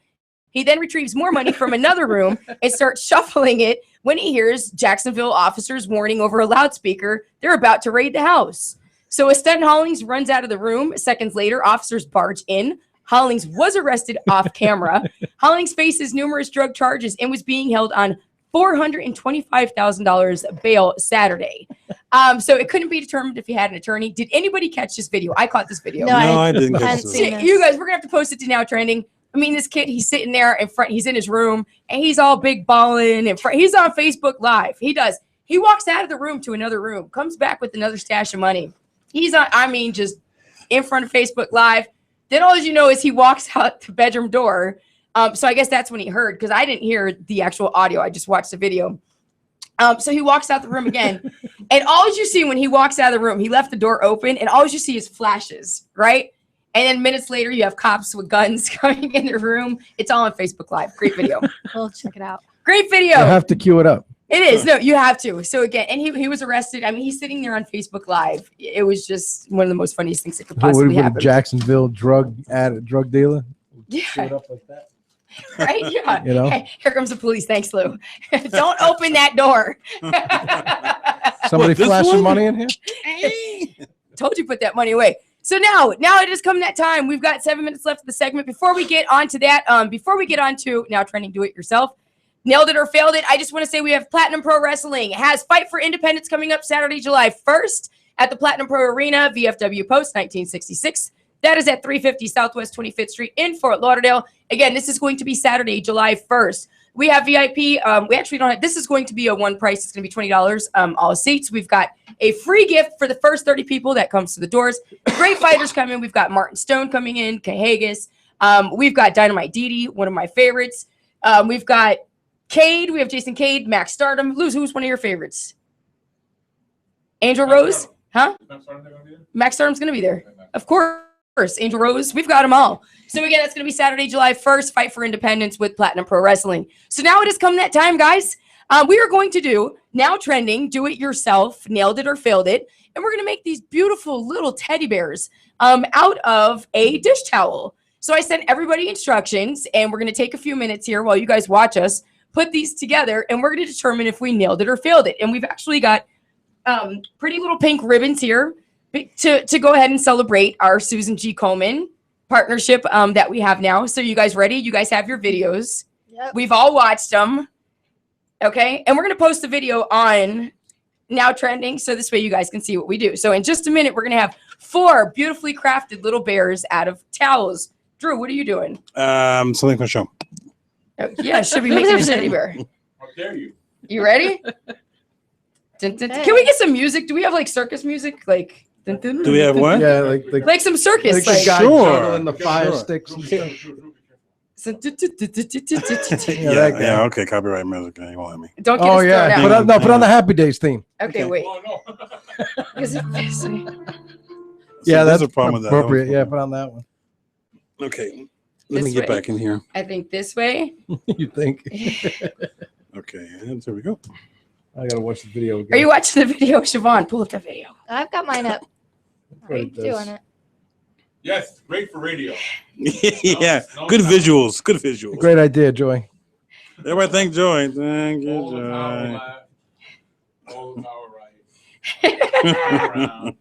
He then retrieves more money from another room and starts shuffling it when he hears Jacksonville officers warning over a loudspeaker they're about to raid the house. So as stunned Hollings runs out of the room, seconds later, officers barge in. Hollings was arrested off camera. Hollings faces numerous drug charges and was being held on $425,000 bail Saturday. So it couldn't be determined if he had an attorney. Did anybody catch this video? I caught this video. No, I didn't catch this. You guys, we're gonna have to post it to Now Trending. I mean, this kid, he's sitting there in front. He's in his room and he's all big balling in front. He's on Facebook Live. He walks out of the room to another room, comes back with another stash of money. He's on, just in front of Facebook Live. Then all you know is he walks out the bedroom door. So I guess that's when he heard, because I didn't hear the actual audio. I just watched the video. So he walks out the room again. And all you see when he walks out of the room, he left the door open, and all you see is flashes, right? And then minutes later, you have cops with guns coming in the room. It's all on Facebook Live. Great video. We'll check it out. Great video. You have to cue it up. It is. No, you have to. So again, and he was arrested. I mean, he's sitting there on Facebook Live. It was just one of the most funniest things that could possibly What a happen. Jacksonville drug dealer. Yeah. Showed up like that. Right? Yeah. You know? Hey, here comes the police. Thanks, Lou. Don't open that door. Somebody flash some money in here. Told you put that money away. So now it has come that time. We've got 7 minutes left of the segment. Before we get on to that, before we get on to now trending do it yourself, nailed it or failed it, I just want to say we have Platinum Pro Wrestling. It has Fight for Independence coming up Saturday, July 1st at the Platinum Pro Arena, VFW Post 1966. That is at 350 Southwest 25th Street in Fort Lauderdale. Again, this is going to be Saturday, July 1st. We have VIP. We actually don't have, this is going to be a one price. It's going to be $20 all seats. We've got a free gift for the first 30 people that comes to the doors. Great fighters coming. We've got Martin Stone coming in, Cahagas. We've got Dynamite Didi, one of my favorites. We've got Cade. We have Jason Cade, Max Stardom. Luz, who's one of your favorites? Angel Rose? Huh? Max Stardom's going to be there. Of course. Angel Rose. We've got them all. So again, it's going to be Saturday, July 1st, Fight for Independence with Platinum Pro Wrestling. So now it has come that time, guys. We are going to do now trending, do it yourself, nailed it or failed it. And we're going to make these beautiful little teddy bears out of a dish towel. So I sent everybody instructions, and we're going to take a few minutes here while you guys watch us put these together, and we're going to determine if we nailed it or failed it. And we've actually got pretty little pink ribbons here to go ahead and celebrate our Susan G. Komen partnership that we have now. So you guys ready? You guys have your videos. Yep. We've all watched them. Okay. And we're going to post the video on Now Trending. So this way you guys can see what we do. So in just a minute, we're going to have 4 beautifully crafted little bears out of towels. Drew, what are you doing? Something for show. Oh, yeah, should be making a teddy bear. How dare you? You ready? Dun, dun, dun. Can we get some music? Do we have like circus music? Like, dun, dun, Do we have what? Yeah, like some circus. Like the guy Sure. juggling the fire Sure. sticks and stuff. Yeah, okay, copyright music. Yeah, you won't let me. Don't get Oh us thrown yeah, out. put on the Happy Days theme. Okay, wait. Is it this? Yeah, there's that's a problem with that. appropriate. Yeah, put on that one. Okay, let me This get way? back in here. I think this way. You think? Okay, and there we go. I gotta watch the video again. Are you watching the video, Siobhan? Pull up the video. I've got mine up. what it does. Doing it. Yes, great for radio. Yeah, No, good no. visuals. Good visuals. Great idea, Joy. Everybody thank Joy. Thank you, All the Joy. power left. All the power right.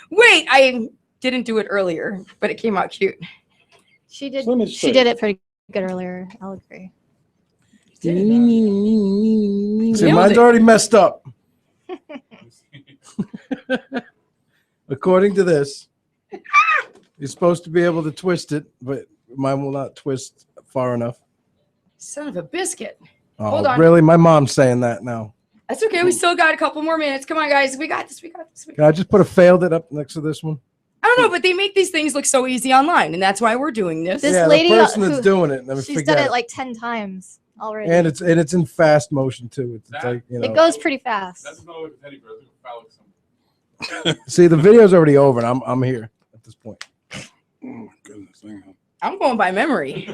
Wait, I didn't do it earlier, but it came out cute. She did. Let me She see. did it pretty good earlier. I'll agree. See, Nailed mine's it. already messed up. According to this, you're supposed to be able to twist it, but mine will not twist far enough. Son of a biscuit. Oh, Hold on. really? My mom's saying that now. That's okay. We still got a couple more minutes. Come on, guys. We got this. We got this. Can I just put a failed it up next to this one? I don't know, but they make these things look so easy online, and that's why we're doing this. This yeah, lady the person that's who- doing it. Let me She's forget done it like 10 times already. and it's in fast motion too. It's like it goes pretty fast. That's not like a teddy bear. It's like a phallic symbol. See, the video's already over, and I'm here at this point. Oh my goodness. hang on. I'm going by memory.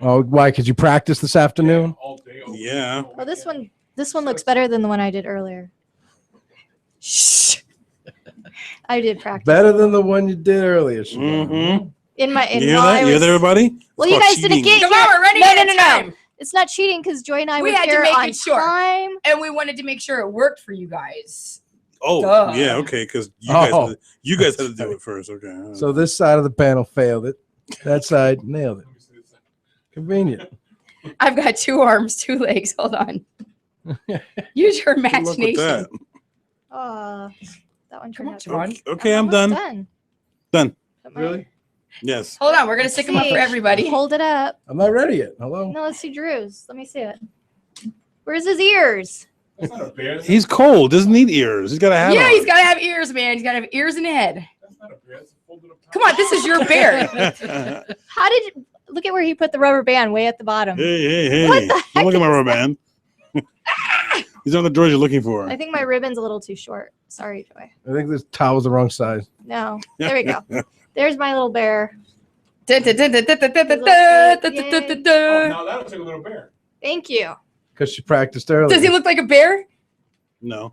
Oh, why? Could you practice this afternoon? All day. All Yeah. Oh, this one looks better than the one I did earlier. Shh. I did practice. Better than the one you did earlier. Siobhan. Mm-hmm. In my You hear that? You hear that, everybody? Well, It's you called guys didn't cheating. get Come here. on, we're running no, out no, of no, no. time. It's not cheating because Joy and I We were had to here make on it short. time. And we wanted to make sure it worked for you guys. Oh, Duh. yeah, okay, because Oh. you guys had to do it first. Okay. So this side of the panel failed it. That side nailed it. Convenient. I've got 2 arms, 2 legs. Hold on. Use your Good luck with imagination. that. That one Come on, turned out. Siobhan. Okay, I'm done. Done. Done. Put my- Really? Yes. Hold on. We're going to stick them up See. for everybody. Hold it up. I'm not ready yet. Hello. No, let's see Drew's. Let me see it. Where's his ears? That's not a bear. That's He's cold. Doesn't need ears. He's got to have Yeah, on. he's got to have ears, man. He's got to have ears and a head. not a bear. That's a folded up Come on, this is your bear. How did you look at where he put the rubber band way at the bottom? Hey. What the heck Don't look at my is rubber band. These are the drawers you're looking for. I think my ribbon's a little too short. Sorry, Joy. I think this towel's the wrong size. No. There we go. There's my little bear. Oh, now that'll take a little bear. Thank you. because she practiced earlier. Does he look like a bear? No.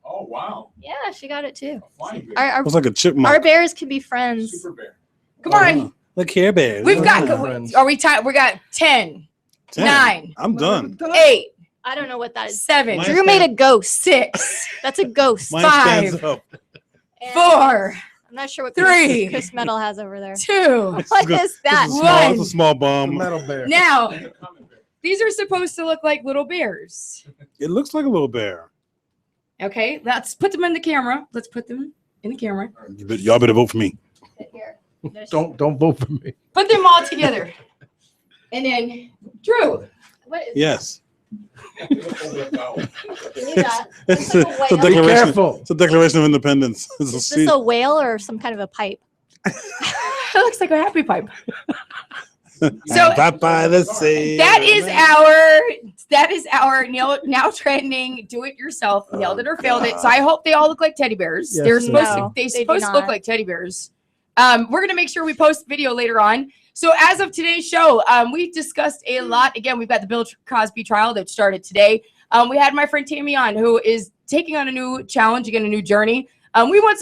Oh wow. Yeah, she got it too. Flying bear. Our, Looks like a chipmunk. our bears can be friends. Super bear. Come on. Look here, bear. We've got. friends. Are we time? We got 10, 10. 9, I'm done. 8, I don't know what that is. 7. Mine Drew made a ghost. 6. That's a ghost. Mine 5. stands up. And 4. I'm not sure what 3. Chris Metal has over there. 2. What is that? It's a small bomb. Metal bear. Now, these are supposed to look like little bears. It looks like a little bear. Okay, let's put them in the camera. Let's put them in the camera. Y'all better vote for me. Don't vote for me. Put them all together. And then, Drew. What is Yes. Can you that? It's like a, a it's a whale. declaration. careful. It's a declaration of independence. It's a Is sea- this a whale or some kind of a pipe? It looks like a happy pipe. So Right by the sea. that is our now trending do it yourself nailed it or failed it. So I hope they all look like teddy bears. Yes, They're they supposed do. to They do supposed to look not. like teddy bears. We're gonna make sure we post video later on. So as of today's show, we discussed a lot. Again, we've got the Bill Cosby trial that started today. We had my friend Tammy on, who is taking on a new challenge, again, a new journey. We want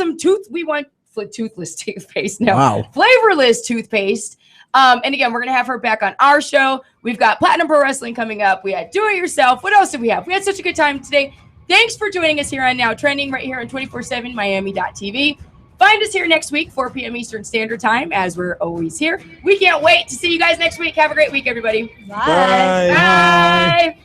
toothless toothpaste. No, Wow. flavorless toothpaste. And again, we're gonna have her back on our show. We've got Platinum Pro Wrestling coming up. We had Do It Yourself. What else did we have? We had such a good time today. Thanks for joining us here on Now Trending right here on 24/7 Miami.tv. Find us here next week, 4 p.m. Eastern Standard Time, as we're always here. We can't wait to see you guys next week. Have a great week, everybody. Bye. Bye.